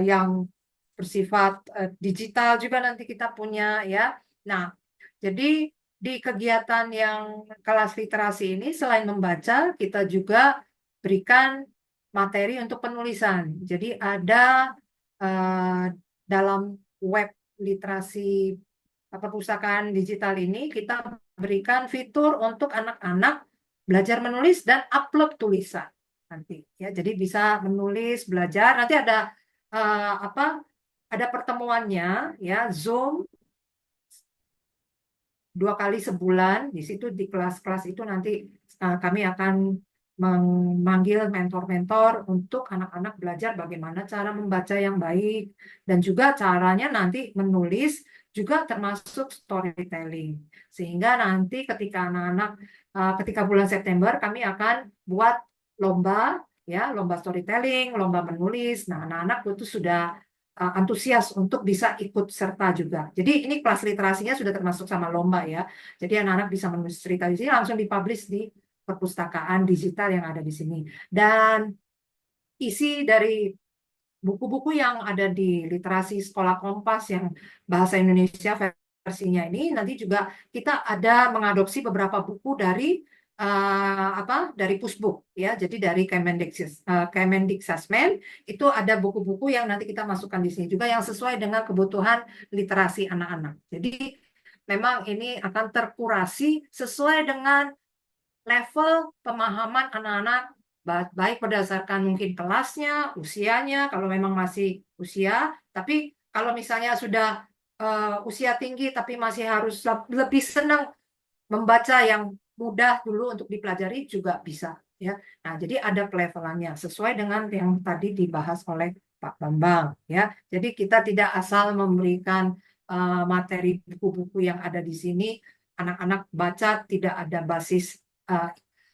yang bersifat digital juga nanti kita punya ya. Nah, jadi di kegiatan yang kelas literasi ini selain membaca, kita juga berikan materi untuk penulisan. Jadi ada dalam web literasi perpustakaan digital ini kita berikan fitur untuk anak-anak belajar menulis dan upload tulisan nanti ya. Jadi bisa menulis, belajar. Nanti ada apa? Ada pertemuannya ya, Zoom 2 kali sebulan. Di situ di kelas-kelas itu nanti kami akan memanggil mentor-mentor untuk anak-anak belajar bagaimana cara membaca yang baik dan juga caranya nanti menulis juga termasuk storytelling. Sehingga nanti ketika anak-anak ketika bulan September kami akan buat lomba ya, lomba storytelling, lomba menulis. Nah, anak-anak itu sudah antusias untuk bisa ikut serta juga. Jadi ini kelas literasinya sudah termasuk sama lomba ya. Jadi anak-anak bisa menulis cerita di sini langsung dipublish di perpustakaan digital yang ada di sini. Dan isi dari buku-buku yang ada di literasi Sekolah Kompas yang bahasa Indonesia versinya ini nanti juga kita ada mengadopsi beberapa buku dari dari Pusbook ya. Jadi dari Kemendikbudristek itu ada buku-buku yang nanti kita masukkan di sini juga yang sesuai dengan kebutuhan literasi anak-anak. Jadi memang ini akan terkurasi sesuai dengan level pemahaman anak-anak baik berdasarkan mungkin kelasnya, usianya, kalau memang masih usia, tapi kalau misalnya sudah usia tinggi tapi masih harus lebih senang membaca yang mudah dulu untuk dipelajari juga bisa ya. Nah, jadi ada pelevelannya sesuai dengan yang tadi dibahas oleh Pak Bambang ya. Jadi kita tidak asal memberikan materi buku-buku yang ada di sini, anak-anak baca tidak ada uh,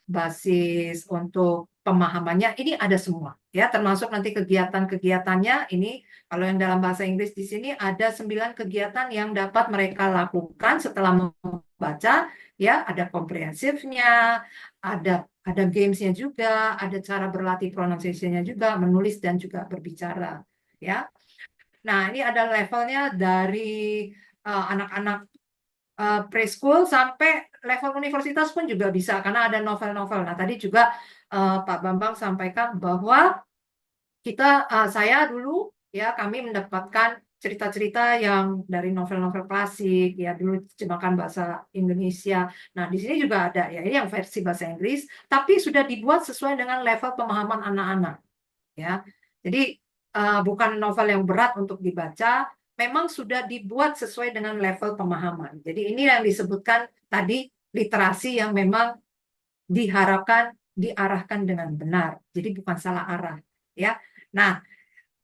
basis untuk pemahamannya. Ini ada semua ya, termasuk nanti kegiatan-kegiatannya ini. Kalau yang dalam bahasa Inggris di sini ada 9 kegiatan yang dapat mereka lakukan setelah membaca ya. Ada komprehensifnya, ada gamesnya juga, ada cara berlatih pronunciation-nya juga, menulis dan juga berbicara ya. Nah, ini ada levelnya dari anak-anak preschool sampai level universitas pun juga bisa karena ada novel-novel. Nah, tadi juga Pak Bambang sampaikan bahwa saya dulu ya kami mendapatkan cerita-cerita yang dari novel-novel klasik ya, dulu terjemahkan bahasa Indonesia. Nah, di sini juga ada ya, ini yang versi bahasa Inggris tapi sudah dibuat sesuai dengan level pemahaman anak-anak ya. Jadi bukan novel yang berat untuk dibaca, memang sudah dibuat sesuai dengan level pemahaman. Jadi ini yang disebutkan tadi literasi yang memang diharapkan diarahkan dengan benar. Jadi bukan salah arah ya. Nah,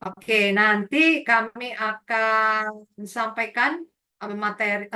oke, nanti kami akan sampaikan materi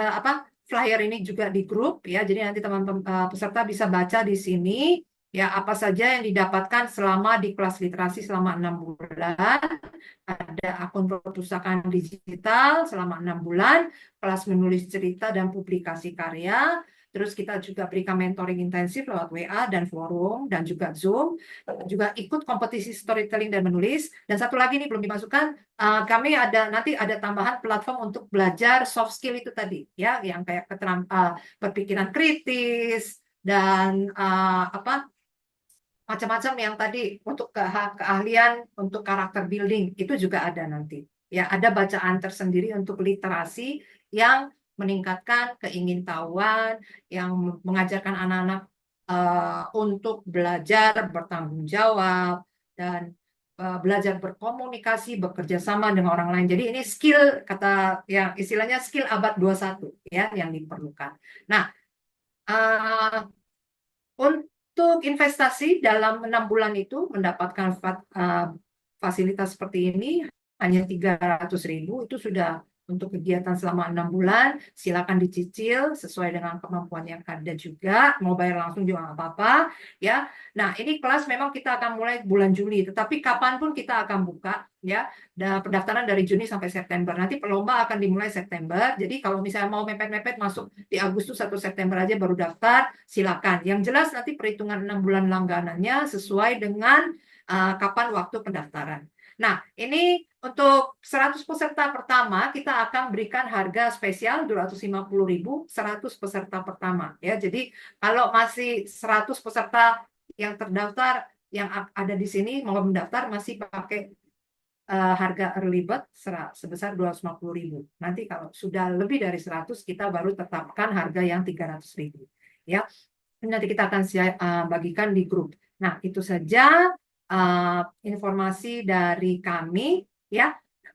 flyer ini juga di grup ya. Jadi nanti teman-teman peserta bisa baca di sini ya apa saja yang didapatkan selama di kelas literasi selama 6 bulan. Ada akun perpustakaan digital selama 6 bulan, kelas menulis cerita dan publikasi karya. Terus kita juga berikan mentoring intensif lewat WA dan forum dan juga Zoom. Juga ikut kompetisi storytelling dan menulis. Dan satu lagi nih belum dimasukkan, kami nanti ada tambahan platform untuk belajar soft skill itu tadi ya, yang kayak berpikiran kritis dan macam-macam yang tadi untuk keahlian untuk karakter building itu juga ada nanti. Ya, ada bacaan tersendiri untuk literasi yang meningkatkan keingintahuan, yang mengajarkan anak-anak untuk belajar bertanggung jawab dan belajar berkomunikasi, bekerja sama dengan orang lain. Jadi ini skill kata yang istilahnya skill abad 21 ya yang diperlukan. Nah, untuk investasi dalam 6 bulan itu mendapatkan fasilitas seperti ini hanya 300.000 itu sudah untuk kegiatan selama 6 bulan. Silakan dicicil sesuai dengan kemampuan yang ada juga. Mau bayar langsung juga nggak apa-apa ya. Nah, ini kelas memang kita akan mulai bulan Juli, tetapi kapanpun kita akan buka ya. Pendaftaran dari Juni sampai September. Nanti pelomba akan dimulai September. Jadi kalau misalnya mau mepet-mepet masuk di Agustus atau September aja baru daftar, silakan. Yang jelas nanti perhitungan 6 bulan langganannya sesuai dengan kapan waktu pendaftaran. Nah, ini untuk 100 peserta pertama kita akan berikan harga spesial 250.000 100 peserta pertama ya. Jadi kalau masih 100 peserta yang terdaftar yang ada di sini mau mendaftar masih pakai harga early bird sebesar 250.000. Nanti kalau sudah lebih dari 100 kita baru tetapkan harga yang 300.000. Ya, nanti kita akan bagikan di grup. Nah, itu saja informasi dari kami ya.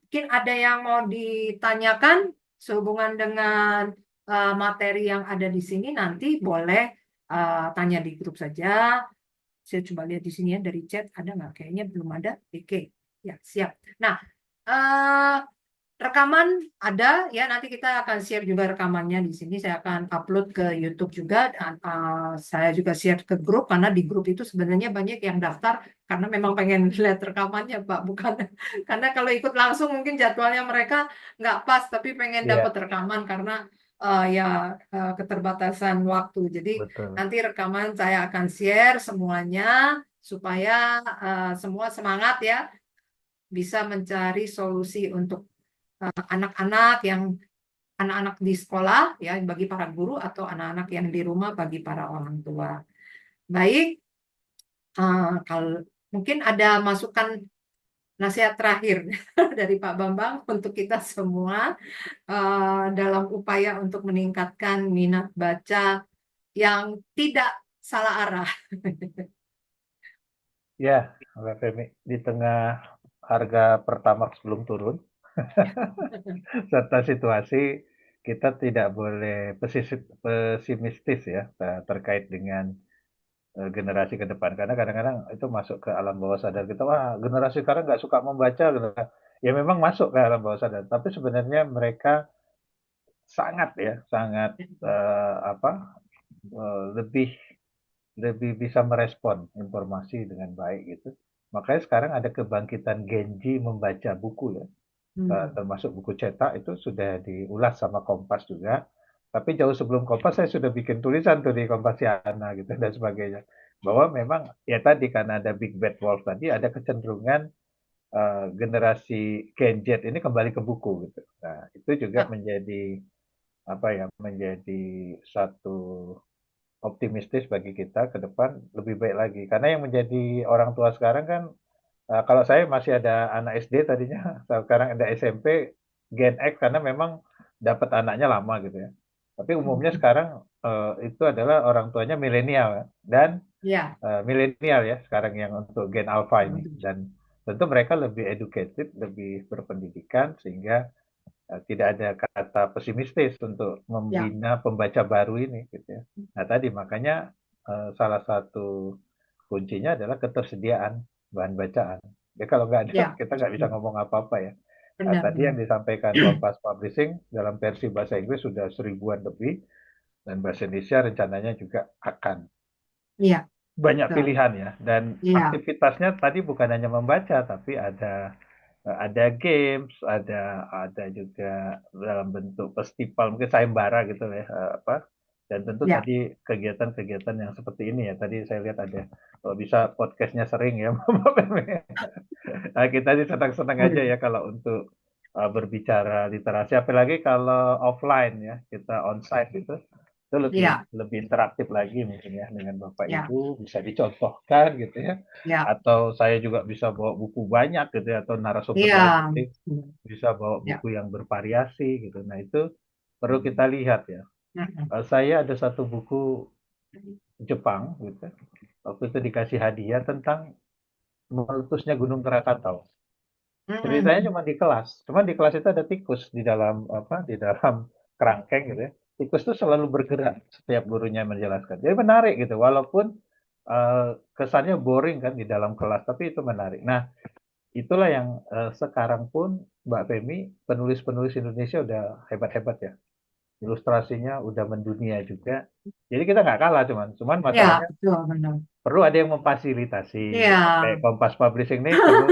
Mungkin ada yang mau ditanyakan sehubungan dengan materi yang ada di sini, nanti boleh tanya di grup saja. Saya coba lihat di sini ya dari chat ada nggak? Kayaknya belum ada. Oke, ya siap. Nah, eh, rekaman ada ya, nanti kita akan share juga rekamannya di sini. Saya akan upload ke YouTube juga dan saya juga share ke grup karena di grup itu sebenarnya banyak yang daftar karena memang pengen lihat rekamannya, Pak, bukan karena kalau ikut langsung mungkin jadwalnya mereka nggak pas, tapi pengen dapat Iya, rekaman karena ya keterbatasan waktu. Jadi betul. nanti rekaman saya akan share semuanya supaya semua semangat ya bisa mencari solusi untuk anak-anak yang anak-anak di sekolah ya bagi para guru atau anak-anak yang di rumah bagi para orang tua. Baik, kalau mungkin ada masukan nasihat terakhir dari Pak Bambang untuk kita semua dalam upaya untuk meningkatkan minat baca yang tidak salah arah. Ya, Mbak Femi, di tengah harga Pertamax belum turun, serta situasi kita tidak boleh pesimistis ya terkait dengan generasi ke depan karena kadang-kadang itu masuk ke alam bawah sadar kita, wah generasi sekarang nggak suka membaca gitu kan. Ya memang masuk ke alam bawah sadar tapi sebenarnya mereka sangat ya sangat apa lebih lebih bisa merespon informasi dengan baik gitu. Makanya sekarang ada kebangkitan Genji membaca buku ya. Hmm. Termasuk buku cetak itu sudah diulas sama Kompas juga. Tapi jauh sebelum Kompas saya sudah bikin tulisan tuh di Kompasiana gitu dan sebagainya. Bahwa memang ya tadi karena ada Big Bad Wolf tadi ada kecenderungan generasi Gen Z ini kembali ke buku gitu. Nah, itu juga Ya, menjadi apa ya menjadi satu optimistis bagi kita ke depan lebih baik lagi. Karena yang menjadi orang tua sekarang kan kalau saya masih ada anak SD tadinya, sekarang ada SMP, Gen X karena memang dapat anaknya lama gitu ya. Tapi umumnya sekarang itu adalah orang tuanya milenial ya. Dan ya, milenial ya sekarang yang untuk Gen Alpha ya, ini. betul. Dan tentu mereka lebih educated, lebih berpendidikan sehingga tidak ada kata pesimistis untuk Ya, membina pembaca baru ini gitu ya. Nah tadi makanya salah satu kuncinya adalah ketersediaan bahan bacaan. Ya kalau nggak ada ya, kita nggak bisa ngomong apa-apa ya. Nah, tadi yang benar-benar. disampaikan Kompas Publishing dalam versi bahasa Inggris sudah 1.000-an lebih dan bahasa Indonesia rencananya juga akan Iya, banyak betul. pilihan ya dan Iya, aktivitasnya tadi bukan hanya membaca tapi ada games, ada juga dalam bentuk festival mungkin sayembara gitu ya apa dan tentu ya, tadi kegiatan-kegiatan yang seperti ini ya tadi saya lihat ada kalau bisa podcastnya sering ya nah, kita sih senang-senang aja boleh. ya kalau untuk berbicara literasi apalagi kalau offline ya kita onsite gitu itu lebih Iya, lebih interaktif lagi mungkin ya dengan Bapak ya, Ibu bisa dicontohkan gitu ya ya, atau saya juga bisa bawa buku banyak gitu ya atau narasumber iya, lain nanti bisa bawa ya. buku yang bervariasi gitu. Nah, itu perlu kita lihat ya. Mm-mm. Saya ada satu buku Jepang gitu. Waktu itu dikasih hadiah tentang meletusnya Gunung Krakatau. Ceritanya Mm-mm. cuma di kelas. Cuma di kelas itu ada tikus di dalam apa? Di dalam kerangkeng gitu ya. Tikus itu selalu bergerak setiap gurunya menjelaskan. Jadi menarik gitu. Walaupun kesannya boring kan di dalam kelas, tapi itu menarik. Nah, itulah yang sekarang pun Mbak Femi, penulis-penulis Indonesia udah hebat-hebat ya. Ilustrasinya udah mendunia juga. Jadi kita nggak kalah cuman Ya, masalahnya betul, benar. perlu ada yang memfasilitasi. Iya, Kayak Kompas Publishing nih perlu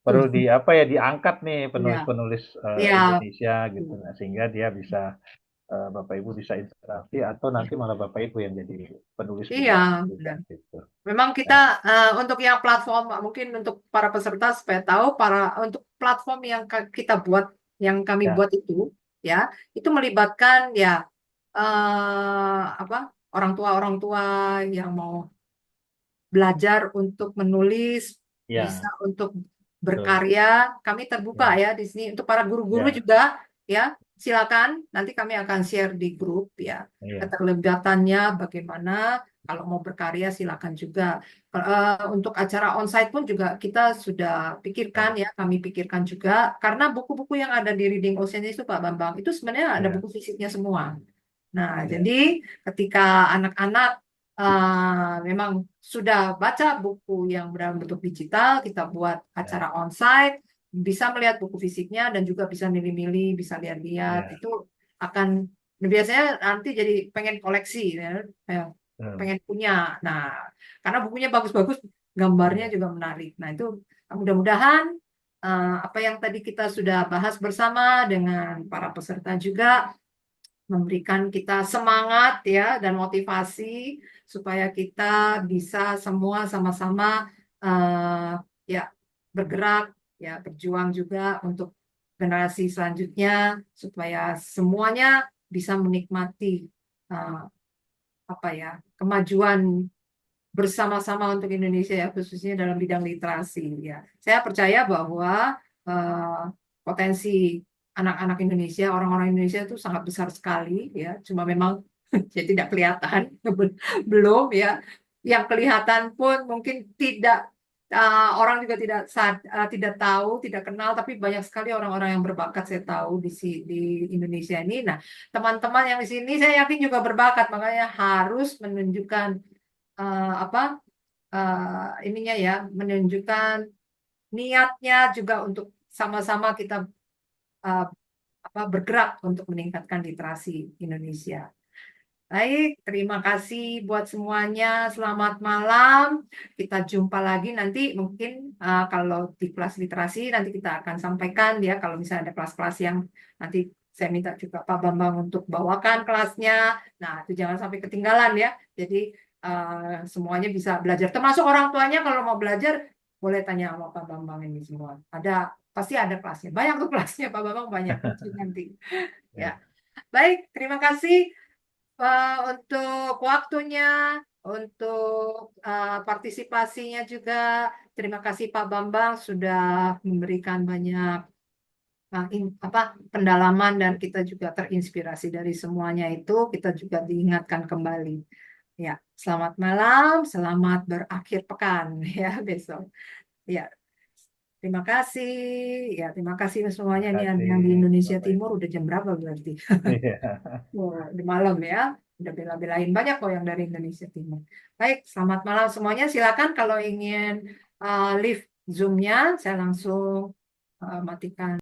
perlu di apa ya diangkat nih iya, penulis-penulis iya, Indonesia gitu. Nah, sehingga dia bisa Bapak Ibu bisa interaksi atau nanti malah Bapak Ibu yang jadi penulis iya, bukunya juga benar. gitu. Memang kita Nah, untuk yang platform mungkin untuk para peserta supaya tahu untuk platform yang kita buat yang kami ya, buat ya itu melibatkan ya apa orang tua yang mau belajar untuk menulis, bisa Ya, untuk betul. berkarya. Kami terbuka Ya, ya di sini untuk para guru-guru ya, juga ya. Silakan, nanti kami akan share di grup ya ya, keterlibatannya bagaimana. Kalau mau berkarya silakan juga. Untuk acara onsite pun juga kita sudah pikirkan ya, ya, kami pikirkan juga karena buku-buku yang ada di Reading Ocean itu Pak Bambang itu sebenarnya ada ya, buku fisiknya semua. Nah, ya, jadi ketika anak-anak memang sudah baca buku yang berbentuk digital, kita buat ya, acara onsite, bisa melihat buku fisiknya dan juga bisa milih-milih, bisa lihat-lihat. ya. Itu akan biasanya nanti jadi pengen koleksi, ya, eh, Hmm, pengen punya. Nah, karena bukunya bagus-bagus, gambarnya ya, juga menarik. Nah, itu mudah-mudahan apa yang tadi kita sudah bahas bersama dengan para peserta juga memberikan kita semangat ya dan motivasi supaya kita bisa semua sama-sama eh, ya bergerak ya berjuang juga untuk generasi selanjutnya supaya semuanya bisa menikmati eh, apa ya kemajuan bersama-sama untuk Indonesia ya khususnya dalam bidang literasi ya. Saya percaya bahwa potensi anak-anak Indonesia, orang-orang Indonesia itu sangat besar sekali ya. Cuma memang ya tidak kelihatan belum ya. Yang kelihatan pun mungkin tidak orang juga tidak tahu, tidak kenal, tapi banyak sekali orang-orang yang berbakat saya tahu di Indonesia ini. Nah, teman-teman yang di sini saya yakin juga berbakat, makanya harus menunjukkan apa ininya ya menunjukkan niatnya juga untuk sama-sama kita uh, bergerak untuk meningkatkan literasi Indonesia. Baik, terima kasih buat semuanya. Selamat malam. Kita jumpa lagi nanti mungkin kalau di kelas literasi nanti kita akan sampaikan ya kalau misalnya ada kelas-kelas yang nanti saya minta juga Pak Bambang untuk bawakan kelasnya. Nah, itu jangan sampai ketinggalan ya. Jadi semuanya bisa belajar. Termasuk orang tuanya kalau mau belajar boleh tanya sama Pak Bambang ini semua. Pasti ada kelasnya. Banyak tuh kelasnya Pak Bambang banyak nanti. Ya. ya. Baik, terima kasih untuk waktunya, untuk partisipasinya juga. Terima kasih Pak Bambang sudah memberikan banyak pendalaman dan kita juga terinspirasi dari semuanya itu. Kita juga diingatkan kembali. Ya, selamat malam, selamat berakhir pekan ya besok. Ya, terima kasih. Ya, terima kasih Terima semuanya. Ini kasih, yang di Indonesia Bapak Timur Ibu. udah jam berapa berarti? Iya. Wah, di malam ya. Udah bela-belain banyak kok yang dari Indonesia Timur. Baik, selamat malam semuanya. Silakan kalau ingin live Zoom-nya, saya langsung matikan.